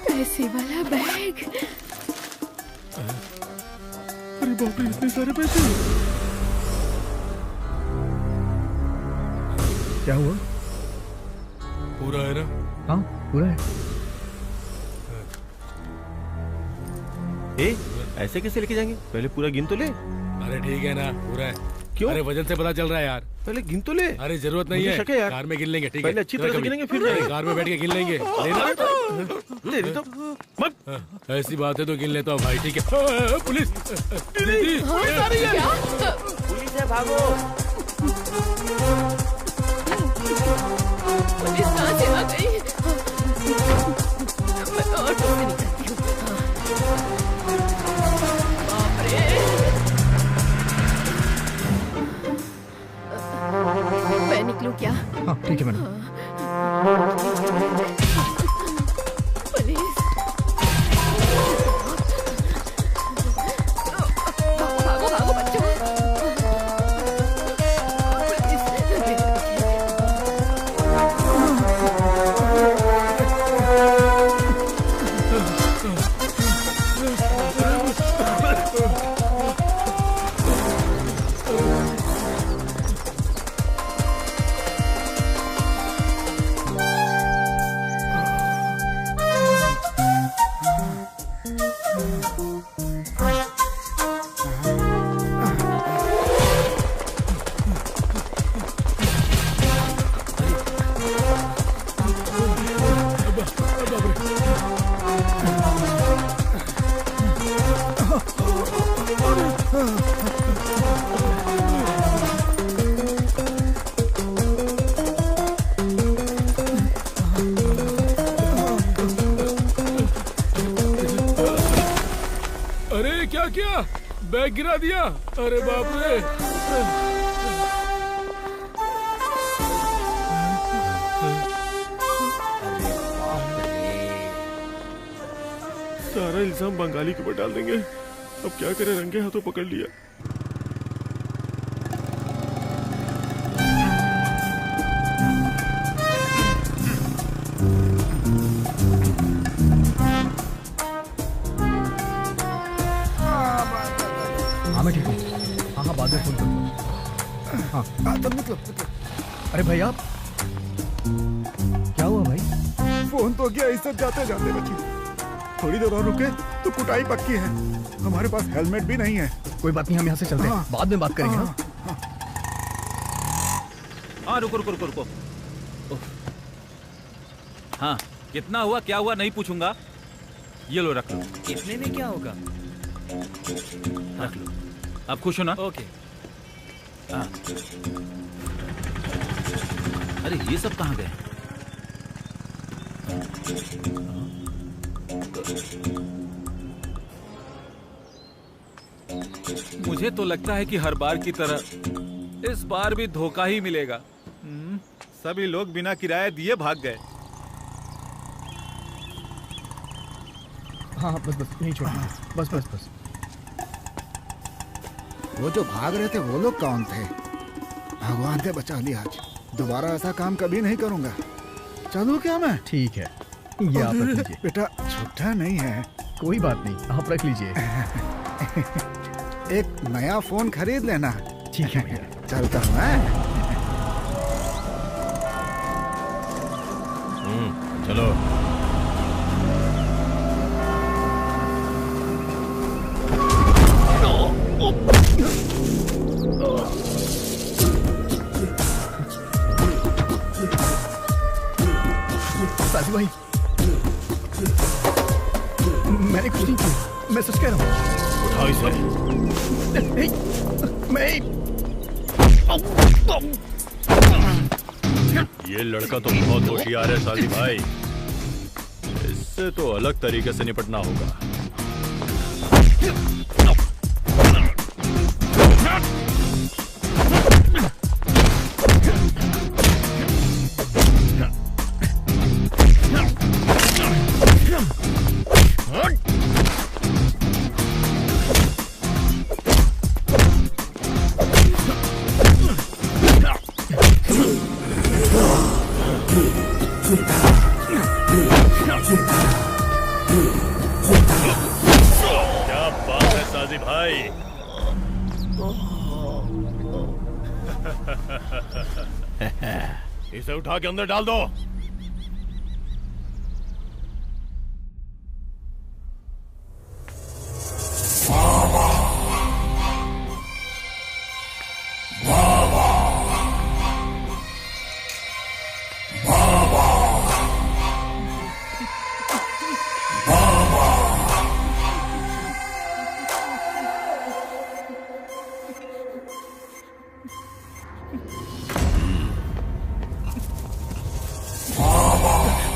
[SPEAKER 1] पैसे वाला बैग।
[SPEAKER 20] अरे बाप रे, इतने सारे पैसे।
[SPEAKER 6] क्या हुआ?
[SPEAKER 12] पूरा है ना?
[SPEAKER 6] हाँ, पूरा है।
[SPEAKER 20] ऐसे कैसे लेके जाएंगे? पहले पूरा गिन तो ले।
[SPEAKER 12] अरे ठीक है ना, पूरा है।
[SPEAKER 20] क्यों?
[SPEAKER 12] अरे वजन से पता चल रहा है यार।
[SPEAKER 20] पहले गिन तो ले।
[SPEAKER 12] अरे जरूरत नहीं
[SPEAKER 20] मुझे
[SPEAKER 12] है,
[SPEAKER 20] शक है यार।
[SPEAKER 12] कार में गिन लेंगे, ठीक है?
[SPEAKER 20] पहले अच्छी तरह से गिनेंगे, फिर जाएंगे।
[SPEAKER 12] कार में बैठ के गिन लेंगे।
[SPEAKER 20] ले रही तो
[SPEAKER 12] मत। ऐसी बात है तो गिन लेता हूँ भाई, ठीक है? पुलिस! दीदी!
[SPEAKER 21] पुलिस है, भागो।
[SPEAKER 1] पुलिस कहाँ से आ गई? मैं तो ऑटो से निकलती हूँ। बाप रे! मैं निकलूं क्या?
[SPEAKER 6] हाँ ठीक है मैडम।
[SPEAKER 1] पुलिस! भागो भागो बच्चों!
[SPEAKER 12] बैग गिरा दिया। अरे बाप रे।
[SPEAKER 10] सारा इल्जाम बंगाली के ऊपर डाल देंगे। अब क्या करें, रंगे हाथों पकड़ लिया।
[SPEAKER 6] हाँ मैं ठीक हूँ। हाँ बाद में फोन करूँ। हाँ
[SPEAKER 11] तब निकलो।
[SPEAKER 6] अरे भाई आप क्या हुआ भाई?
[SPEAKER 11] फोन तो गया इज्जत जाते जाते बची। थोड़ी देर और रुके तो कुटाई पक्की है। हमारे पास हेलमेट भी नहीं है।
[SPEAKER 6] कोई बात नहीं, हम यहाँ से चलते हैं, बाद में बात करेंगे।
[SPEAKER 8] हाँ रुको रुको रुको रुको। हाँ कितना हुआ क्या हुआ नहीं पूछूंगा, ये लो रख लो।
[SPEAKER 5] इतने में क्या होगा?
[SPEAKER 8] रख लो। आप खुश हो ना?
[SPEAKER 5] ओके।
[SPEAKER 8] हाँ। अरे ये सब कहाँ गए? मुझे तो लगता है कि हर बार की तरह इस बार भी धोखा ही मिलेगा। सभी लोग बिना किराया दिए भाग गए।
[SPEAKER 6] हाँ बस बस नहीं छोड़, बस बस बस।
[SPEAKER 11] वो जो भाग रहे थे वो लोग कौन थे? भगवान ने बचा लिया। आज दोबारा ऐसा काम कभी नहीं करूंगा। चलूं क्या मैं?
[SPEAKER 6] ठीक है, ये आप रख लीजिए।
[SPEAKER 11] बेटा छोटा नहीं है।
[SPEAKER 6] कोई बात नहीं, आप रख लीजिए।
[SPEAKER 11] एक नया फोन खरीद लेना।
[SPEAKER 6] ठीक है भैया।
[SPEAKER 11] चलता हूँ मैं।
[SPEAKER 10] चलो।
[SPEAKER 6] साजी भाई, मैंने कुछ नहीं किया, मैं सच कह रहा हूँ।
[SPEAKER 10] उठाओ इसे। ये लड़का तो बहुत होशियार है साजी भाई, इससे तो अलग तरीके से निपटना होगा। क्या बात है साजी भाई। इसे उठा के अंदर डाल दो।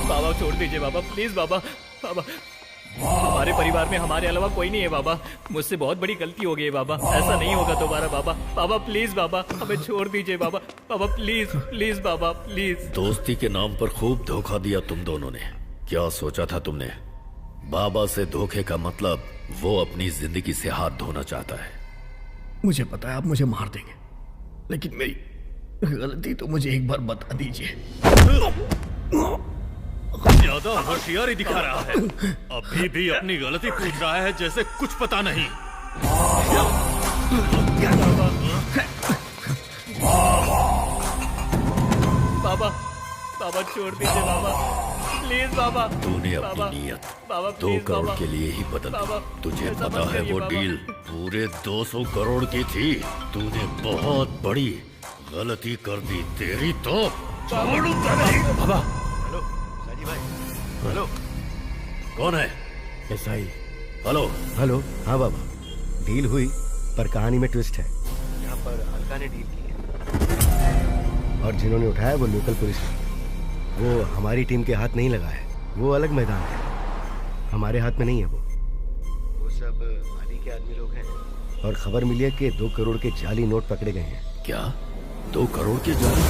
[SPEAKER 5] बाबा छोड़ दीजिए बाबा, प्लीज बाबा। बाबा हमारे परिवार में हमारे अलावा कोई नहीं है बाबा, मुझसे बहुत बड़ी गलती हो गई है बाबा, ऐसा नहीं होगा दोबारा बाबा। बाबा प्लीज बाबा, हमें छोड़ दीजिए बाबा। बाबा प्लीज प्लीज बाबा प्लीज।
[SPEAKER 2] दोस्ती के नाम पर खूब धोखा दिया तुम दोनों ने। क्या सोचा था तुमने? बाबा से धोखे का मतलब वो अपनी जिंदगी से हाथ धोना चाहता है।
[SPEAKER 6] मुझे पता है आप मुझे मार देंगे, लेकिन मेरी गलती तो मुझे एक बार बता दीजिए।
[SPEAKER 10] ज्यादा होशियारी दिखा रहा है, अभी भी अपनी गलती पूछ रहा है जैसे कुछ पता नहीं।
[SPEAKER 5] बाबा बाबा छोड़ दीजिए बाबा, प्लीज बाबा।
[SPEAKER 2] तूने
[SPEAKER 5] बाबा,
[SPEAKER 2] अपनी नीयत
[SPEAKER 5] बाबा
[SPEAKER 2] 2
[SPEAKER 5] प्लीज
[SPEAKER 2] करोड़
[SPEAKER 5] बाबा।
[SPEAKER 2] के लिए ही बदल
[SPEAKER 5] बाबा,
[SPEAKER 2] दी। तुझे
[SPEAKER 5] ऐसा
[SPEAKER 2] पता
[SPEAKER 5] मत
[SPEAKER 2] है
[SPEAKER 5] करिए
[SPEAKER 2] वो
[SPEAKER 5] बाबा।
[SPEAKER 2] डील पूरे 200 करोड़ की थी। तूने बहुत बड़ी गलती कर दी। तेरी तो छोड़ूंगा नहीं।
[SPEAKER 10] बाबा
[SPEAKER 3] हेलो साजी भाई। हेलो
[SPEAKER 2] कौन है?
[SPEAKER 3] एसआई।
[SPEAKER 2] Hello
[SPEAKER 3] hello. हाँ बाबा, डील हुई पर कहानी में ट्विस्ट है। यहाँ पर अलका ने डील की है और जिन्होंने उठाया वो लोकल पुलिस है। वो हमारी टीम के हाथ नहीं लगा है, वो अलग मैदान है, हमारे हाथ में नहीं है। वो सब अली के आदमी लोग हैं और खबर मिली है कि 2 करोड़ के जाली नोट पकड़े गए हैं।
[SPEAKER 2] क्या 2 करोड़ के जाली?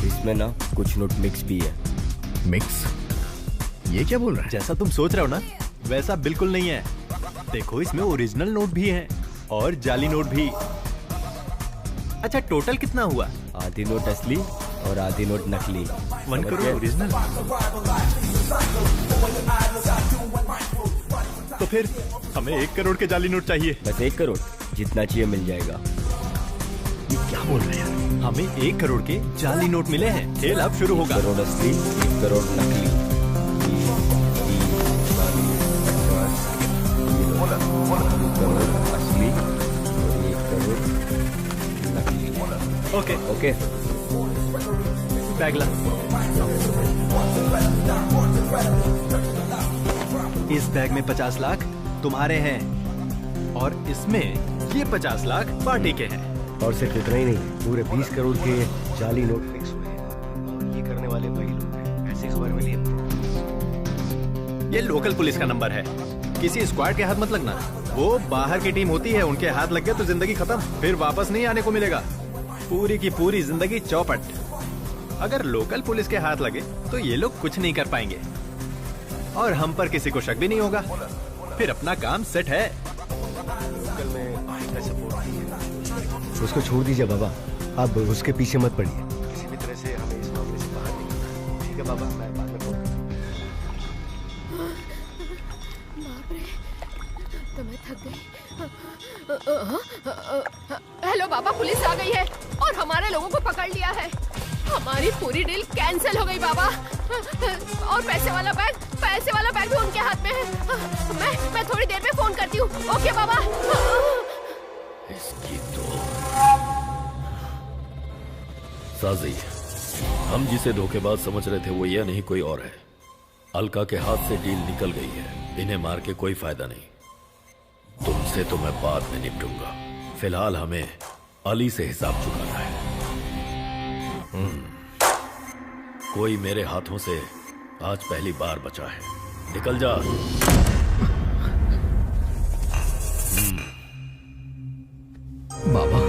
[SPEAKER 15] इसमें ना कुछ नोट मिक्स भी है।
[SPEAKER 6] मिक्स? ये क्या बोल रहा है?
[SPEAKER 20] जैसा तुम सोच रहे हो ना वैसा बिल्कुल नहीं है। देखो इसमें ओरिजिनल नोट भी हैं और जाली नोट भी। अच्छा टोटल कितना हुआ?
[SPEAKER 15] आधी नोट असली और आधी नोट नकली।
[SPEAKER 20] 1 करोड़ ओरिजिनल। तो फिर हमें 1 करोड़ के जाली नोट चाहिए।
[SPEAKER 15] बस 1 करोड़? जितना चाहिए मिल जाएगा।
[SPEAKER 20] ये क्या बोल रहे हैं? हमें 1 करोड़ के जाली नोट मिले हैं। खेल अब शुरू होगा।
[SPEAKER 15] 1 करोड़ असली, 1 करोड़ नकली। 1 करोड़ असली और 1 करोड़ नकली।
[SPEAKER 20] Okay
[SPEAKER 15] okay.
[SPEAKER 20] बैग ला। इस बैग में 50 लाख तुम्हारे हैं और इसमें ये 50 लाख पार्टी के हैं।
[SPEAKER 3] और सिर्फ इतना ही नहीं, पूरे 20 करोड़ के जाली नोट फिक्स हुए हैं और ये करने वाले वही लोग हैं। ऐसी खबर मिली है।
[SPEAKER 20] ये लोकल पुलिस का नंबर है। किसी स्क्वाड के हाथ मत लगना। वो बाहर की टीम होती है, उनके हाथ लग गया तो जिंदगी खत्म, फिर वापस नहीं आने को मिलेगा। पूरी की पूरी जिंदगी चौपट। अगर लोकल पुलिस के हाथ लगे तो ये लोग कुछ नहीं कर पाएंगे और हम पर किसी को शक भी नहीं होगा। फिर अपना काम सेट है।
[SPEAKER 3] लोकल में सपोर्ट की है। उसको छोड़ दीजिए बाबा, अब उसके पीछे मत पड़िए। किसी भी तरह से हमें इस मामले से बाहर निकलना। ठीक है बाबा, मैं बाद में फोन।
[SPEAKER 1] बाप रे, तो मैं थक गई। हेलो बाबा, पुलिस आ गई है और हमारे लोगों को पकड़ लिया है। हमारी पूरी डील कैंसिल हो गई बाबा। और पैसे वाला बैग भी उनके हाथ में है। मैं थोड़ी देर में फोन करती हूँ। ओके बाबा।
[SPEAKER 2] इसकी तो साजी, हम जिसे धोखेबाज समझ रहे थे वो यह नहीं कोई और है। अलका के हाथ से डील निकल गई है। इन्हें मार के कोई फायदा नहीं। तुमसे तो मैं बाद में निपटूंगा। फिलहाल हमें अली से हिसाब चुकाना है। कोई मेरे हाथों से आज पहली बार बचा है। निकल जा।
[SPEAKER 6] बाबा,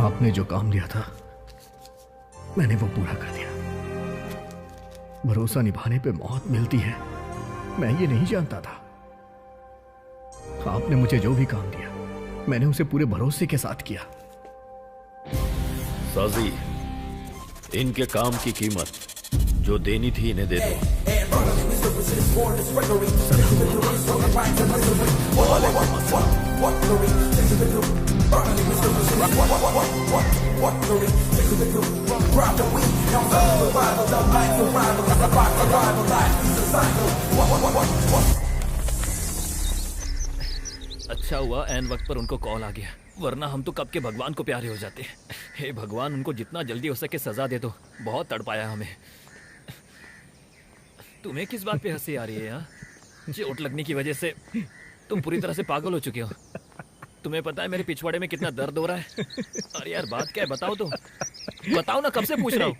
[SPEAKER 6] आपने जो काम दिया था मैंने वो पूरा कर दिया। भरोसा निभाने पे मौत मिलती है, मैं ये नहीं जानता था। आपने मुझे जो भी काम दिया मैंने उसे पूरे भरोसे के साथ किया।
[SPEAKER 2] साजी, इनके काम की कीमत जो देनी थी इन्हें दे दो।
[SPEAKER 5] अच्छा हुआ ऐन वक्त पर उनको कॉल आ गया, वरना हम तो कब के भगवान को प्यारे हो जाते। हे भगवान, उनको जितना जल्दी हो सके सजा दे दो। बहुत तड़पाया हमें। तुम्हें किस बात पे हंसी आ रही है? यहाँ चोट लगने की वजह से तुम पूरी तरह से पागल हो चुके हो। तुम्हें पता है मेरे पिछवाड़े में कितना दर्द हो रहा है? अरे यार बात क्या है, बताओ तो। बताओ ना, कब से पूछ रहा हूँ।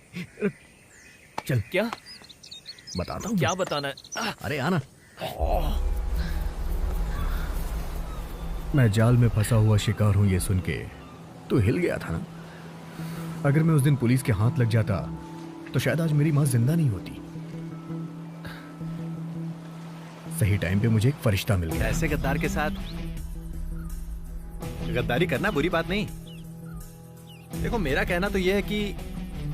[SPEAKER 6] चल
[SPEAKER 5] क्या
[SPEAKER 6] बताता हूँ।
[SPEAKER 5] क्या बताना है?
[SPEAKER 6] अरे आना। मैं जाल में फंसा हुआ शिकार हूं ये सुन के तो हिल गया था ना। अगर मैं उस दिन पुलिस के हाथ लग जाता तो शायद आज मेरी मां जिंदा नहीं होती। सही टाइम पे मुझे एक फरिश्ता मिल गया।
[SPEAKER 20] ऐसे गद्दार के साथ गद्दारी करना बुरी बात नहीं। देखो मेरा कहना तो यह है कि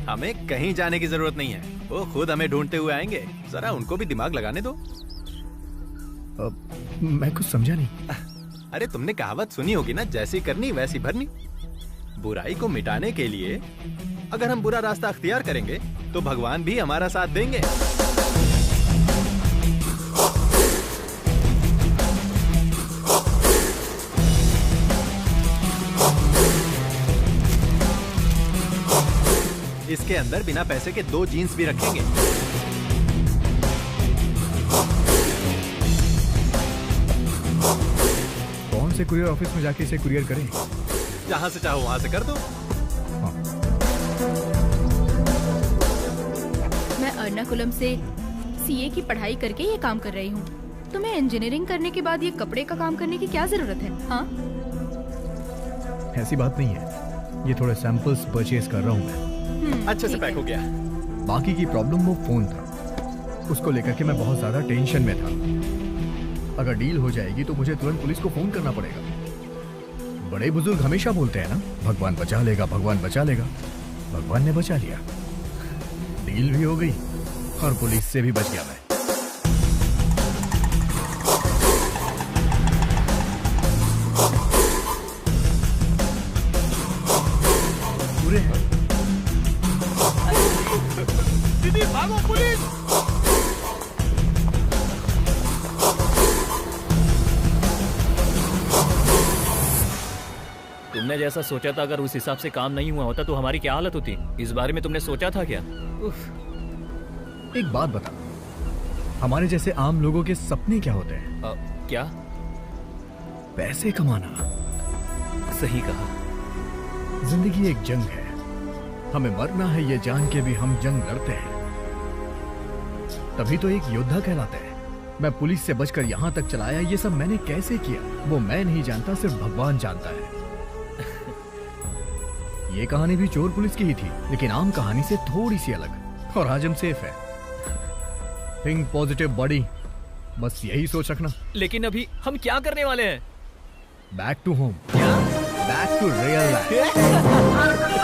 [SPEAKER 20] हमें कहीं जाने की जरूरत नहीं है। वो खुद हमें ढूंढते हुए आएंगे। जरा उनको भी दिमाग लगाने दो।
[SPEAKER 6] मैं कुछ समझा नहीं।
[SPEAKER 20] अरे तुमने कहावत सुनी होगी ना, जैसी करनी वैसी भरनी। बुराई को मिटाने के लिए अगर हम बुरा रास्ता अख्तियार करेंगे तो भगवान भी हमारा साथ देंगे। इसके अंदर बिना पैसे के 2 जीन्स भी रखेंगे।
[SPEAKER 6] कौन से कुरियर ऑफिस में जाके इसे कुरियर करें?
[SPEAKER 20] जहां से चाहो वहां से कर दो।
[SPEAKER 4] एर्नाकुलम से सीए की पढ़ाई करके ये काम कर रही हूँ। तुम्हें इंजीनियरिंग करने के बाद ये कपड़े का काम करने की क्या जरूरत है? हाँ,
[SPEAKER 6] ऐसी बात नहीं है, ये थोड़े सैंपल्स परचेज कर रहा हूँ मैं।
[SPEAKER 20] अच्छे से पैक हो गया।
[SPEAKER 6] बाकी की प्रॉब्लम वो फोन था, उसको लेकर के मैं बहुत ज्यादा टेंशन में था। अगर डील हो जाएगी तो मुझे तुरंत पुलिस को फोन करना पड़ेगा। बड़े बुजुर्ग हमेशा बोलते हैं ना, भगवान बचा लेगा, भगवान बचा लेगा। भगवान ने बचा लिया, डील भी हो गई और पुलिस से भी बच गया मैं। पूरे
[SPEAKER 20] दीदी भागो, पुलिस!
[SPEAKER 5] तुमने जैसा सोचा था अगर उस हिसाब से काम नहीं हुआ होता तो हमारी क्या हालत होती? इस बारे में तुमने सोचा था क्या?
[SPEAKER 6] एक बात बता, हमारे जैसे आम लोगों के सपने क्या होते हैं?
[SPEAKER 5] क्या?
[SPEAKER 6] पैसे कमाना।
[SPEAKER 5] सही कहा।
[SPEAKER 6] जिंदगी एक जंग है, हमें मरना है ये जान के भी हम जंग लड़ते हैं, तभी तो एक योद्धा कहलाते हैं। मैं पुलिस से बचकर यहाँ तक चला आया, ये सब मैंने कैसे किया वो मैं नहीं जानता, सिर्फ भगवान जानता है। ये कहानी भी चोर पुलिस की ही थी, लेकिन आम कहानी से थोड़ी सी अलग, और आज हम सेफ है। थिंक पॉजिटिव बॉडी, बस यही सोच रखना।
[SPEAKER 5] लेकिन अभी हम क्या करने वाले हैं?
[SPEAKER 6] Back to home, back to real life.